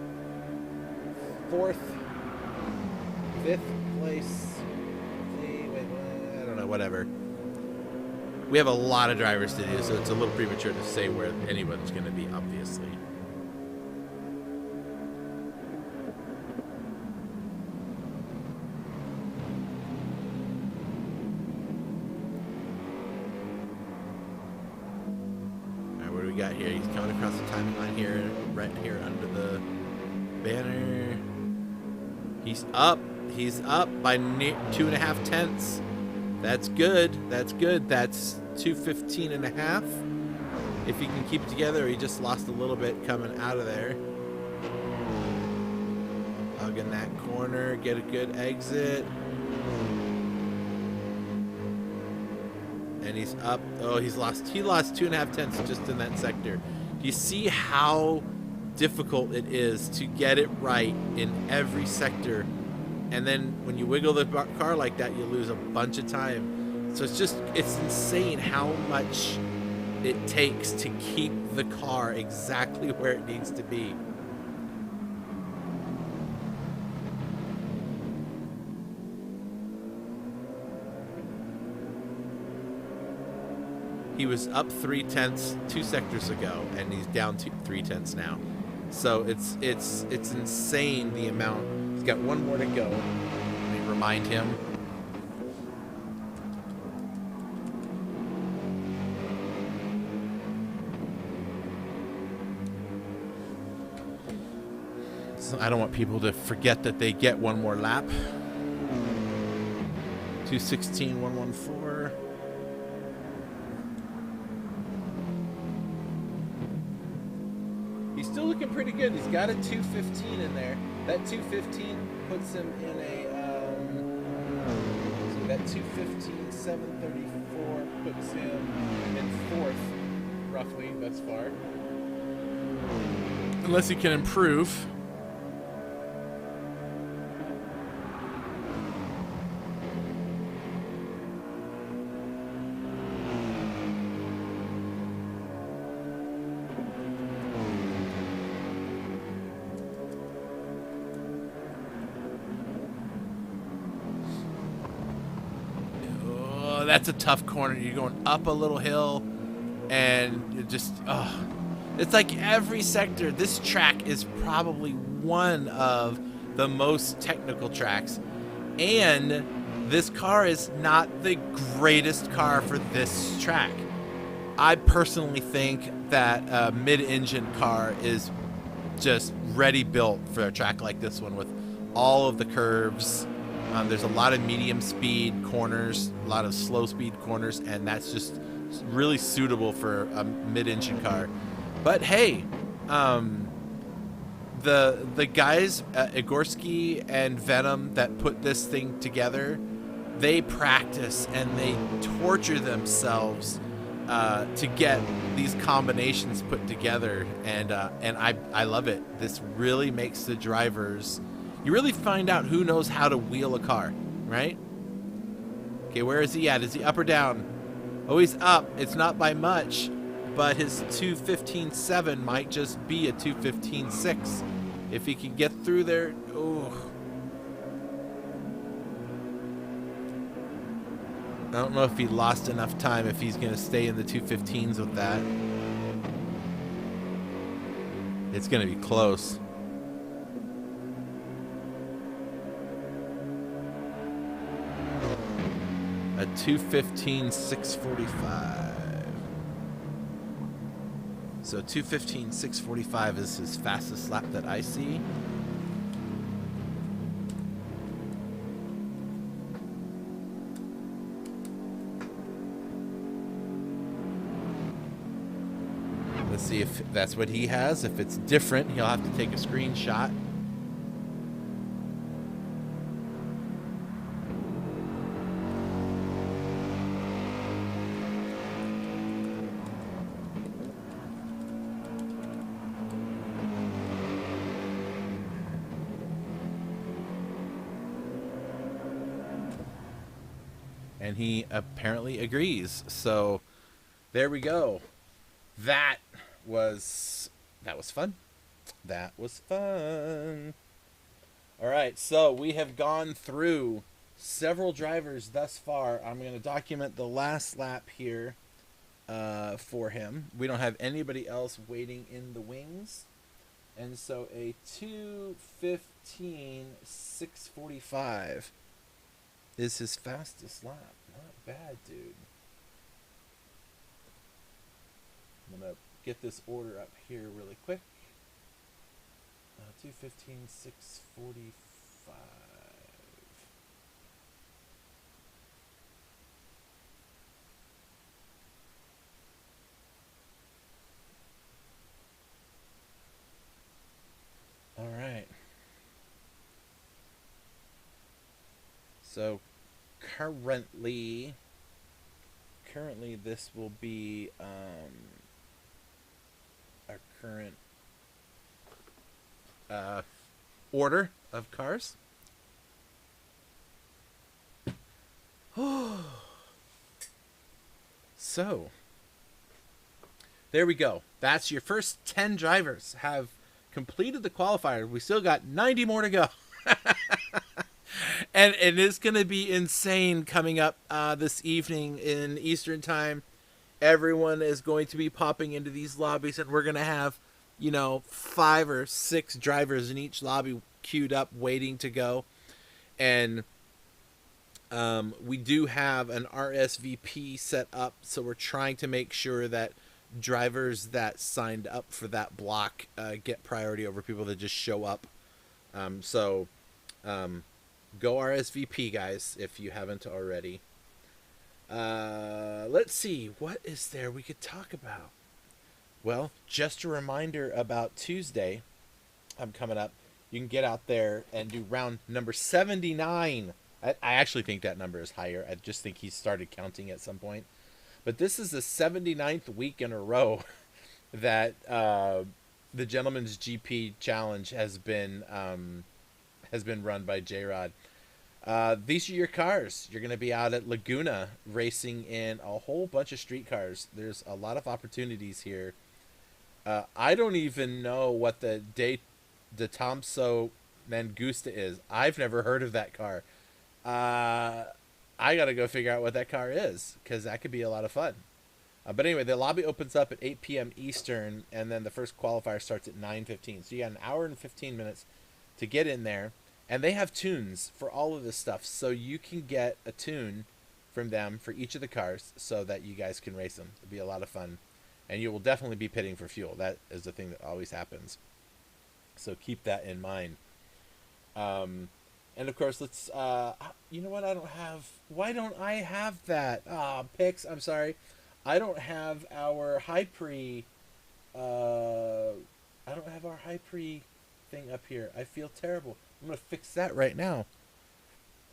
4th, 5th place. I don't know, whatever. We have a lot of drivers to do, so it's a little premature to say where anyone's going to be, obviously. Got here. He's coming across the timing line here, right here under the banner. He's up by 2.5 tenths. That's good. That's 2:15.5. If he can keep it together, he just lost a little bit coming out of there. Hugging that corner, get a good exit. And he's up. Oh, he lost 2.5 tenths just in that sector. Do you see how difficult it is to get it right in every sector? And then when you wiggle the car like that, you lose a bunch of time. So it's insane how much it takes to keep the car exactly where it needs to be. He was up 3/10 2 sectors ago, and he's down 3/10 now. So it's insane the amount. He's got one more to go. Let me remind him. So I don't want people to forget that they get one more lap. 2:16.114. He's still looking pretty good. He's got a 2:15 in there. That 2:15 puts him in a so that 2:15.734 puts him in fourth, roughly, thus far. Unless he can improve. That's a tough corner. You're going up a little hill, and it just, it's like every sector. This track is probably one of the most technical tracks, and this car is not the greatest car for this track. I personally think that a mid-engine car is just ready built for a track like this one with all of the curves. There's a lot of medium speed corners, a lot of slow speed corners, and that's just really suitable for a mid-engine car. But hey, the guys Igorski and Venom that put this thing together, they practice and they torture themselves to get these combinations put together, and I love it. This really makes the drivers. You really find out who knows how to wheel a car, right? Okay, where is he at? Is he up or down? Oh, he's up. It's not by much, but his 2:15.7 might just be a 2:15.6 if he can get through there. Oh, I don't know if he lost enough time, if he's going to stay in the 2:15s with that. It's going to be close. A 2:15.645. So 2:15.645 is his fastest lap that I see. Let's see if that's what he has. If it's different, he'll have to take a screenshot. And he apparently agrees. So there we go. That was fun. That was fun. All right, so we have gone through several drivers thus far. I'm going to document the last lap here for him. We don't have anybody else waiting in the wings. And so a 2:15.645 is his fastest lap. Not bad, dude. I'm going to get this order up here really quick. 2:15.645. All right. So currently this will be our current order of cars. So there we go. That's your first 10 drivers have completed the qualifier. We still got 90 more to go. And it's going to be insane coming up this evening in Eastern time. Everyone is going to be popping into these lobbies, and we're going to have, 5 or 6 drivers in each lobby queued up waiting to go. And we do have an RSVP set up, so we're trying to make sure that drivers that signed up for that block get priority over people that just show up. So go RSVP, guys, if you haven't already. Let's see, what is there we could talk about? Well, just a reminder about Tuesday. I'm coming up. You can get out there and do round number 79. I actually think that number is higher. I just think he started counting at some point. But this is the 79th week in a row that the Gentleman's GP Challenge has been run by J-Rod. These are your cars. You're going to be out at Laguna racing in a whole bunch of street cars. There's a lot of opportunities here. I don't even know what the De Tomso Mangusta is. I've never heard of that car. I got to go figure out what that car is, because that could be a lot of fun. But anyway, the lobby opens up at 8 p.m. Eastern, and then the first qualifier starts at 9:15. So you got an hour and 15 minutes to get in there. And they have tunes for all of this stuff, so you can get a tune from them for each of the cars so that you guys can race them. It'll be a lot of fun. And you will definitely be pitting for fuel. That is the thing that always happens. So keep that in mind. And of course, let's, you know what, why don't I have that? Pix, I'm sorry. I don't have our high pre thing up here. I feel terrible. I'm going to fix that right now.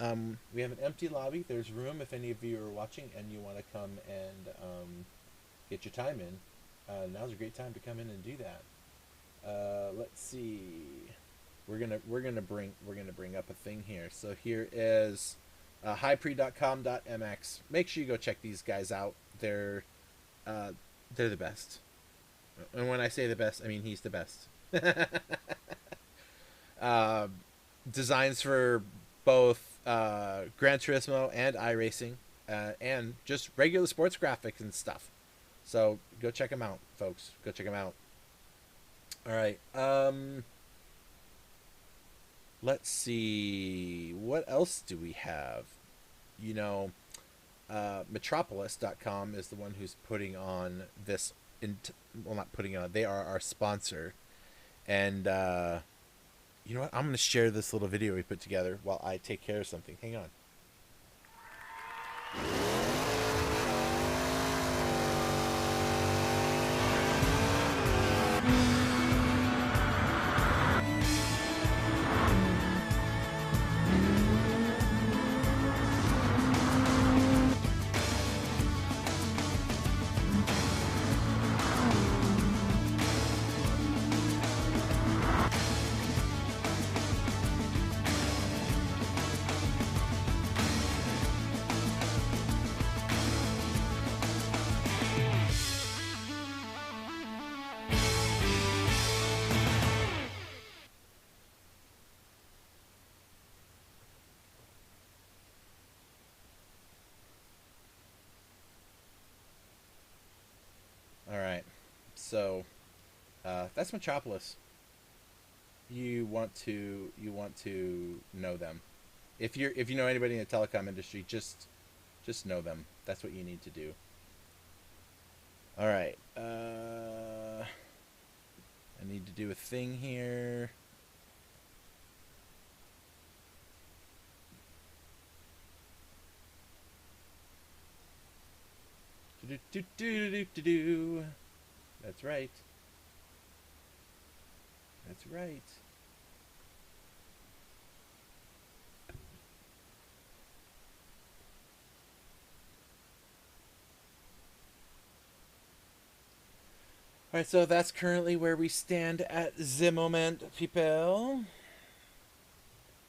We have an empty lobby. There's room if any of you are watching and you want to come and get your time in. Now's a great time to come in and do that. Let's see. We're gonna bring up a thing here. So here is highpre.com.mx. Make sure you go check these guys out. They're the best. And when I say the best, I mean he's the best. Designs for both Gran Turismo and iRacing, and just regular sports graphics and stuff. So go check them out, folks. Go check them out. All right. Let's see. What else do we have? Metropolis.com is the one who's putting on this. Well, not putting on. They are our sponsor. And you know what? I'm going to share this little video we put together while I take care of something. Hang on. All right, so that's Metropolis. You want to know them. If you know anybody in the telecom industry, just know them. That's what you need to do. All right, I need to do a thing here. That's right. That's right. Alright, so that's currently where we stand at the moment, people.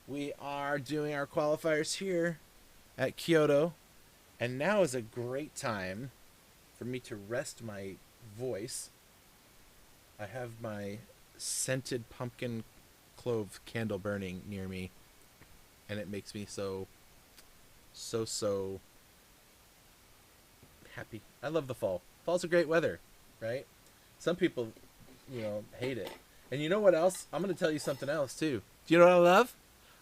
We are doing our qualifiers here at Kyoto. And now is a great time for me to rest my voice. I have my scented pumpkin clove candle burning near me, and it makes me so happy. I love the fall. Fall's a great weather, right? Some people, hate it. And you know what else? I'm going to tell you something else, too. Do you know what I love?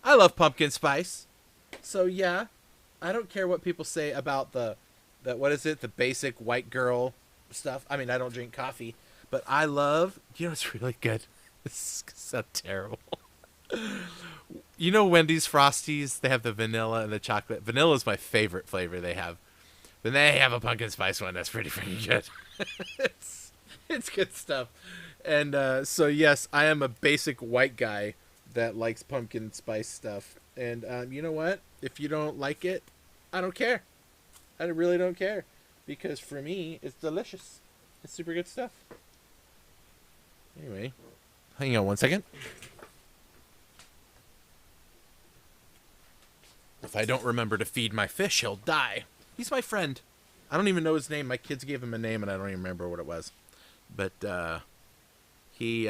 I love pumpkin spice. So, yeah, I don't care what people say about the basic white girl stuff. I mean, I don't drink coffee, but I love, it's really good. This is so terrible. Wendy's Frosties, they have the vanilla and the chocolate. Vanilla is my favorite flavor they have. Then they have a pumpkin spice one that's pretty freaking good. it's good stuff. And so, yes, I am a basic white guy that likes pumpkin spice stuff. And you know what? If you don't like it, I don't care. I really don't care. Because for me, it's delicious. It's super good stuff. Anyway, hang on one second. If I don't remember to feed my fish, he'll die. He's my friend. I don't even know his name. My kids gave him a name, and I don't even remember what it was. But he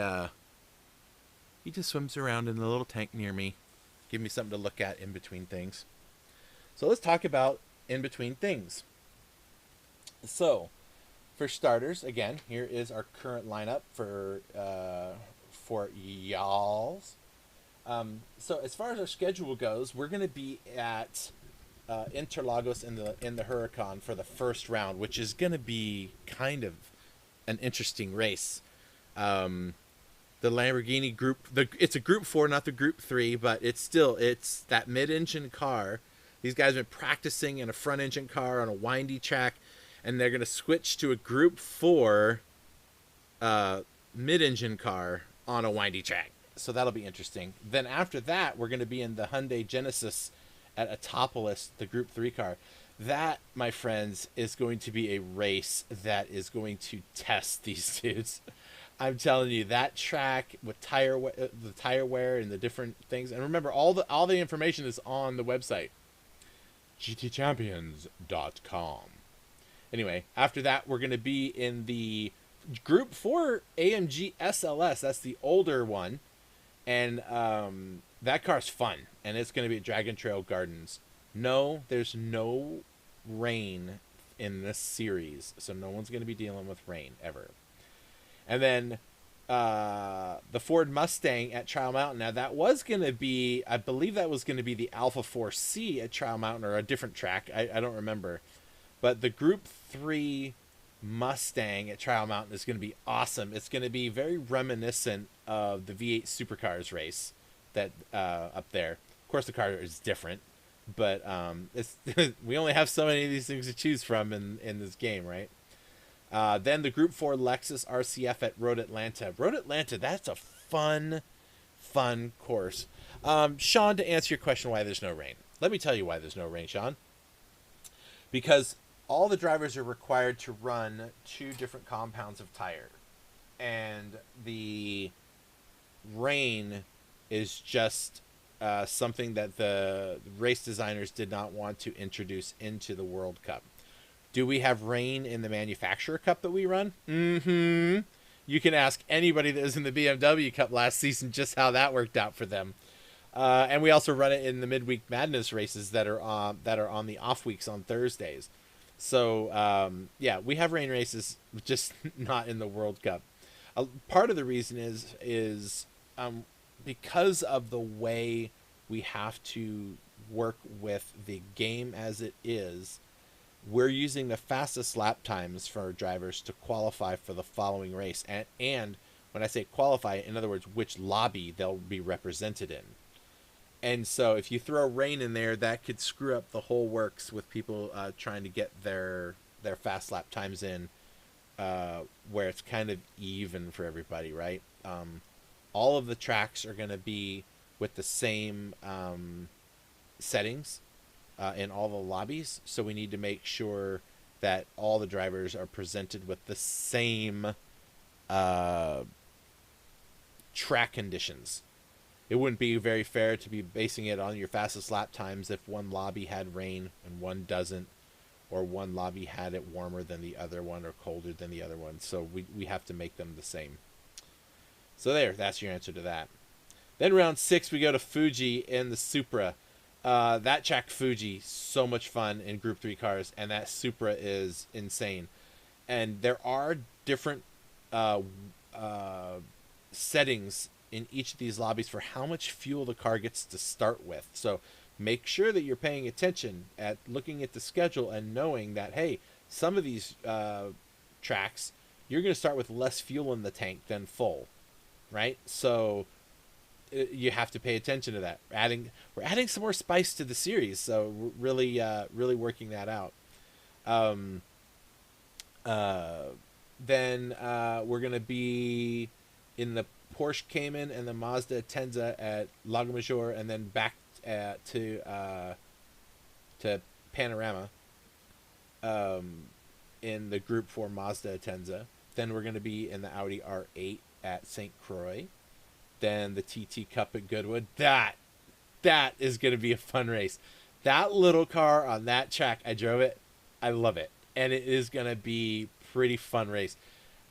just swims around in the little tank near me. Give me something to look at in between things. So let's talk about in between things. So, for starters, again, here is our current lineup for y'all's. So as far as our schedule goes, we're going to be at Interlagos in the Huracan for the first round, which is going to be kind of an interesting race. The Lamborghini group, it's a Group 4, not the Group 3, but it's that mid-engine car. These guys have been practicing in a front-engine car on a windy track, and they're going to switch to a Group 4 mid-engine car on a windy track. So that'll be interesting. Then after that, we're going to be in the Hyundai Genesis at Autopolis, the Group 3 car. That, my friends, is going to be a race that is going to test these dudes. I'm telling you, that track with the tire wear and the different things. And remember, all the information is on the website, gtchampions.com. Anyway, after that, we're going to be in the Group 4 AMG SLS. That's the older one. And that car's fun. And it's going to be at Dragon Trail Gardens. No, there's no rain in this series. So no one's going to be dealing with rain ever. And then the Ford Mustang at Trial Mountain. Now, that was going to be, I believe that was going to be the Alpha 4C at Trial Mountain, or a different track. I don't remember. But the Group 3 Mustang at Trial Mountain is going to be awesome. It's going to be very reminiscent of the V8 Supercars race that up there. Of course, the car is different, but it's we only have so many of these things to choose from in this game, right? Then the Group 4 Lexus RCF at Road Atlanta. Road Atlanta, that's a fun course. Sean, to answer your question why there's no rain. Let me tell you why there's no rain, Sean. Because all the drivers are required to run 2 different compounds of tire. And the rain is just something that the race designers did not want to introduce into the World Cup. Do we have rain in the Manufacturer Cup that we run? Mm-hmm. You can ask anybody that was in the BMW Cup last season just how that worked out for them. And we also run it in the Midweek Madness races that are on the off weeks on Thursdays. So, yeah, we have rain races, just not in the World Cup. Part of the reason is because of the way we have to work with the game as it is, we're using the fastest lap times for our drivers to qualify for the following race. And when I say qualify, in other words, which lobby they'll be represented in. And so if you throw rain in there, that could screw up the whole works with people trying to get their fast lap times in, where it's kind of even for everybody, right? All of the tracks are going to be with the same settings in all the lobbies, so we need to make sure that all the drivers are presented with the same track conditions. It wouldn't be very fair to be basing it on your fastest lap times if one lobby had rain and one doesn't, or one lobby had it warmer than the other one or colder than the other one. So we have to make them the same. So that's your answer to that. Then round 6, we go to Fuji in the Supra. That track Fuji, so much fun in Group 3 cars, and that Supra is insane. And there are different uh, uh, settings in each of these lobbies for how much fuel the car gets to start with. So make sure that you're paying attention at looking at the schedule and knowing that, hey, some of these tracks, you're going to start with less fuel in the tank than full, right? So you have to pay attention to that. We're adding some more spice to the series, so we're really working that out. Um, uh, then we're gonna be in the Porsche Cayman and the Mazda Tenza at Lago Maggiore, and then back to Panorama in the Group 4 Mazda Tenza. Then we're gonna be in the Audi R8 at St. Croix. Then the TT Cup at Goodwood. That is going to be a fun race. That little car on that track, I drove it. I love it. And it is going to be pretty fun race.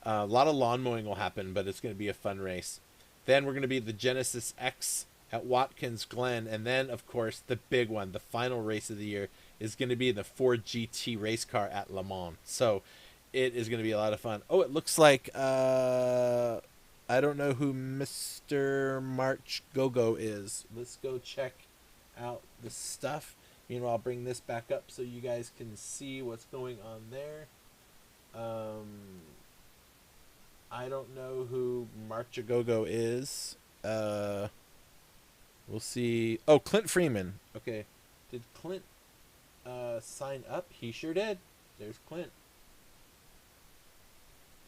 A lot of lawn mowing will happen, but it's going to be a fun race. Then we're going to be the Genesis X at Watkins Glen. And then, of course, the big one, the final race of the year, is going to be the Ford GT race car at Le Mans. So it is going to be a lot of fun. Oh, it looks like... I don't know who Mr. March Gogo is. Let's go check out the stuff. Meanwhile, I'll bring this back up so you guys can see what's going on there. I don't know who March Gogo is. We'll see. Oh, Clint Freeman. Okay. Did Clint sign up? He sure did. There's Clint.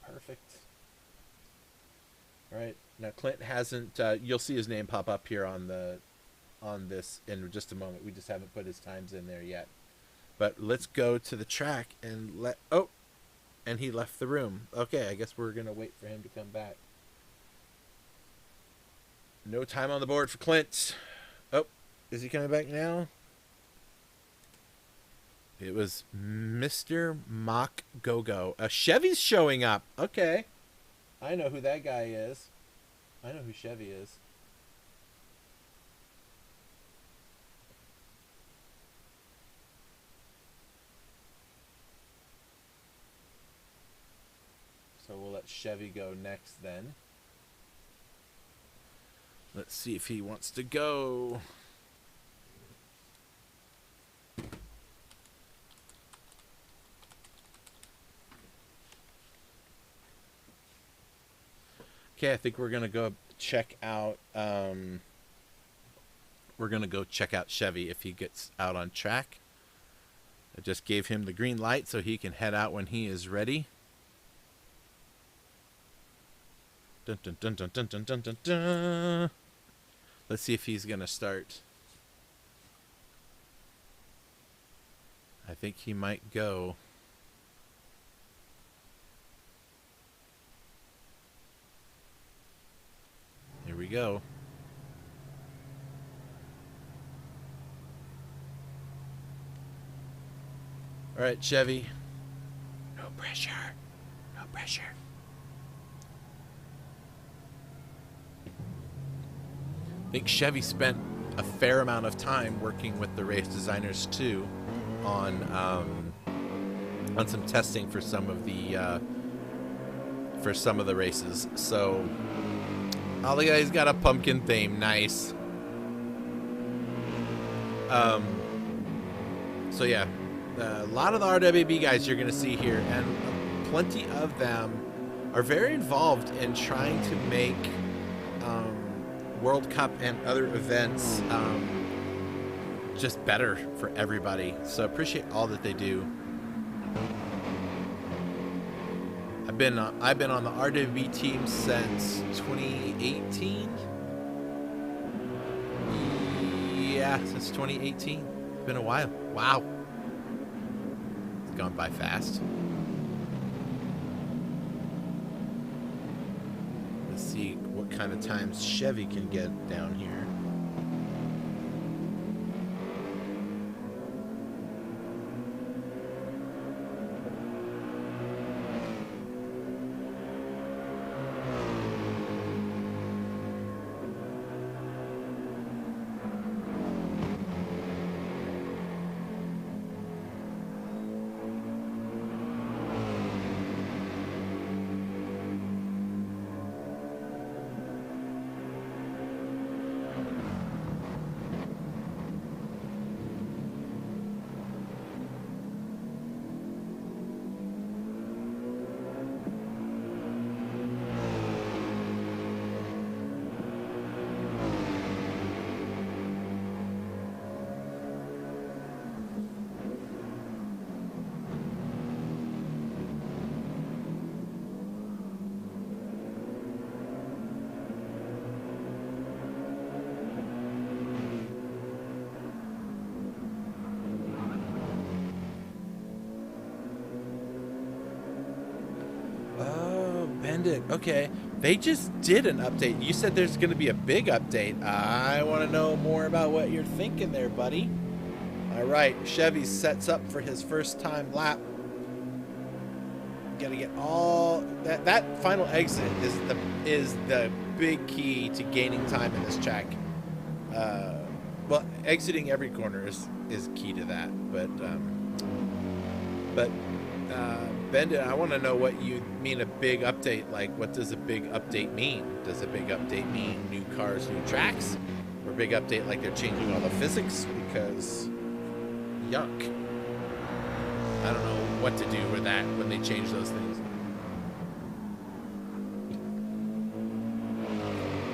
Perfect. All right. Now Clint hasn't. You'll see his name pop up here on this in just a moment. We just haven't put his times in there yet. But let's go to the track and let. Oh, and he left the room. Okay, I guess we're gonna wait for him to come back. No time on the board for Clint. Oh, is he coming back now? It was Mr. Mock Gogo. Chevy's showing up. Okay. I know who that guy is. I know who Chevy is. So we'll let Chevy go next then. Let's see if he wants to go. Okay, I think we're gonna go check out. We're gonna go check out Chevy if he gets out on track. I just gave him the green light so he can head out when he is ready. Dun, dun, dun, dun, dun, dun, dun, dun, dun. Let's see if he's gonna start. I think he might go. Here we go. All right, Chevy. No pressure. No pressure. I think Chevy spent a fair amount of time working with the race designers too on some testing for some of the races. So, oh, look at that, he's got a pumpkin theme. Nice. So yeah, a lot of the RWB guys you're going to see here, and plenty of them are very involved in trying to make World Cup and other events just better for everybody. So appreciate all that they do. I've been on the RWB team since 2018. Yeah, since 2018. It's been a while. Wow. It's gone by fast. Let's see what kind of times Chevy can get down here. Bandit. Okay. They just did an update. You said there's going to be a big update. I want to know more about what you're thinking there, buddy. All right. Chevy sets up for his first time lap. Got to get all that final exit is the big key to gaining time in this track. Well, exiting every corner is key to that, but Bandit, I want to know what you mean a big update. Like, what does a big update mean? Does a big update mean new cars, new tracks? Or a big update like they're changing all the physics? Because, yuck. I don't know what to do with that when they change those things.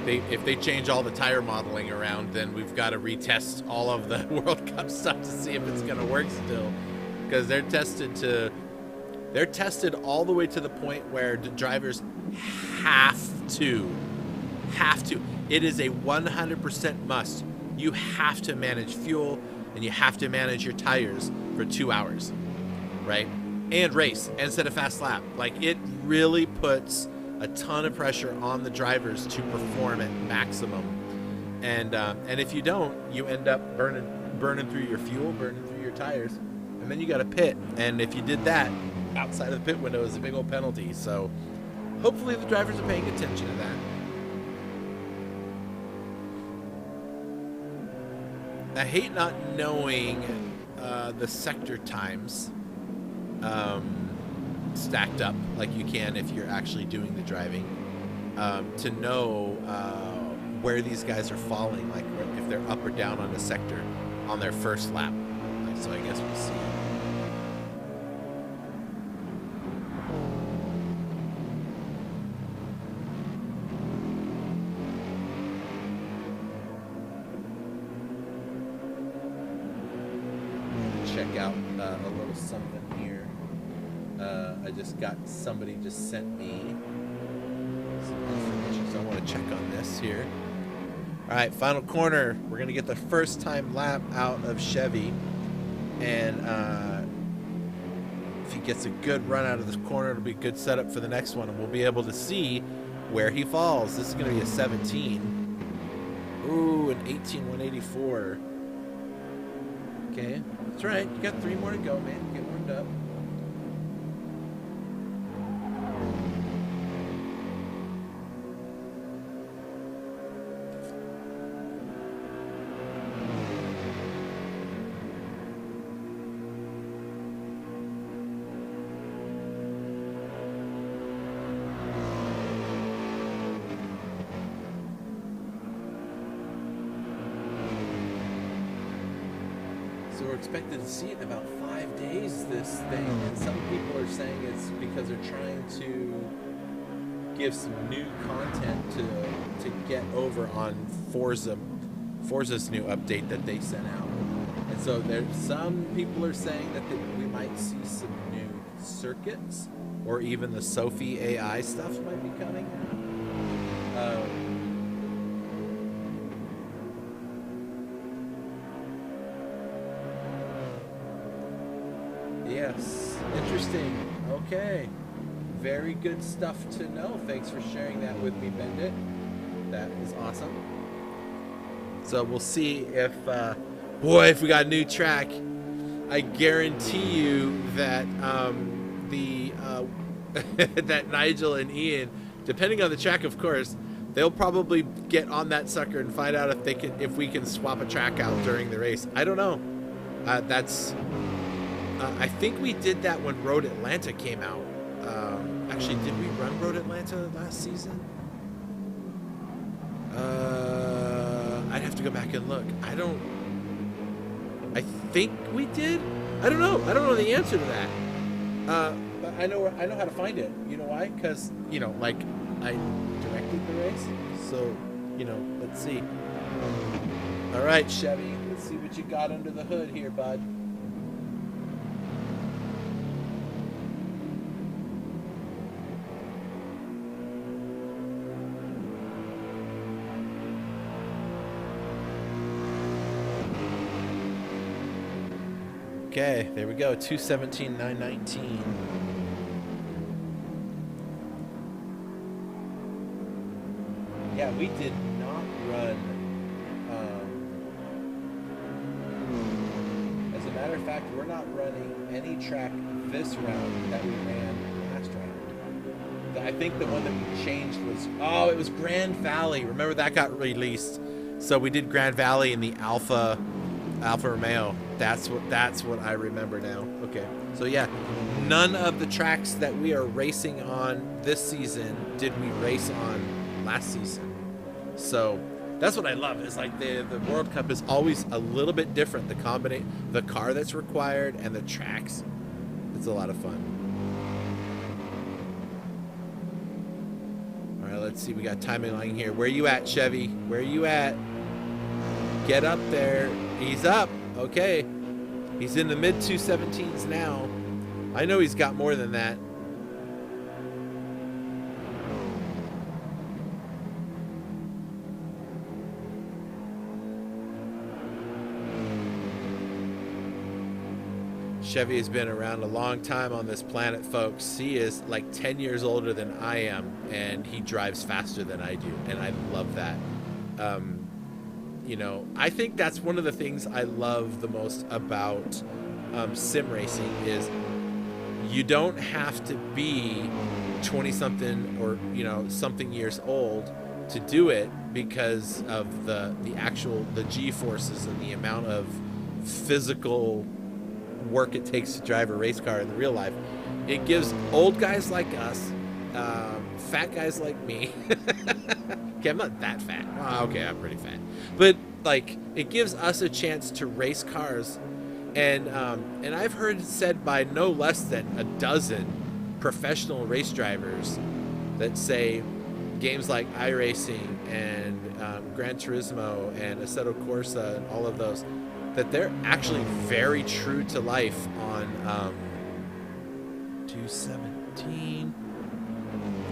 If they change all the tire modeling around, then we've got to retest all of the World Cup stuff to see if it's going to work still. Because they're tested all the way to the point where the drivers have to. It is a 100% must. You have to manage fuel and you have to manage your tires for 2 hours, right? And race and set a fast lap. Like, it really puts a ton of pressure on the drivers to perform at maximum. And if you don't, you end up burning through your fuel, burning through your tires, and then you got to pit. And if you did that outside of the pit window, is a big old penalty. So hopefully the drivers are paying attention to that. I hate not knowing the sector times stacked up like you can if you're actually doing the driving, to know where these guys are falling, like if they're up or down on a sector on their first lap. So I guess we'll see. Check out a little something here. I just got somebody just sent me some information, so I want to check on this here. All right, final corner. We're gonna get the first time lap out of Chevy, and if he gets a good run out of this corner, it'll be a good setup for the next one, and we'll be able to see where he falls. This is gonna be a 17. Ooh, an 18, 184. Okay, that's right. You got 3 more to go, man. Get warmed up. So we're expected to see it in about 5 days, this thing. And some people are saying it's because they're trying to give some new content to get over on Forza's new update that they sent out. And so there's some people are saying that we might see some new circuits, or even the Sophie AI stuff might be coming. Yes, interesting. Okay, very good stuff to know. Thanks for sharing that with me, Bendit. That was awesome. So we'll see if, boy, if we got a new track. I guarantee you that that Nigel and Ian, depending on the track, of course, they'll probably get on that sucker and find out if we can swap a track out during the race. I don't know. I think we did that when Road Atlanta came out. Actually, did we run Road Atlanta last season? I'd have to go back and look. I think we did. I don't know. I don't know the answer to that. But I know how to find it. You know why? Because, like, I directed the race. So, let's see. All right, Chevy. Let's see what you got under the hood here, bud. Okay, there we go. 217,919. We did not run. As a matter of fact, we're not running any track this round that we ran last round. I think the one that we changed was, it was Grand Valley. Remember that got released, so we did Grand Valley in the Alfa Romeo. That's what I remember now. Okay, so yeah, none of the tracks that we are racing on this season did we race on last season. So that's what I love. Is like the World Cup is always a little bit different. The car that's required and the tracks. It's a lot of fun. All right, let's see. We got timing line here. Where you at, Chevy? Where you at? Get up there. He's up. Okay. He's in the mid 217s now. I know he's got more than that. Chevy has been around a long time on this planet, folks. He is like 10 years older than I am, and he drives faster than I do, and I love that. You know, I think that's one of the things I love the most about sim racing is you don't have to be 20-something or, you know, something years old to do it because of the G-forces and the amount of physical work it takes to drive a race car in the real life. It gives old guys like us, fat guys like me. Okay, I'm not that fat. Oh, okay, I'm pretty fat, but like it gives us a chance to race cars, and I've heard it said by no less than a dozen professional race drivers that say games like iRacing and Gran Turismo and Assetto Corsa and all of those, that they're actually very true to life on 217,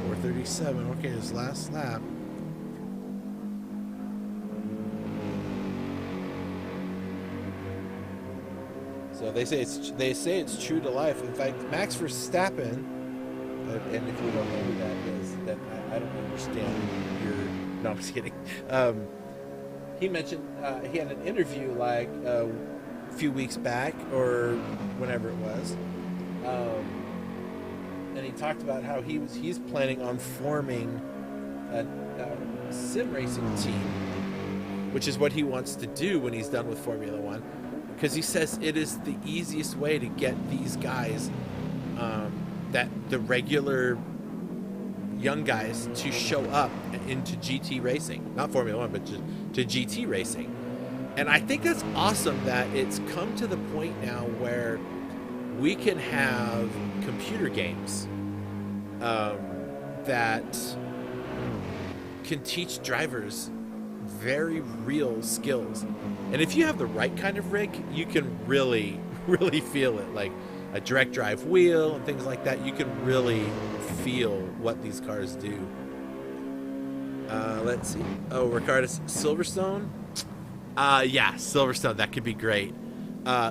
437. Okay, his last lap. So they say it's true to life. In fact, Max Verstappen, and if you don't know who that is, then I don't understand your. No, I'm just kidding. He mentioned he had an interview like a few weeks back or whenever it was, and he talked about how he's planning on forming a sim racing team, which is what he wants to do when he's done with Formula One, because he says it is the easiest way to get these guys, that the regular young guys, to show up into GT racing, not Formula One, but to GT racing. And I think that's awesome that it's come to the point now where we can have computer games that can teach drivers very real skills. And if you have the right kind of rig, you can really, really feel it. Like a direct drive wheel and things like that, you can really feel what these cars do. Let's see. Oh, Ricardo's Silverstone? Yeah, Silverstone. That could be great.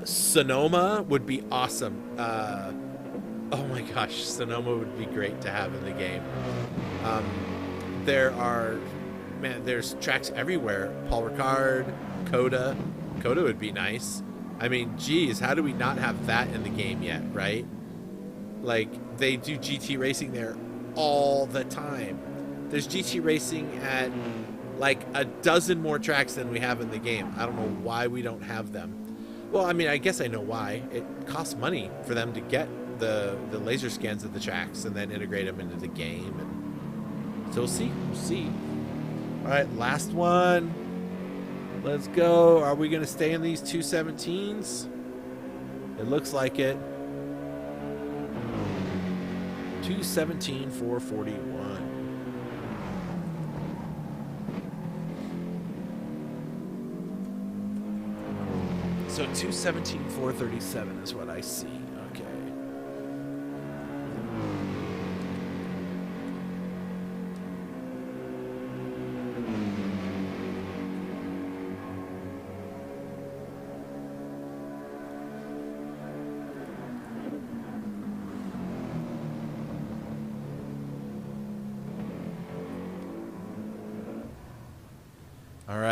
Sonoma would be awesome. Oh my gosh, Sonoma would be great to have in the game. There's tracks everywhere. Paul Ricard, Coda. Coda would be nice. I mean, geez, how do we not have that in the game yet, right? Like, they do GT racing there all the time. There's GT racing at like a dozen more tracks than we have in the game. I don't know why we don't have them. Well, I mean, I guess I know why. It costs money for them to get the laser scans of the tracks and then integrate them into the game. And so we'll see. We'll see. All right, last one. Let's go. Are we going to stay in these 217s? It looks like it. 217, 441. So 217, 437 is what I see. Okay.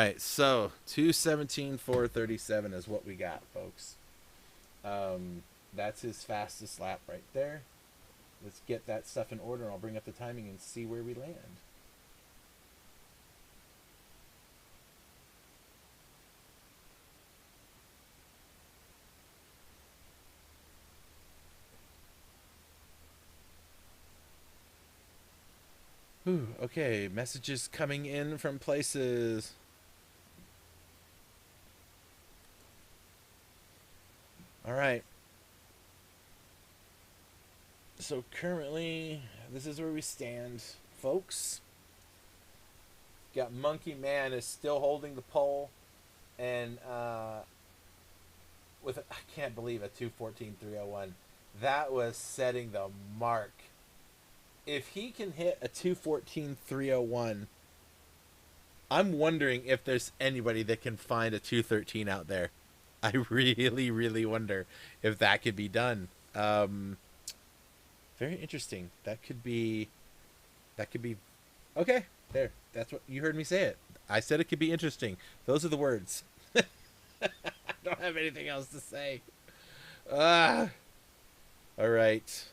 right, so 2:17.437 is what we got, folks. That's his fastest lap right there. Let's get that stuff in order, and I'll bring up the timing and see where we land. Whew, okay, messages coming in from places. All right. So currently, this is where we stand, folks. Got Monkey Man is still holding the pole, and with I can't believe a 2:14.301. That was setting the mark. If he can hit a 2:14.301, I'm wondering if there's anybody that can find a 2:13 out there. I really, really wonder if that could be done. Very interesting. That could be. Okay, there. That's what you heard me say it. I said it could be interesting. Those are the words. I don't have anything else to say. All right.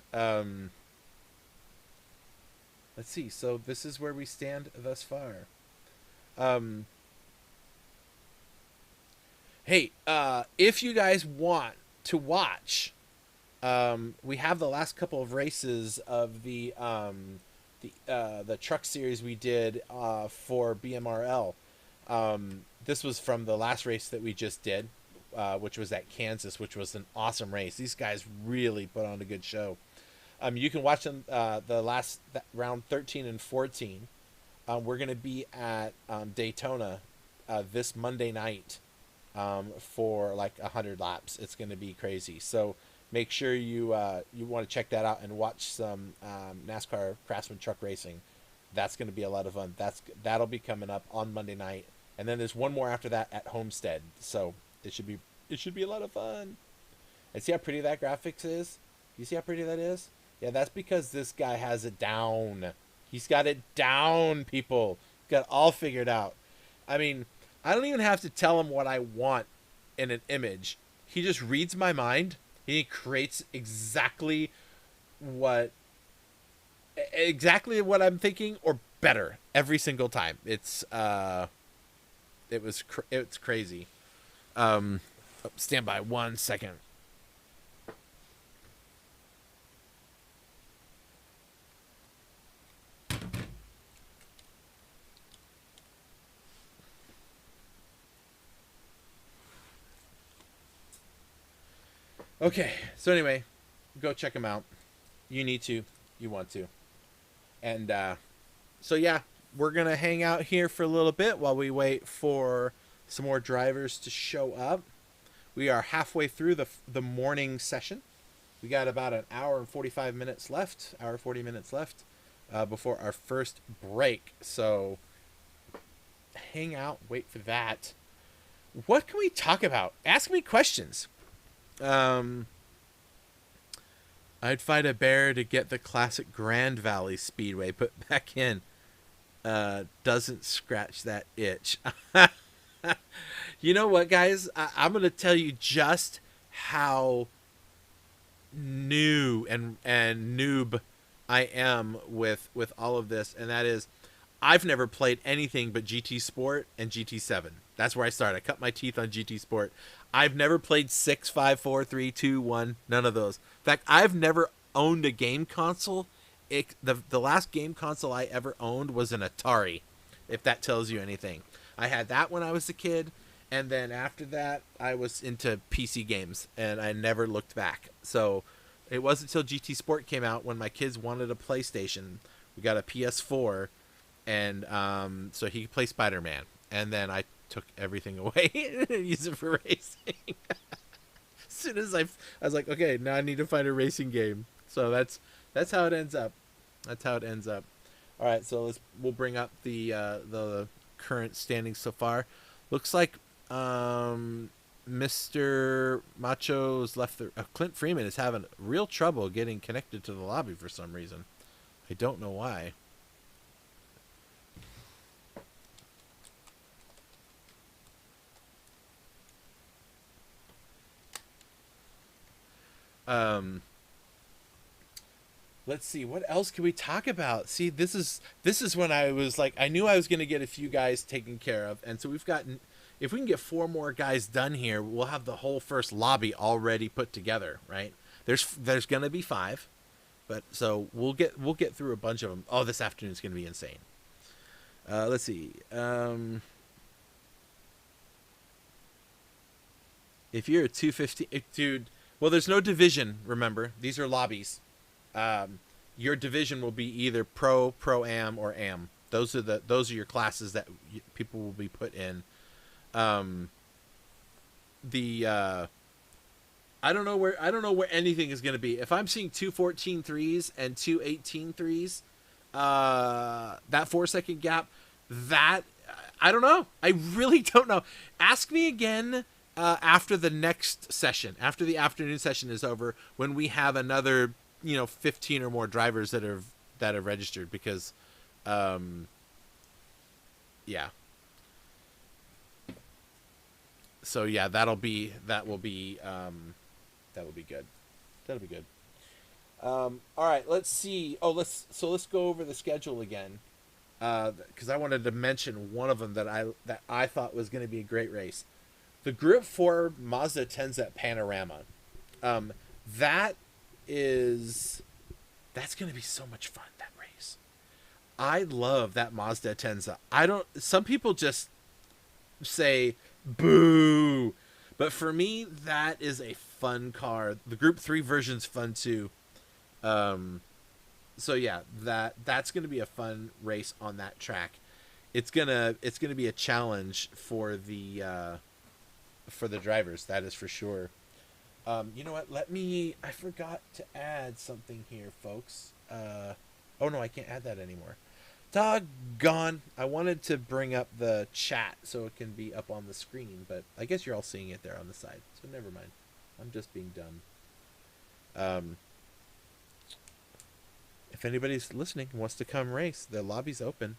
Let's see. So this is where we stand thus far. Hey, if you guys want to watch, we have the last couple of races of the truck series we did for BMRL. This was from the last race that we just did, which was at Kansas, which was an awesome race. These guys really put on a good show. You can watch them round 13 and 14. We're going to be at Daytona this Monday night for like 100 laps. It's going to be crazy. So make sure you want to check that out and watch some NASCAR Craftsman Truck Racing. That's going to be a lot of fun. That'll be coming up on Monday night, and then there's one more after that at Homestead. So it should be a lot of fun. And see how pretty that graphics is? You see how pretty that is? Yeah, that's because this guy has it down. He's got it down, people. He's got it all figured out. I mean, I don't even have to tell him what I want in an image. He just reads my mind. He creates exactly what I'm thinking, or better, every single time. It's crazy. Stand by 1 second. Okay, so anyway, go check them out. You need to. You want to. And so, yeah, we're going to hang out here for a little bit while we wait for some more drivers to show up. We are halfway through the morning session. We got about an hour and 40 minutes left before our first break. So hang out, wait for that. What can we talk about? Ask me questions. I'd fight a bear to get the classic Grand Valley Speedway put back in. Doesn't scratch that itch. You know what, guys? I'm going to tell you just how new and noob I am with all of this, and that is I've never played anything but GT Sport and GT7. That's where I started. I cut my teeth on GT Sport. I've never played 6, 5, 4, 3, 2, 1. None of those. In fact, I've never owned a game console. The last game console I ever owned was an Atari, if that tells you anything. I had that when I was a kid, and then after that, I was into PC games, and I never looked back. So it wasn't until GT Sport came out when my kids wanted a PlayStation. We got a PS4, and so he could play Spider-Man. And then I took everything away and used it for racing. As soon as I was like, okay, now I need to find a racing game. So that's how it ends up. All right, so we'll bring up the current standings so far. Looks like Mr. Macho's left. Clint Freeman is having real trouble getting connected to the lobby for some reason. I don't know why. Um, let's see, what else can we talk about? See, this is when I was like, I knew I was going to get a few guys taken care of, and so we've gotten. If we can get 4 more guys done here, we'll have the whole first lobby already put together, right? There's going to be 5, but so we'll get through a bunch of them. Oh, this afternoon's going to be insane. Let's see. If you're a 250, dude, well, there's no division. Remember, these are lobbies. Your division will be either pro am, or am. Those are your classes that people will be put in. I don't know where anything is going to be. If I'm seeing 2:14.3s and 2:18.3s, that 4-second gap, that I don't know. I really don't know. Ask me again after the next session, after the afternoon session is over, when we have another 15 or more drivers that are registered, because yeah. So yeah, that will be good. That'll be good. All right, let's see. Let's go over the schedule again, because I wanted to mention one of them that I thought was going to be a great race. The Group 4 Mazda Tenza Panorama. That's going to be so much fun, that race. I love that Mazda Tenza. Some people just say boo, but for me, that is a fun car. The Group 3 version's fun too. So yeah, that's going to be a fun race on that track. It's gonna be a challenge for the drivers, that is for sure. You know what? I forgot to add something here, folks. Oh no, I can't add that anymore. Doggone. I wanted to bring up the chat so it can be up on the screen, but I guess you're all seeing it there on the side, so never mind. I'm just being dumb. If anybody's listening and wants to come race, the lobby's open.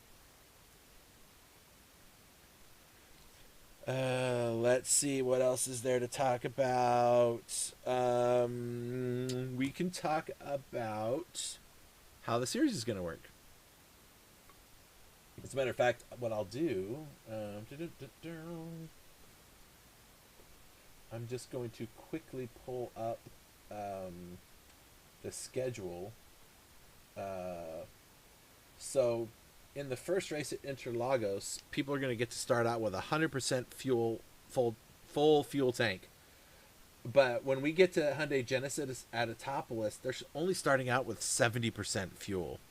Let's see, what else is there to talk about. We can talk about how the series is going to work. As a matter of fact, what I'll do, I'm just going to quickly pull up the schedule. So in the first race at Interlagos, people are going to get to start out with 100% fuel, full fuel tank. But when we get to Hyundai Genesis at Etopolis, they're only starting out with 70% fuel.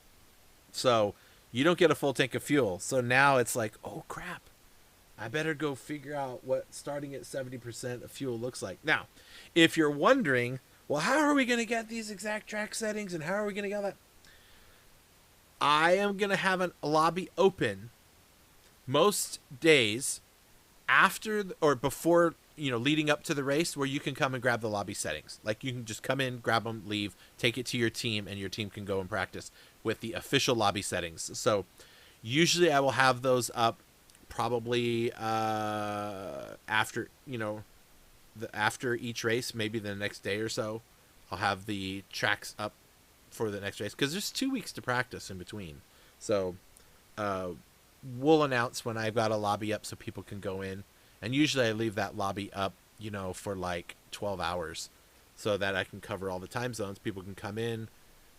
So you don't get a full tank of fuel. So now it's like, oh crap, I better go figure out what starting at 70% of fuel looks like. Now, if you're wondering, well, how are we going to get these exact track settings and how are we going to get that? I am going to have a lobby open most days after or before, leading up to the race, where you can come and grab the lobby settings. Like, you can just come in, grab them, leave, take it to your team, and your team can go and practice with the official lobby settings. So usually I will have those up probably after, after each race, maybe the next day or so. I'll have the tracks up for the next race, because there's 2 weeks to practice in between. So we'll announce when I've got a lobby up so people can go in, and usually I leave that lobby up for like 12 hours so that I can cover all the time zones. People can come in,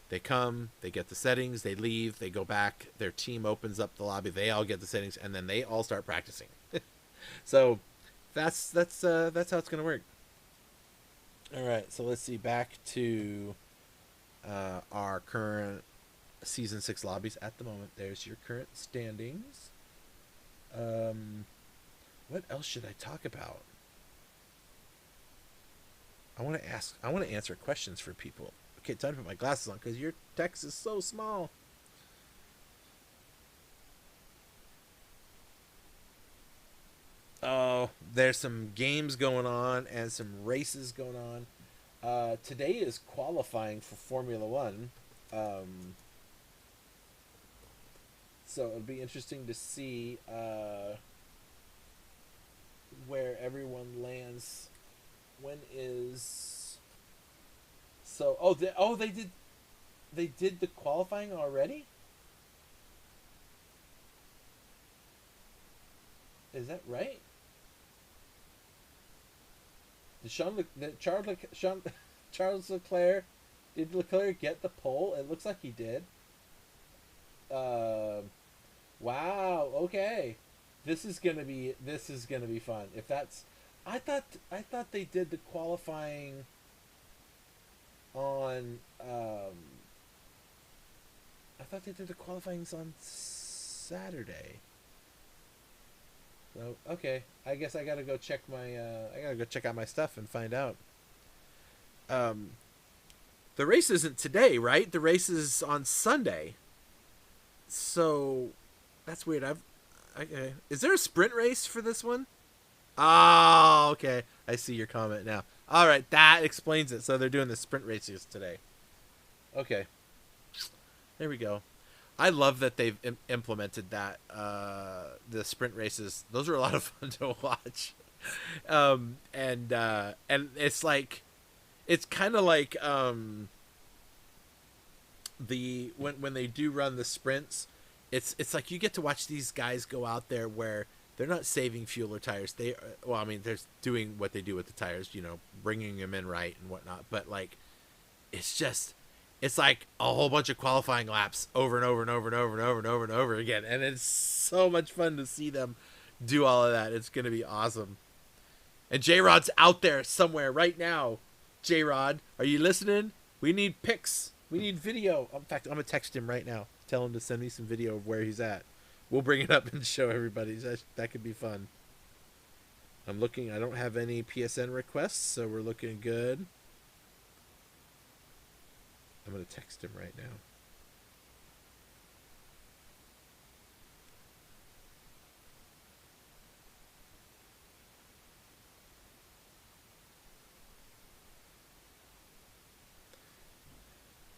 they get the settings, they leave, they go back, their team opens up the lobby, they all get the settings, and then they all start practicing. So that's how it's gonna work. All right, so let's see, back to our current season 6 lobbies at the moment. There's your current standings. What else should I talk about? I want to answer questions for people. Okay, time to put my glasses on because your text is so small. Oh, there's some games going on and some races going on. Today is qualifying for Formula One. So it'll be interesting to see where everyone lands. When is So, they did the qualifying already? Is that right? Did Charles Leclerc, did Leclerc get the pole? It looks like he did. Wow. Okay, this is gonna be fun. If that's, I thought they did the qualifying on. I thought they did the qualifyings on Saturday. So okay, I guess I gotta go check my. I gotta go check out my stuff and find out. The race isn't today, right? The race is on Sunday. So, that's weird. Okay. Is there a sprint race for this one? Oh, okay. I see your comment now. All right, that explains it. So they're doing the sprint races today. Okay. There we go. I love that they've implemented that. The sprint races. Those are a lot of fun to watch. And it's like, it's kind of like when they do run the sprints, it's like you get to watch these guys go out there where they're not saving fuel or tires. They're doing what they do with the tires, bringing them in right and whatnot. But like, it's like a whole bunch of qualifying laps over and over and over and over and over and over and over again, and it's so much fun to see them do all of that. It's gonna be awesome. And J-Rod's out there somewhere right now. J-Rod, are you listening? We need pics. We need video. In fact, I'm going to text him right now. Tell him to send me some video of where he's at. We'll bring it up and show everybody. That could be fun. I'm looking. I don't have any PSN requests, so we're looking good. I'm going to text him right now.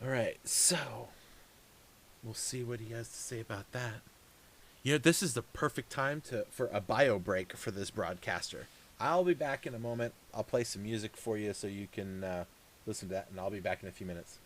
All right, so we'll see what he has to say about that. This is the perfect time for a bio break for this broadcaster. I'll be back in a moment. I'll play some music for you so you can listen to that, and I'll be back in a few minutes.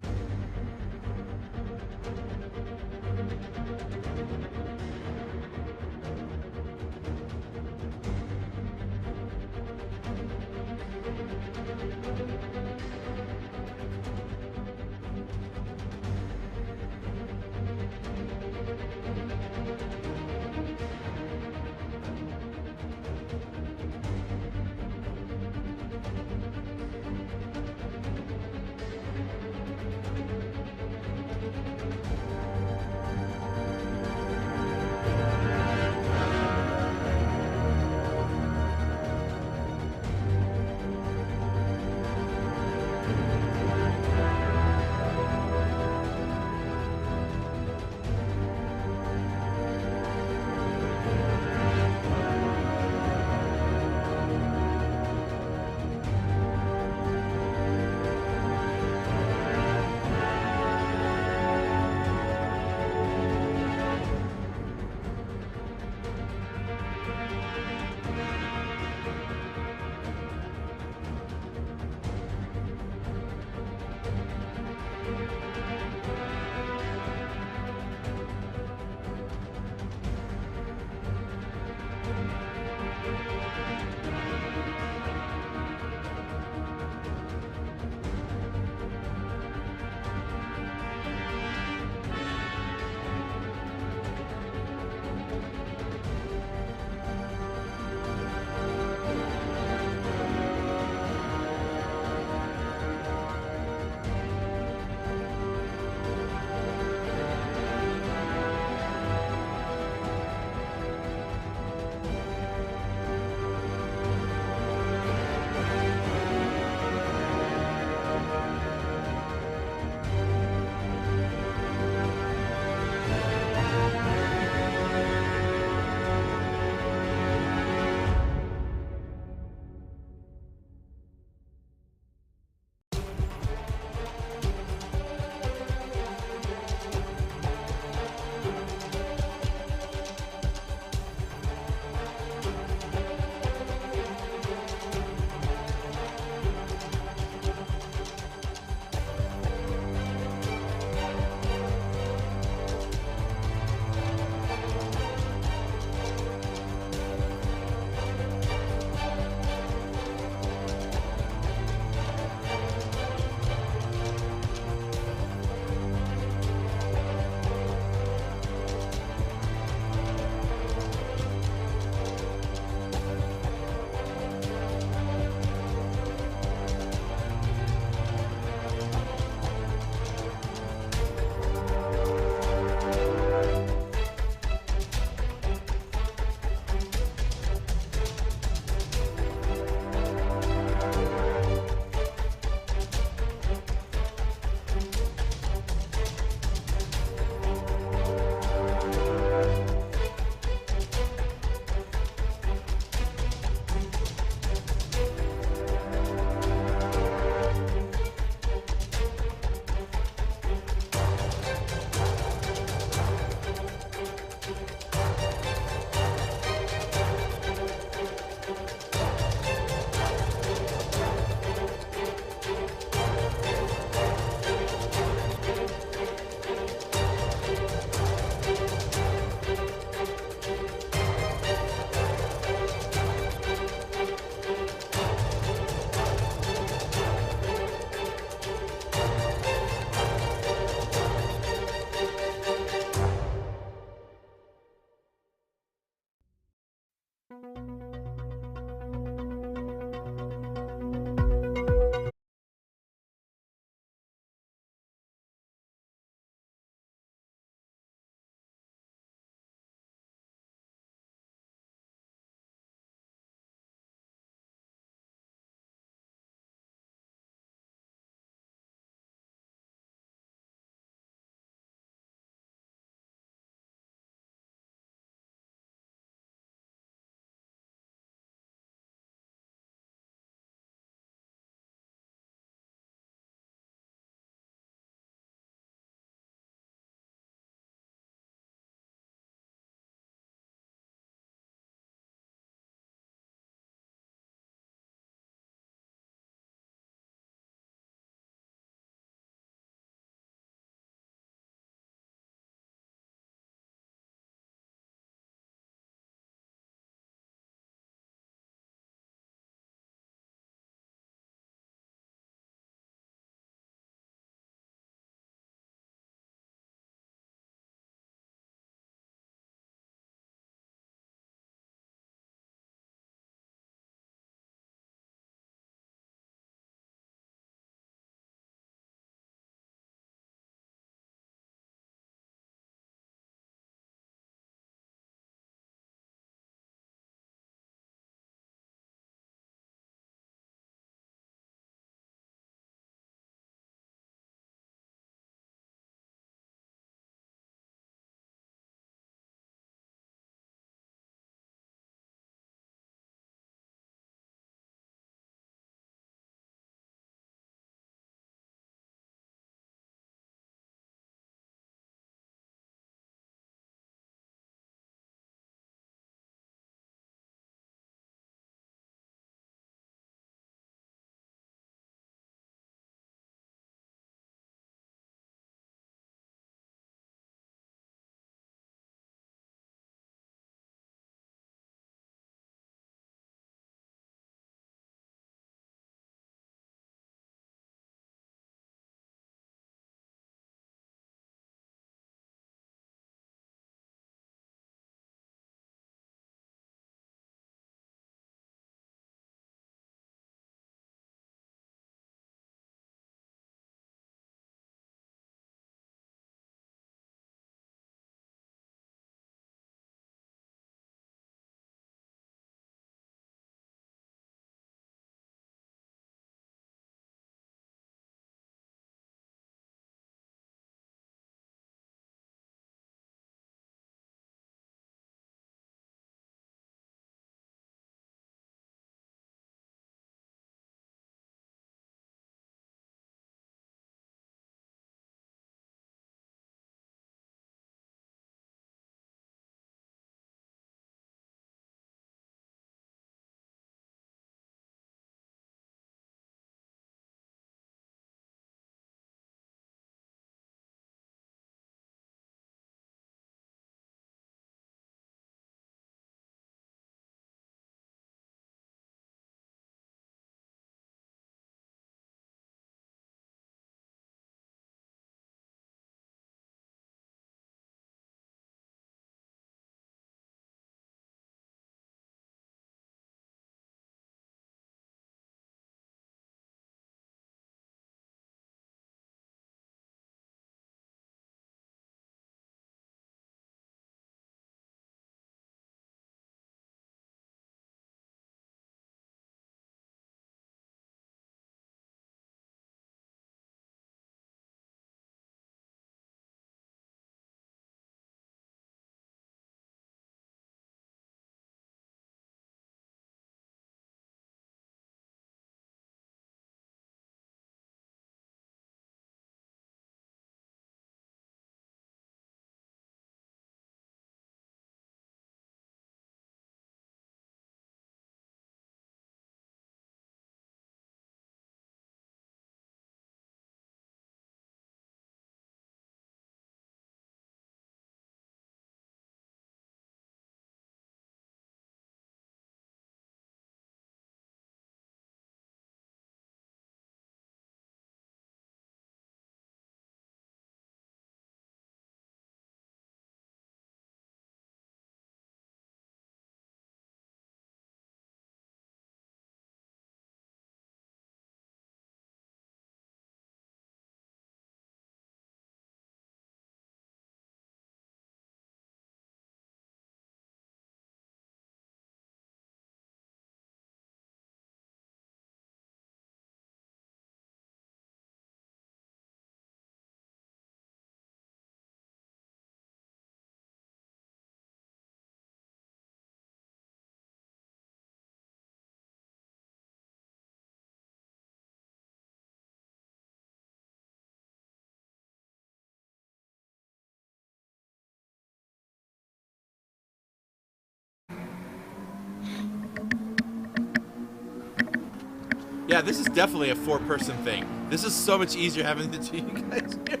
Yeah, this is definitely a 4-person thing. This is so much easier having the two guys here.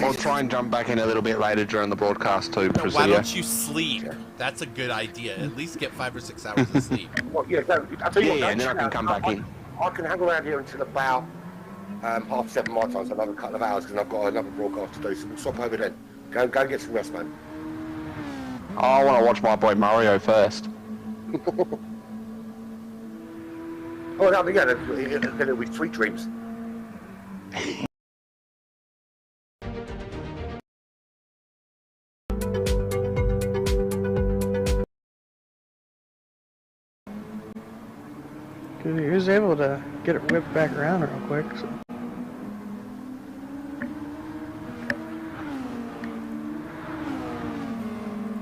I'll try and jump back in a little bit later during the broadcast too, No, Presidio. why don't you sleep? That's a good idea. At least get 5 or 6 hours of sleep. Well, yeah, I'll tell you what, And then I can come back in. I can hang around here until about 7:30 my time, so another couple of hours, because I've got another broadcast to do, so we'll swap over then. Go and get some rest, man. I want to watch my boy Mario first. Oh, that'll be good. Then it'll be sweet dreams. He was able to get it whipped back around real quick. So.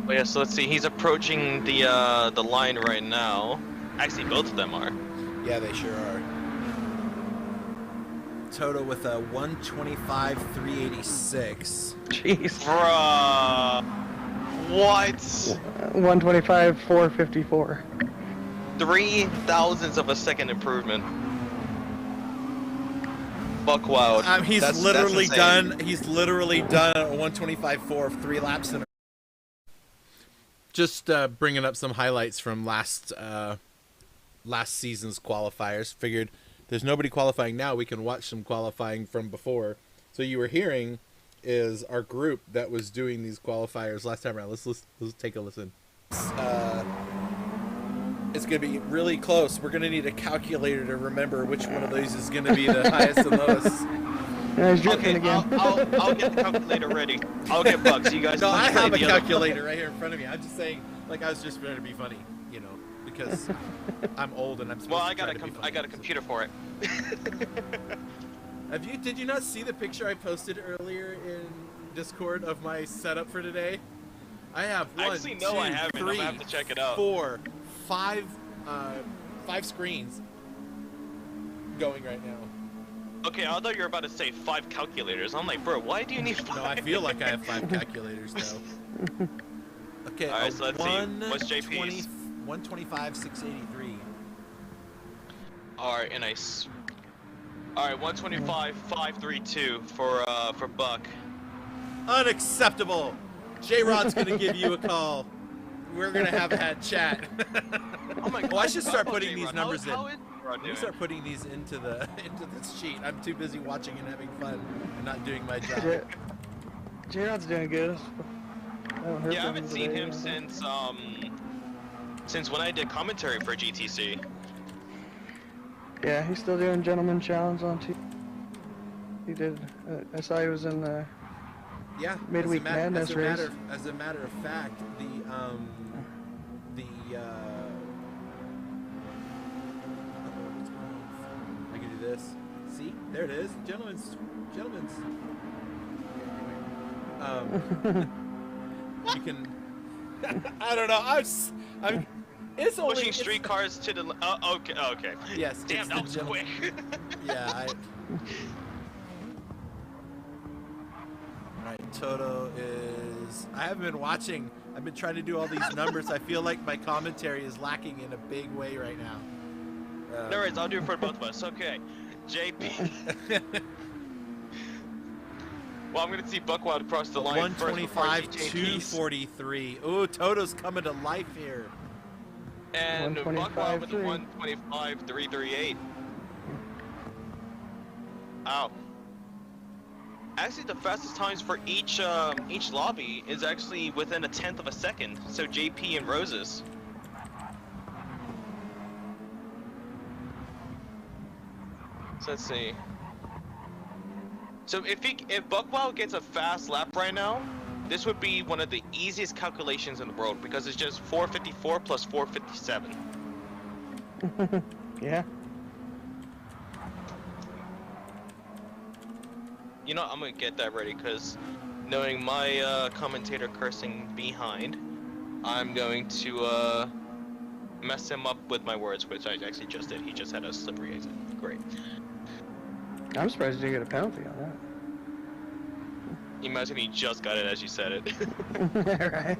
Oh yeah, so let's see. He's approaching the line right now. Actually, both of them are. Yeah, they sure are. Toto with a 125.386. Jeez. Bruh. What? 125.454. 3,000ths of a second improvement. Buck wild. He's That's literally insane. done. He's literally done a 125.4 of 3 laps in a. Just bringing up some highlights from last season's qualifiers. Figured there's nobody qualifying now. We can watch some qualifying from before. So you were hearing is our group that was doing these qualifiers last time around. Let's take a listen. It's going to be really close. We're going to need a calculator to remember which one of these is going to be the highest and lowest. Yeah, he's drifting Okay, again. I'll get the calculator ready. I'll get bucks. You guys. No, I play have a the other- calculator right here in front of me. I'm just saying, like, I was just trying to be funny, you know, because I'm old and I'm supposed Well, to I got try to be funny. I got a computer for it. Did you not see the picture I posted earlier in Discord of my setup for today? I have one, Actually, no, two, I haven't. I'm three, gonna have to check it out. 4, 5 screens going right now. Okay, I thought you were about to say 5 calculators. I'm like, bro, why do you need 5? No, I feel like I have 5 calculators now. Okay, All right, so let's see. What's JP's? 125.683. All right, and all right, 125.532 for Buck. Unacceptable. J-Rod's gonna give you a call. We're gonna have a chat. Oh my God! Oh, I should start putting these J-Rod. numbers How in. is J-Rod Let me doing? start putting these into this sheet. I'm too busy watching and having fun and not doing my job. J-Rod's doing good. Yeah, I haven't seen him since when I did commentary for GTC. Yeah, he's still doing Gentleman Challenge on TV. He did. I saw he was in the Yeah, Midweek Madness race. As a matter of fact, I can do this. See, there it is, gentlemen's. You can. I don't know. I'm. It's only Pushing streetcars to the. Okay. Okay. Yes. Damn, it's that the was gentleman- quick. Yeah. Alright, Toto is... I haven't been watching. I've been trying to do all these numbers. I feel like my commentary is lacking in a big way right now. No worries, I'll do it for both of us. Okay. JP. Well, I'm gonna see Buckwild across the line first before I see JP's. 125.243. Ooh, Toto's coming to life here. And Buckwild with the 125.3. 125.338. Ow. Actually, the fastest times for each lobby is actually within 1/10 of a second. So JP and Roses. So let's see. So if Buckwild gets a fast lap right now, this would be one of the easiest calculations in the world because it's just 454 plus 457. Yeah. You know, I'm gonna get that ready because knowing my commentator cursing behind, I'm going to mess him up with my words, which I actually just did. He just had a slippery exit. Great. I'm surprised you didn't get a penalty on Imagine he just got it as you said it. that. Right.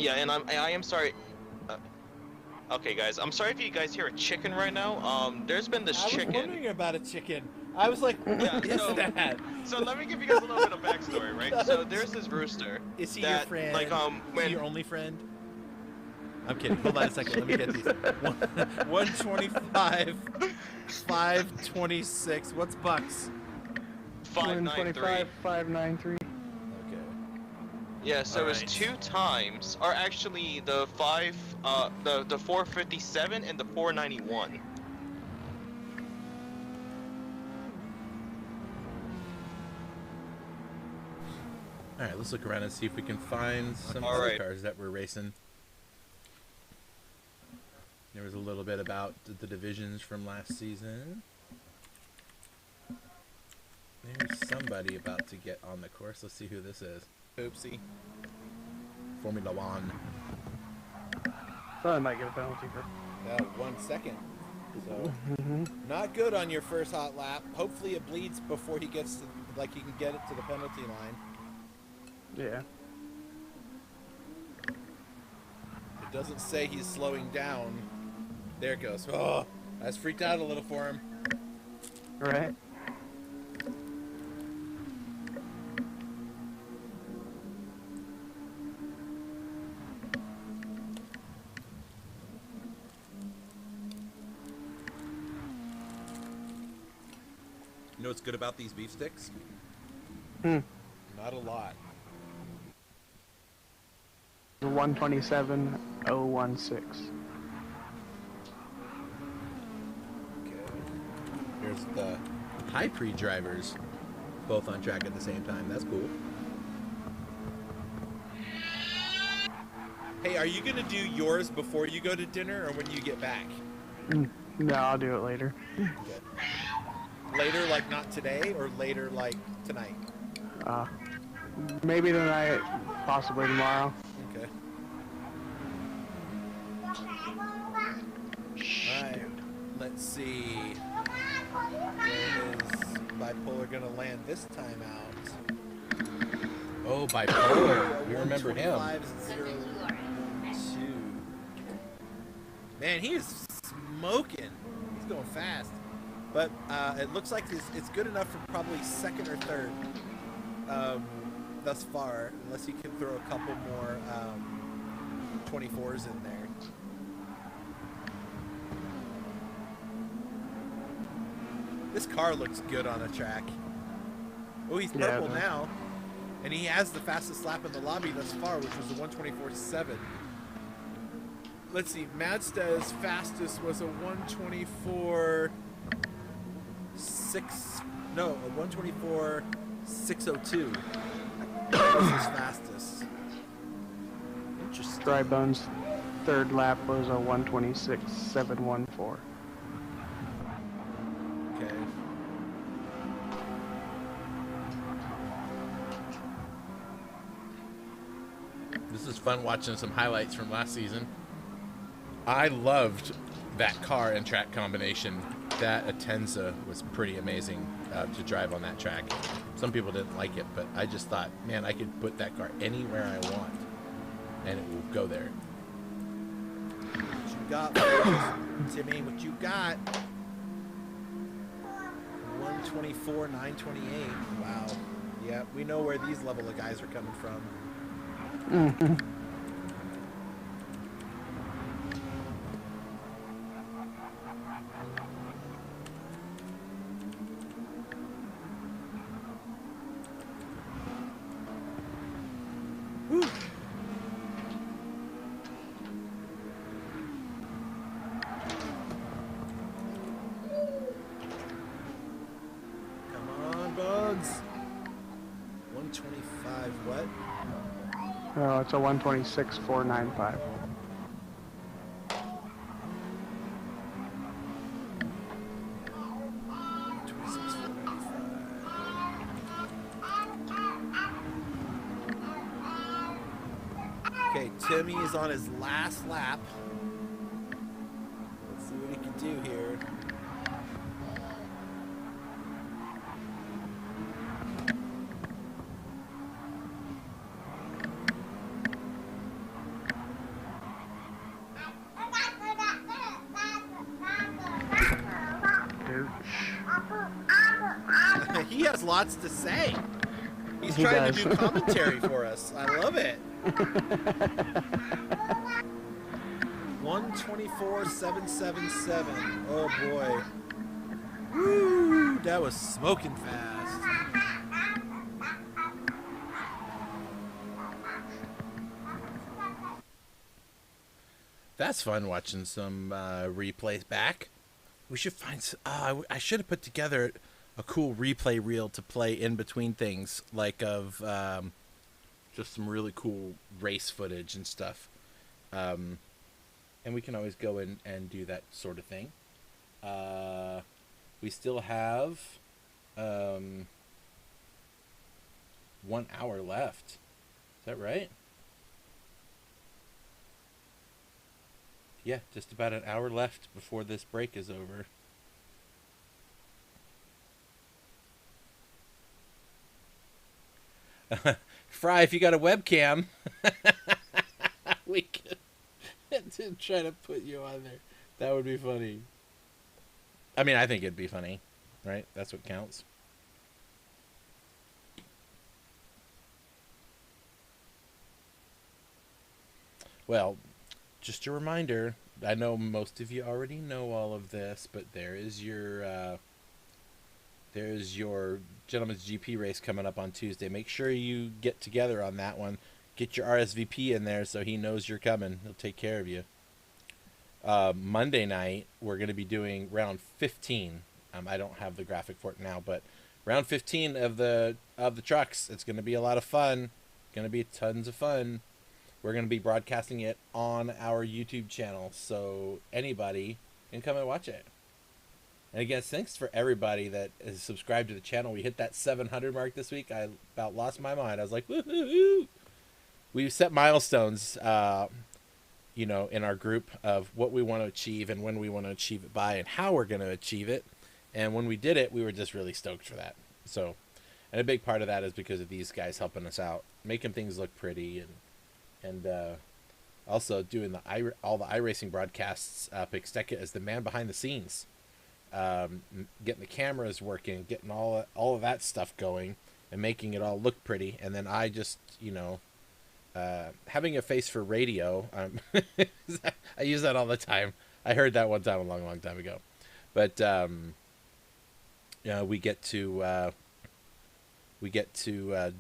Yeah, and I am sorry. Okay, guys, I'm sorry if you guys hear a chicken right now. There's been this I was chicken. wondering about a chicken. I was like, what Yeah, is so- that? So let me give you guys a little bit of backstory, right? So there's this rooster. Is he your that, friend? Like Is he when your only friend? I'm kidding. Hold on a second. Let me get these. 125, 526. What's bucks? 593. 125, 593. Okay. Yeah, so it's Alright. 2 times, or actually the 457 and the 491. All right, let's look around and see if we can find some All other right. cars that we're racing. There was a little bit about the divisions from last season. There's somebody about to get on the course. Let's see who this is. Oopsie. Formula One. Thought I might get a penalty for. 1 second. So, not good on your first hot lap. Hopefully it bleeds before he gets to, like, he can get it to the penalty line. Yeah. It doesn't say he's slowing down. There it goes. Oh, I was freaked out a little for him. Right. You know what's good about these beef sticks? Hmm. Not a lot. The 127016. Okay. Here's the high pre drivers, both on track at the same time. That's cool. Hey, are you gonna do yours before you go to dinner or when you get back? No, I'll do it later. Okay. Later, like not today, or later, like tonight? Maybe tonight, possibly tomorrow. Okay. Alright, let's see. Where is Bipolar gonna land this time out? Oh, Bipolar. We remember him. 125.02. Man, he is smoking. He's going fast. But it looks like it's good enough for probably second or third thus far, unless he can throw a couple more 24s in there. This car looks good on a track. Oh, he's Yeah, purple it does. now. And he has the fastest lap in the lobby thus far, which was a 124.7. Let's see, Mazda's fastest was a 124.6. No, a 124.602. That was his fastest. Interesting. Dry Bones' third lap was a 126.714. Okay. This is fun watching some highlights from last season. I loved that car and track combination. That Atenza was pretty amazing to drive on that track. Some people didn't like it, but I just thought, man, I could put that car anywhere I want, and it will go there. What you got, folks? Timmy? What you got? 124.928. Wow. Yeah, we know where these level of guys are coming from. Whew. Come on, Bugs. 125 what? Oh, it's a 126.495. Okay, Timmy is on his last lap. Let's see what he can do here. He has lots to say. He's He trying does. to do commentary for us. I love it. 124.777. Oh boy. Woo! That was smoking fast. That's fun watching some replays back. We should find. I should have put together a cool replay reel to play in between things, like of just some really cool race footage and stuff. And we can always go in and do that sort of thing. We still have 1 hour left. Is that right? Yeah, just about an hour left before this break is over. Fry, if you got a webcam, we could try to put you on there. That would be funny. I mean, I think it'd be funny, right? That's what counts. Well, just a reminder, I know most of you already know all of this, but there's your Gentleman's GP race coming up on Tuesday. Make sure you get together on that one. Get your RSVP in there so he knows you're coming. He'll take care of you. Monday night, we're going to be doing round 15. I don't have the graphic for it now, but round 15 of the trucks. It's going to be a lot of fun. Going to be tons of fun. We're going to be broadcasting it on our YouTube channel, so anybody can come and watch it. And again, thanks for everybody that is subscribed to the channel. We hit that 700 mark this week. I about lost my mind. I was like, woohoo! We've set milestones, in our group of what we want to achieve and when we want to achieve it by and how we're going to achieve it. And when we did it, we were just really stoked for that. So, and a big part of that is because of these guys helping us out, making things look pretty, and also doing all the iRacing broadcasts. Pixteca is the man behind the scenes, getting the cameras working, getting all of that stuff going, and making it all look pretty. And then I just, having a face for radio. I use that all the time. I heard that one time a long time ago. But we get to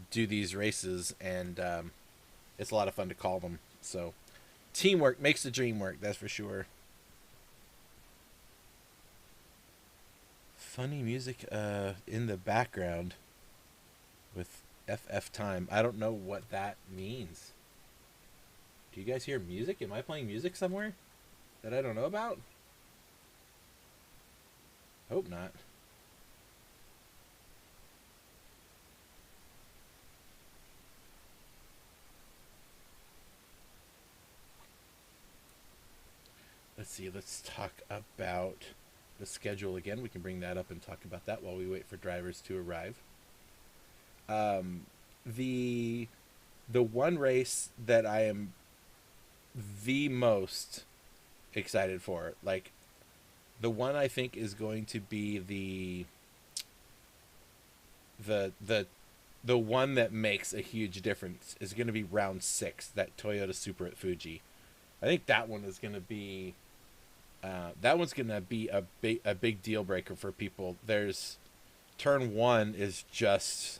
do these races, and it's a lot of fun to call them. So teamwork makes the dream work, that's for sure. Funny music in the background with FF time. I don't know what that means. Do you guys hear music? Am I playing music somewhere that I don't know about? Hope not. Let's see, let's talk about the schedule again. We can bring that up and talk about that while we wait for drivers to arrive. The one race that I am the most excited for, like the one I think is going to be the one that makes a huge difference, is going to be round 6, that Toyota Supra at Fuji. I think that one is going to be a big deal breaker for people. There's turn 1 is just,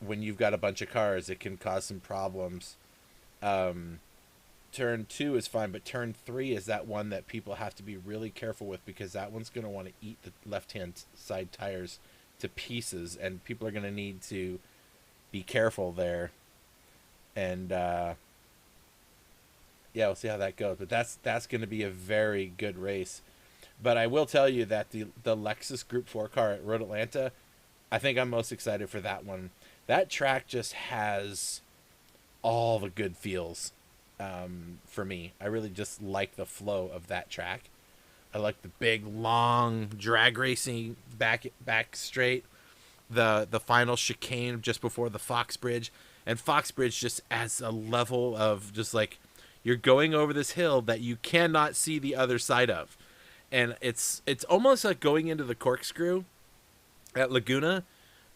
when you've got a bunch of cars, it can cause some problems. Turn 2 is fine, but turn 3 is that one that people have to be really careful with, because that one's going to want to eat the left-hand side tires to pieces, and people are going to need to be careful there. And we'll see how that goes. But that's going to be a very good race. But I will tell you that the Lexus Group 4 car at Road Atlanta, I think I'm most excited for that one. That track just has all the good feels for me. I really just like the flow of that track. I like the big, long drag racing back straight. The final chicane just before the Fox Bridge. And Fox Bridge just adds a level of just like, you're going over this hill that you cannot see the other side of. and it's almost like going into the corkscrew at Laguna.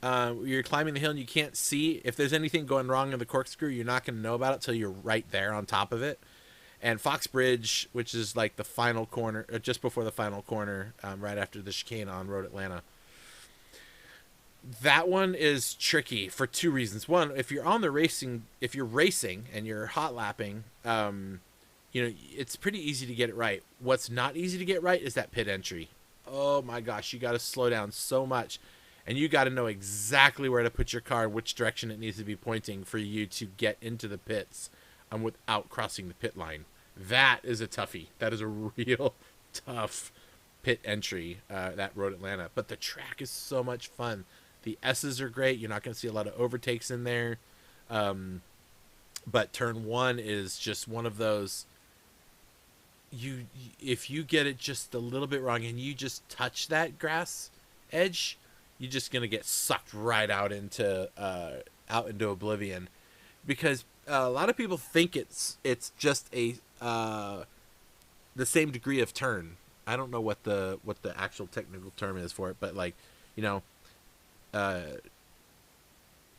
You're climbing the hill and you can't see if there's anything going wrong in the corkscrew. You're not going to know about it till you're right there on top of it. And Fox Bridge, which is like the final corner, just before the final corner, right after the chicane on Road Atlanta. That one is tricky for two reasons. One, if you're racing and you're hot lapping, it's pretty easy to get it right. What's not easy to get right is that pit entry. Oh my gosh, you got to slow down so much. And you got to know exactly where to put your car, which direction it needs to be pointing for you to get into the pits without crossing the pit line. That is a toughie. That is a real tough pit entry, that Road Atlanta. But the track is so much fun. The S's are great. You're not going to see a lot of overtakes in there. But turn 1 is just one of those. If you get it just a little bit wrong and you just touch that grass edge, you're just gonna get sucked right out into oblivion, because a lot of people think it's just the same degree of turn. I don't know what the actual technical term is for it, but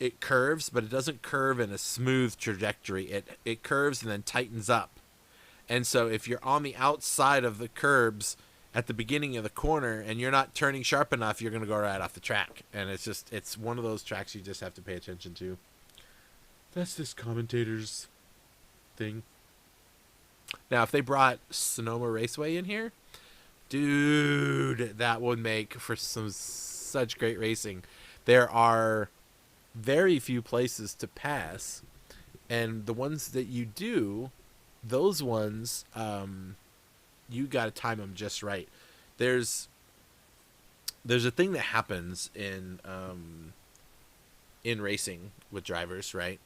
it curves, but it doesn't curve in a smooth trajectory. It curves and then tightens up, and so if you're on the outside of the curbs at the beginning of the corner and you're not turning sharp enough, you're going to go right off the track. And it's one of those tracks you just have to pay attention to. That's this commentator's thing. Now, if they brought Sonoma Raceway in here, dude, that would make for such great racing. There are very few places to pass, and the ones that you do, those ones, you got to time them just right. There's a thing that happens in racing with drivers, right?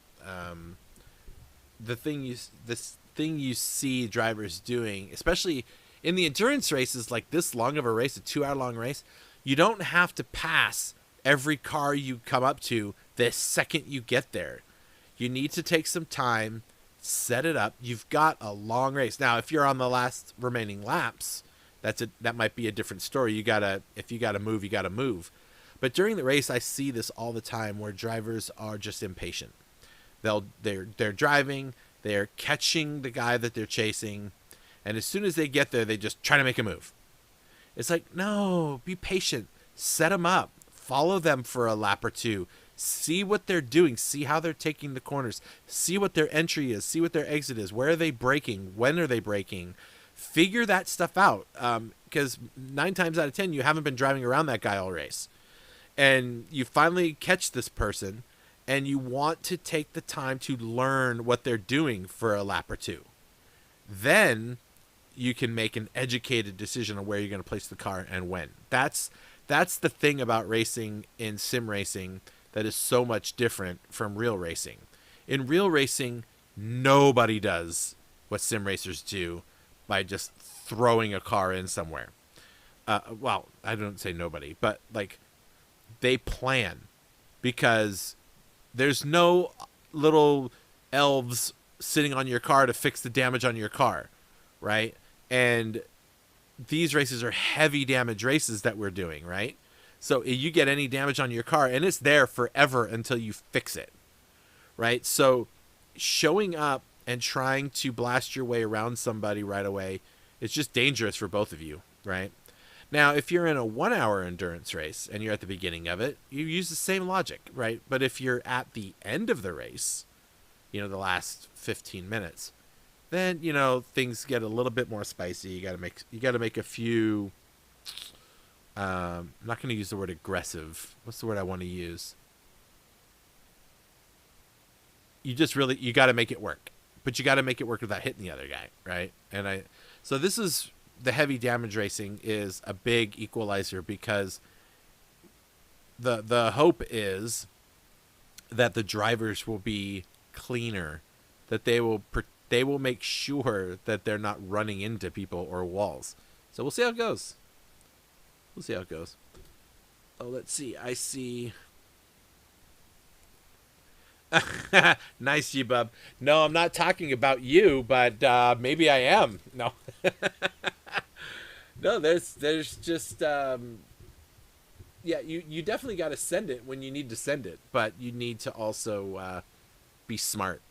This thing you see drivers doing, especially in the endurance races like this long of a race, a 2-hour long race, you don't have to pass every car you come up to the second you get there. You need to take some time, set it up. You've got a long race. Now, if you're on the last remaining laps, that might be a different story. If you gotta move, you gotta move. But during the race, I see this all the time where drivers are just impatient. They're driving, they're catching the guy that they're chasing, and as soon as they get there, they just try to make a move. It's like, no, be patient. Set them up. Follow them for a lap or two. See what they're doing. See how they're taking the corners. See what their entry is. See what their exit is. Where are they braking? When are they braking? Figure that stuff out. Because 9 times out of 10, you haven't been driving around that guy all race. And you finally catch this person, and you want to take the time to learn what they're doing for a lap or two. Then you can make an educated decision on where you're going to place the car and when. That's the thing about racing in sim racing that is so much different from real racing. In real racing, nobody does what sim racers do by just throwing a car in somewhere. Well, I don't say nobody, but like they plan, because there's no little elves sitting on your car to fix the damage on your car, right? And these races are heavy damage races that we're doing, right? So you get any damage on your car, and it's there forever until you fix it, right? So showing up and trying to blast your way around somebody right away is just dangerous for both of you, right? Now, if you're in a 1-hour endurance race and you're at the beginning of it, you use the same logic, right? But if you're at the end of the race, the last 15 minutes, then, things get a little bit more spicy. You got to make a few, I'm not going to use the word aggressive. What's the word I want to use? You got to make it work, but you got to make it work without hitting the other guy, right? So this is the heavy damage racing is a big equalizer, because the hope is that the drivers will be cleaner, that they will make sure that they're not running into people or walls. So we'll see how it goes. Oh, let's see. I see. Nice, G-Bub. No, I'm not talking about you, but maybe I am. No. No, there's just yeah, you definitely got to send it when you need to send it, but you need to also be smart,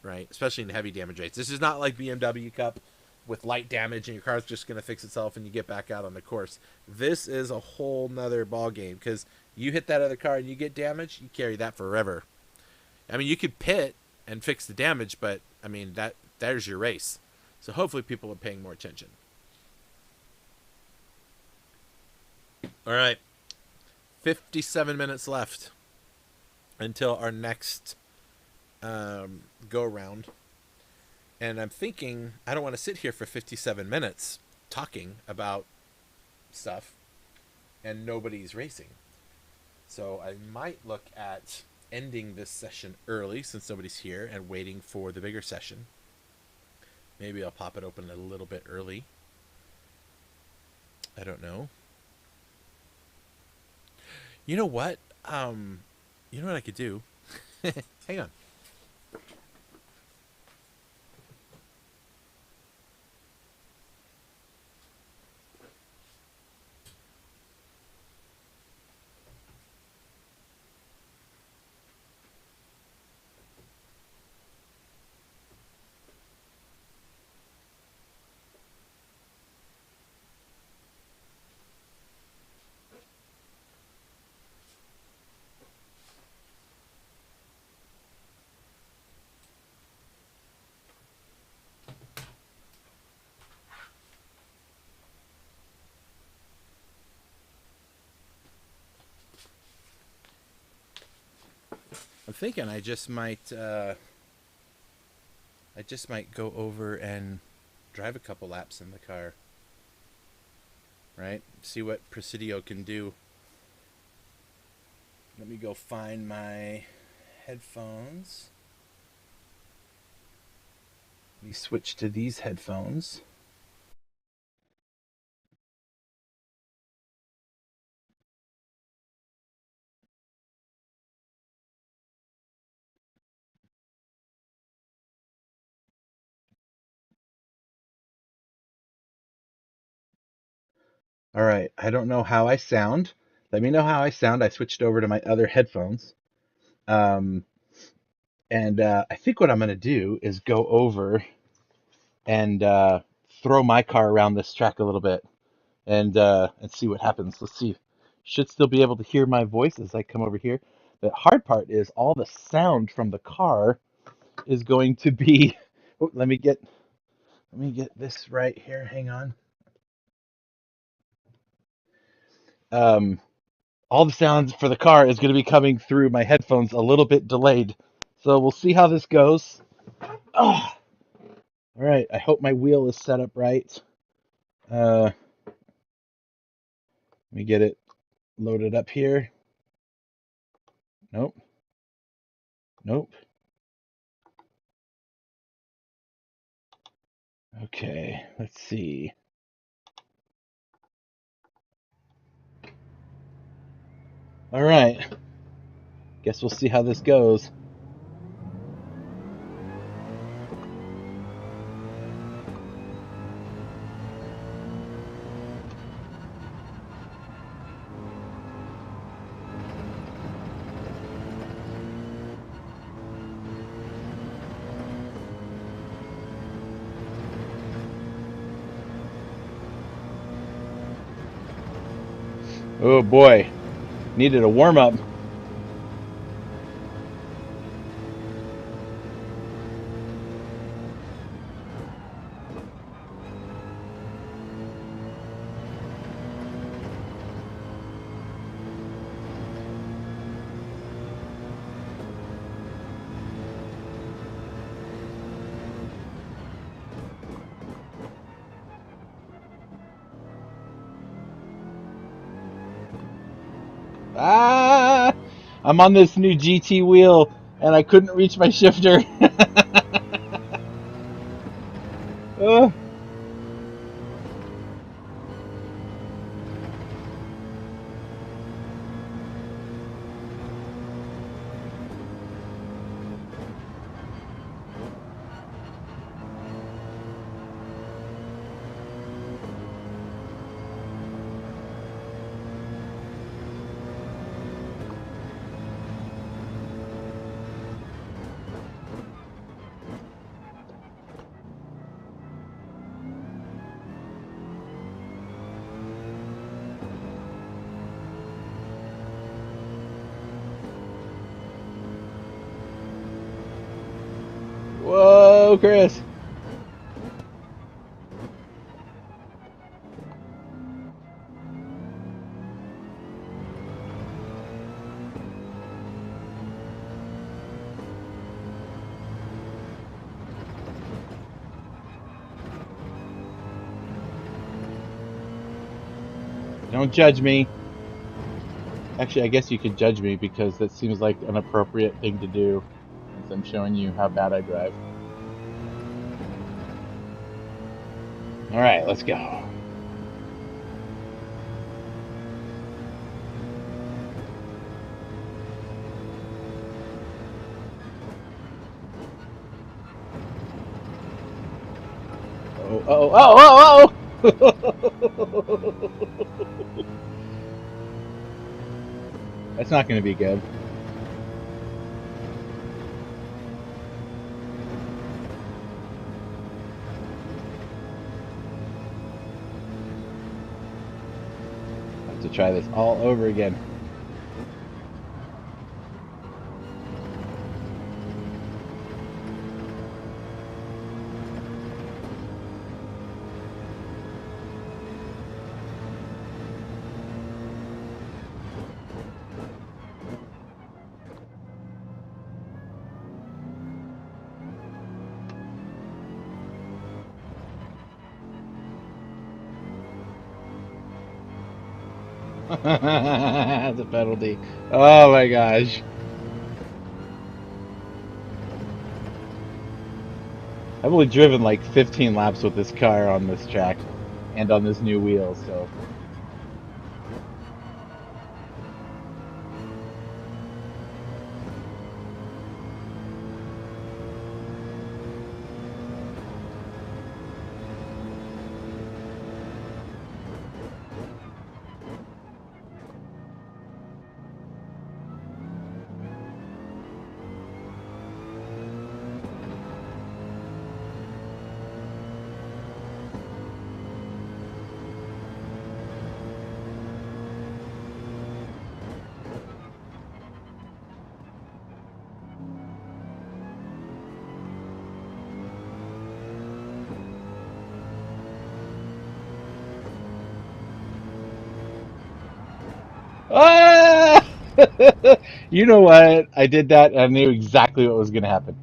right? Especially in heavy damage rates. This is not like BMW Cup with light damage and your car's just going to fix itself and you get back out on the course. This is a whole nother ball game because you hit that other car and you get damage, you carry that forever. I mean, you could pit and fix the damage, but I mean there's your race. So hopefully people are paying more attention. All right. 57 minutes left until our next go around. And I'm thinking I don't want to sit here for 57 minutes talking about stuff and nobody's racing. So I might look at ending this session early since nobody's here and waiting for the bigger session. Maybe I'll pop it open a little bit early. I don't know. You know what? You know what I could do? Hang on. I'm thinking I just might go over and drive a couple laps in the car. Right? See what Presidio can do. Let me go find my headphones. Let me switch to these headphones. All right, I don't know how I sound. Let me know how I sound. I switched over to my other headphones. Um, and I think what I'm going to do is go over and throw my car around this track a little bit and see what happens. Let's see. Should still be able to hear my voice as I come over here. The hard part is all the sound from the car is going to be. Oh, let me get this right here. Hang on. Um, all the sounds for the car is going to be coming through my headphones a little bit delayed. So we'll see how this goes. Oh, all right. I hope my wheel is set up right. Let me get it loaded up here. Nope. Nope. Okay. Let's see. All right. Guess we'll see how this goes. Oh boy. Needed a warm up. Ah! I'm on this new GT wheel and I couldn't reach my shifter. Oh. Go, Chris. Don't judge me. Actually, I guess you could judge me because that seems like an appropriate thing to do since I'm showing you how bad I drive. All right, let's go. Oh. That's not going to be good. I have to try this all over again. That's a penalty. Oh my gosh. I've only driven like 15 laps with this car on this track and on this new wheel, so. Ah! You know what? I did that and I knew exactly what was going to happen.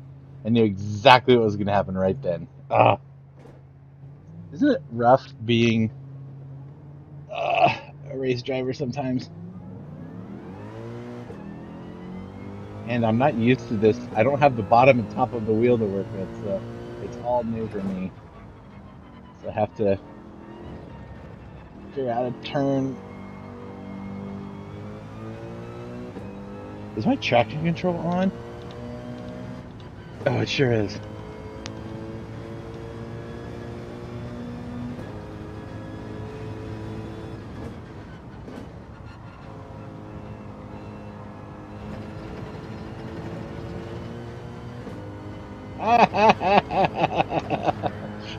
I knew exactly what was going to happen right then. Ah. Isn't it rough being a race driver sometimes? And I'm not used to this. I don't have the bottom and top of the wheel to work with, so it's all new for me. So I have to figure out a turn. Is my traction control on? Oh, it sure is.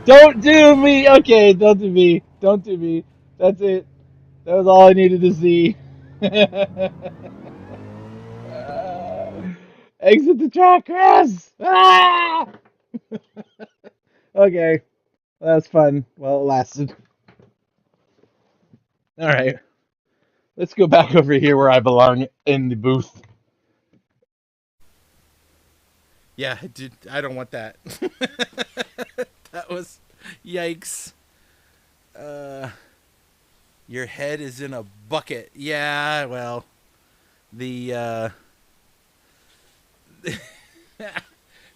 Don't do me! Okay, don't do me. Don't do me. That's it. That was all I needed to see. Exit the track, Chris! Ah! Okay, well, that's fun. Well, it lasted. All right, let's go back over here where I belong in the booth. Yeah, dude, I don't want that. That was yikes. Your head is in a bucket. Yeah, well, the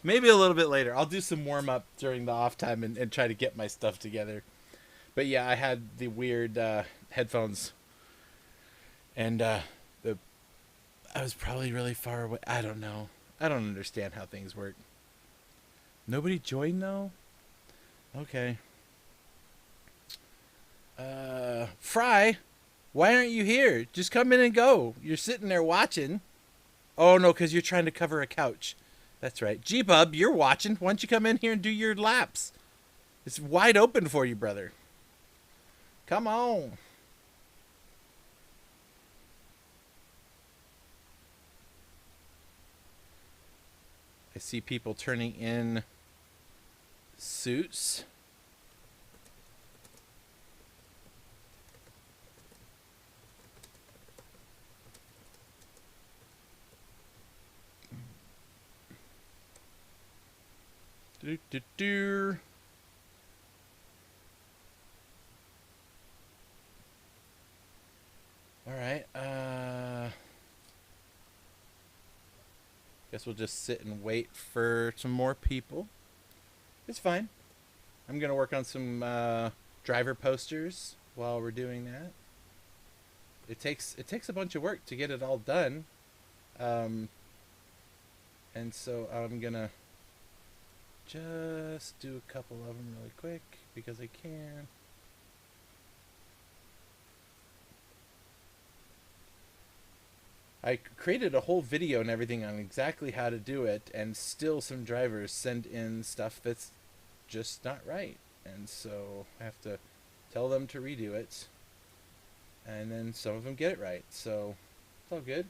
maybe a little bit later. I'll do some warm up during the off time and try to get my stuff together. But yeah, I had the weird headphones, and I was probably really far away. I don't know. I don't understand how things work. Nobody joined though? Okay. Fry, why aren't you here? Just come in and go. You're sitting there watching. Oh no, because you're trying to cover a couch. That's right. G-Bub, you're watching. Why don't you come in here and do your laps? It's wide open for you, brother. Come on. I see people turning in suits. Do, do, do. All right. Guess we'll just sit and wait for some more people. It's fine. I'm gonna work on some driver posters while we're doing that. It takes a bunch of work to get it all done, and so I'm gonna just do a couple of them really quick because I can. I created a whole video and everything on exactly how to do it, and still some drivers send in stuff that's just not right. And so I have to tell them to redo it. And then some of them get it right. So it's all good.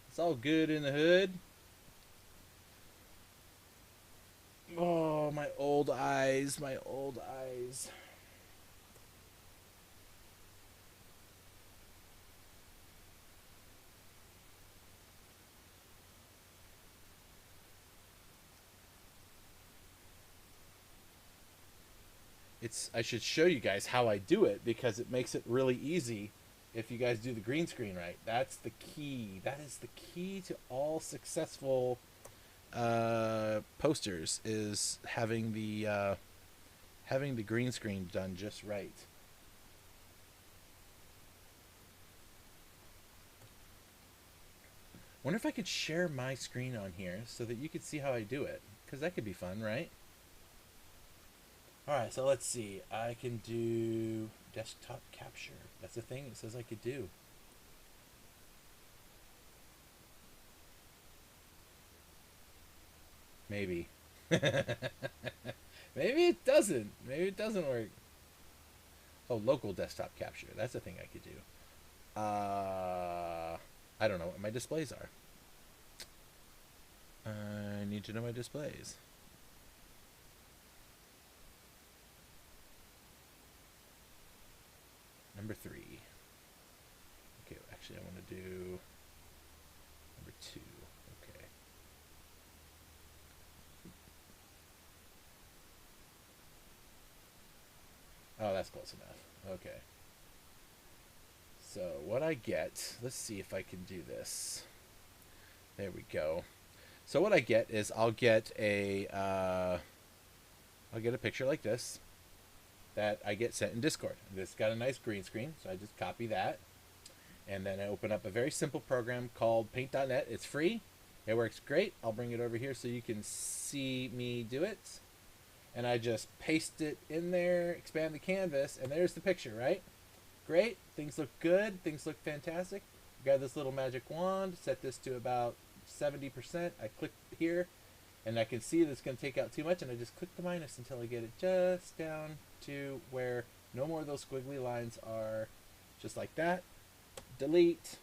It's all good in the hood. Oh, my old eyes, my old eyes. I should show you guys how I do it because it makes it really easy if you guys do the green screen right. That's the key. That is the key to all successful posters, is having the green screen done just right. Wonder if I could share my screen on here so that you could see how I do it, because that could be fun, right? Alright, so let's see. I can do desktop capture. That's the thing it says I could do. Maybe. Maybe it doesn't. Maybe it doesn't work. Oh, local desktop capture. That's a thing I could do. I don't know what my displays are. I need to know my displays. Number 3. Okay, actually I want to do number 2. Okay. Oh, that's close enough. Okay. So what I get, let's see if I can do this. There we go. So what I get is I'll get a picture like this that I get sent in Discord. This got a nice green screen, so I just copy that. And then I open up a very simple program called paint.net. It's free. It works great. I'll bring it over here so you can see me do it. And I just paste it in there, expand the canvas, and there's the picture, right? Great. Things look good. Things look fantastic. Got this little magic wand. Set this to about 70%. I click here, and I can see that it's going to take out too much, and I just click the minus until I get it just down to where no more of those squiggly lines are. Just like that. Delete.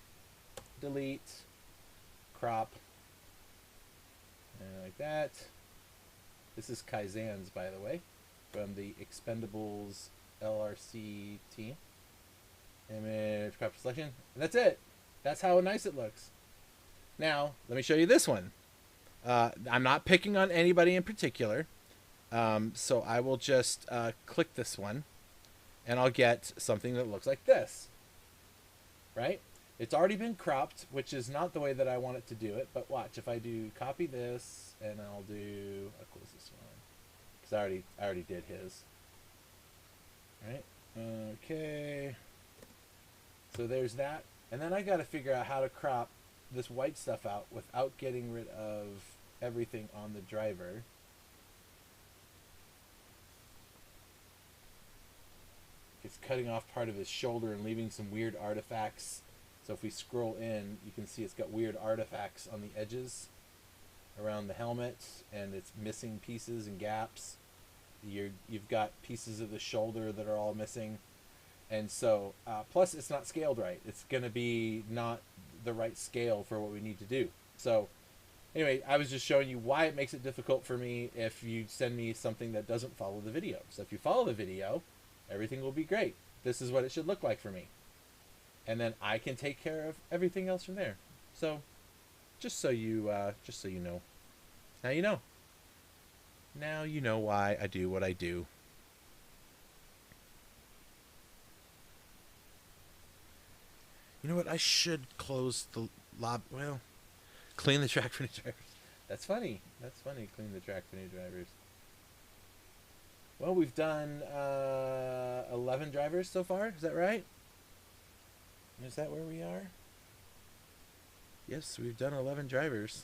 Delete. Crop. And like that. This is Kaizen's, by the way, from the Expendables LRC team. Image, crop to selection. And that's it. That's how nice it looks. Now, let me show you this one. I'm not picking on anybody in particular. So I will just click this one, and I'll get something that looks like this. Right? It's already been cropped, which is not the way that I want it to do it. But watch, if I do copy this, and I'll close this one, because I already did his. Right? Okay. So there's that. And then I got to figure out how to crop this white stuff out without getting rid of everything on the driver. It's cutting off part of his shoulder and leaving some weird artifacts. So if we scroll in, you can see it's got weird artifacts on the edges around the helmet, and it's missing pieces and gaps. You've got pieces of the shoulder that are all missing. And so, plus it's not scaled right. It's going to be not the right scale for what we need to do. So, Anyway, I was just showing you why it makes it difficult for me if you send me something that doesn't follow the video. So if you follow the video, everything will be great. This is what it should look like for me. And then I can take care of everything else from there. So, just so you know. Now you know. Now you know why I do what I do. You know what? I should close the well, clean the track for new drivers. That's funny. That's funny. Clean the track for new drivers. Well, we've done 11 drivers so far. Is that right? Is that where we are? Yes, we've done 11 drivers.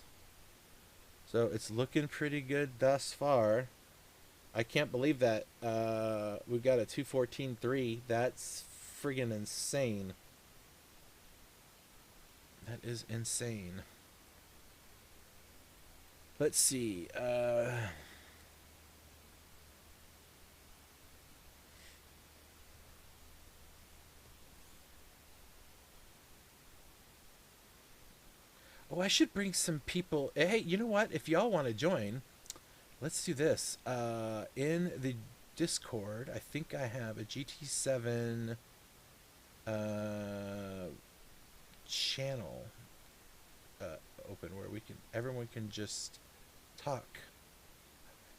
So it's looking pretty good thus far. I can't believe that we've got a 2:14.3. That's friggin' insane. That is insane. Let's see. Oh, I should bring some people. Hey, you know what? If y'all want to join, let's do this. In the Discord, I think I have a GT7 channel open where everyone can just talk.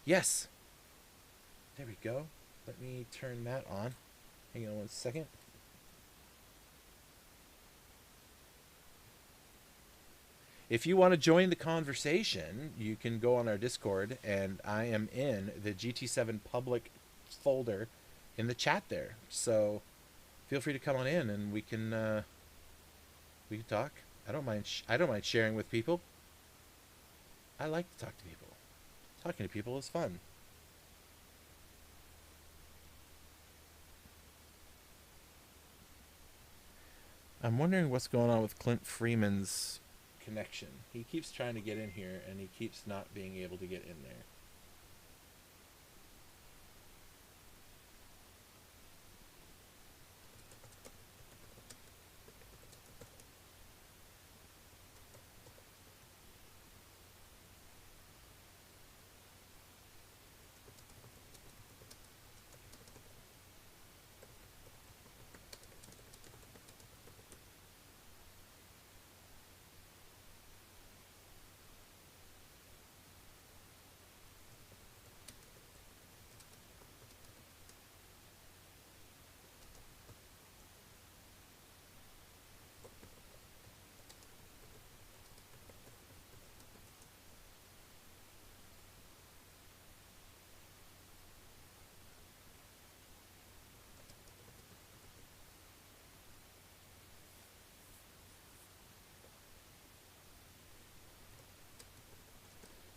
Yes. There we go. Let me turn that on. Hang on one second. If you want to join the conversation, you can go on our Discord, and I am in the GT7 public folder in the chat there. So feel free to come on in, and we can talk. I don't mind sharing with people. I like to talk to people. Talking to people is fun. I'm wondering what's going on with Clint Freeman's connection. He keeps trying to get in here, and he keeps not being able to get in there.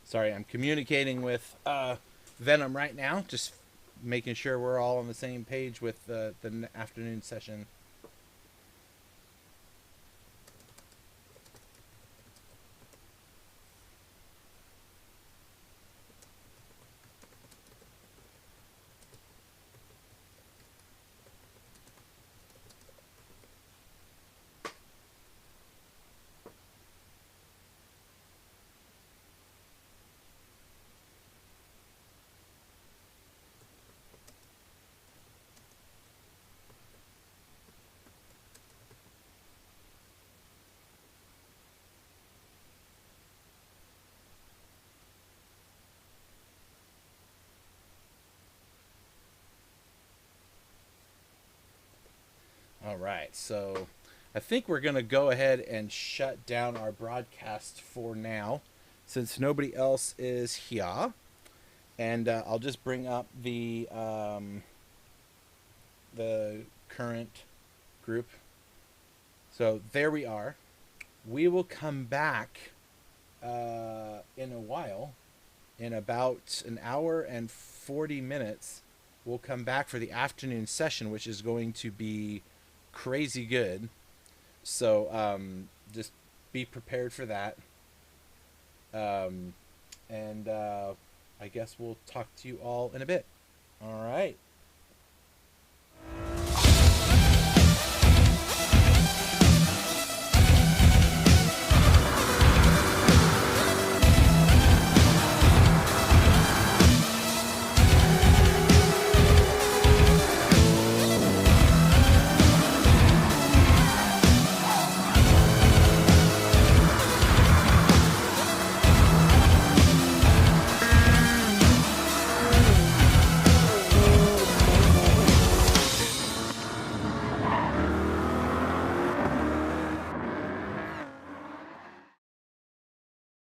Sorry, I'm communicating with Venom right now, just making sure we're all on the same page with the afternoon session. All right, so I think we're going to go ahead and shut down our broadcast for now, since nobody else is here. And I'll just bring up the current group. So there we are. We will come back in a while, in about an hour and 40 minutes. We'll come back for the afternoon session, which is going to be crazy good. So just be prepared for that. And I guess we'll talk to you all in a bit. All right.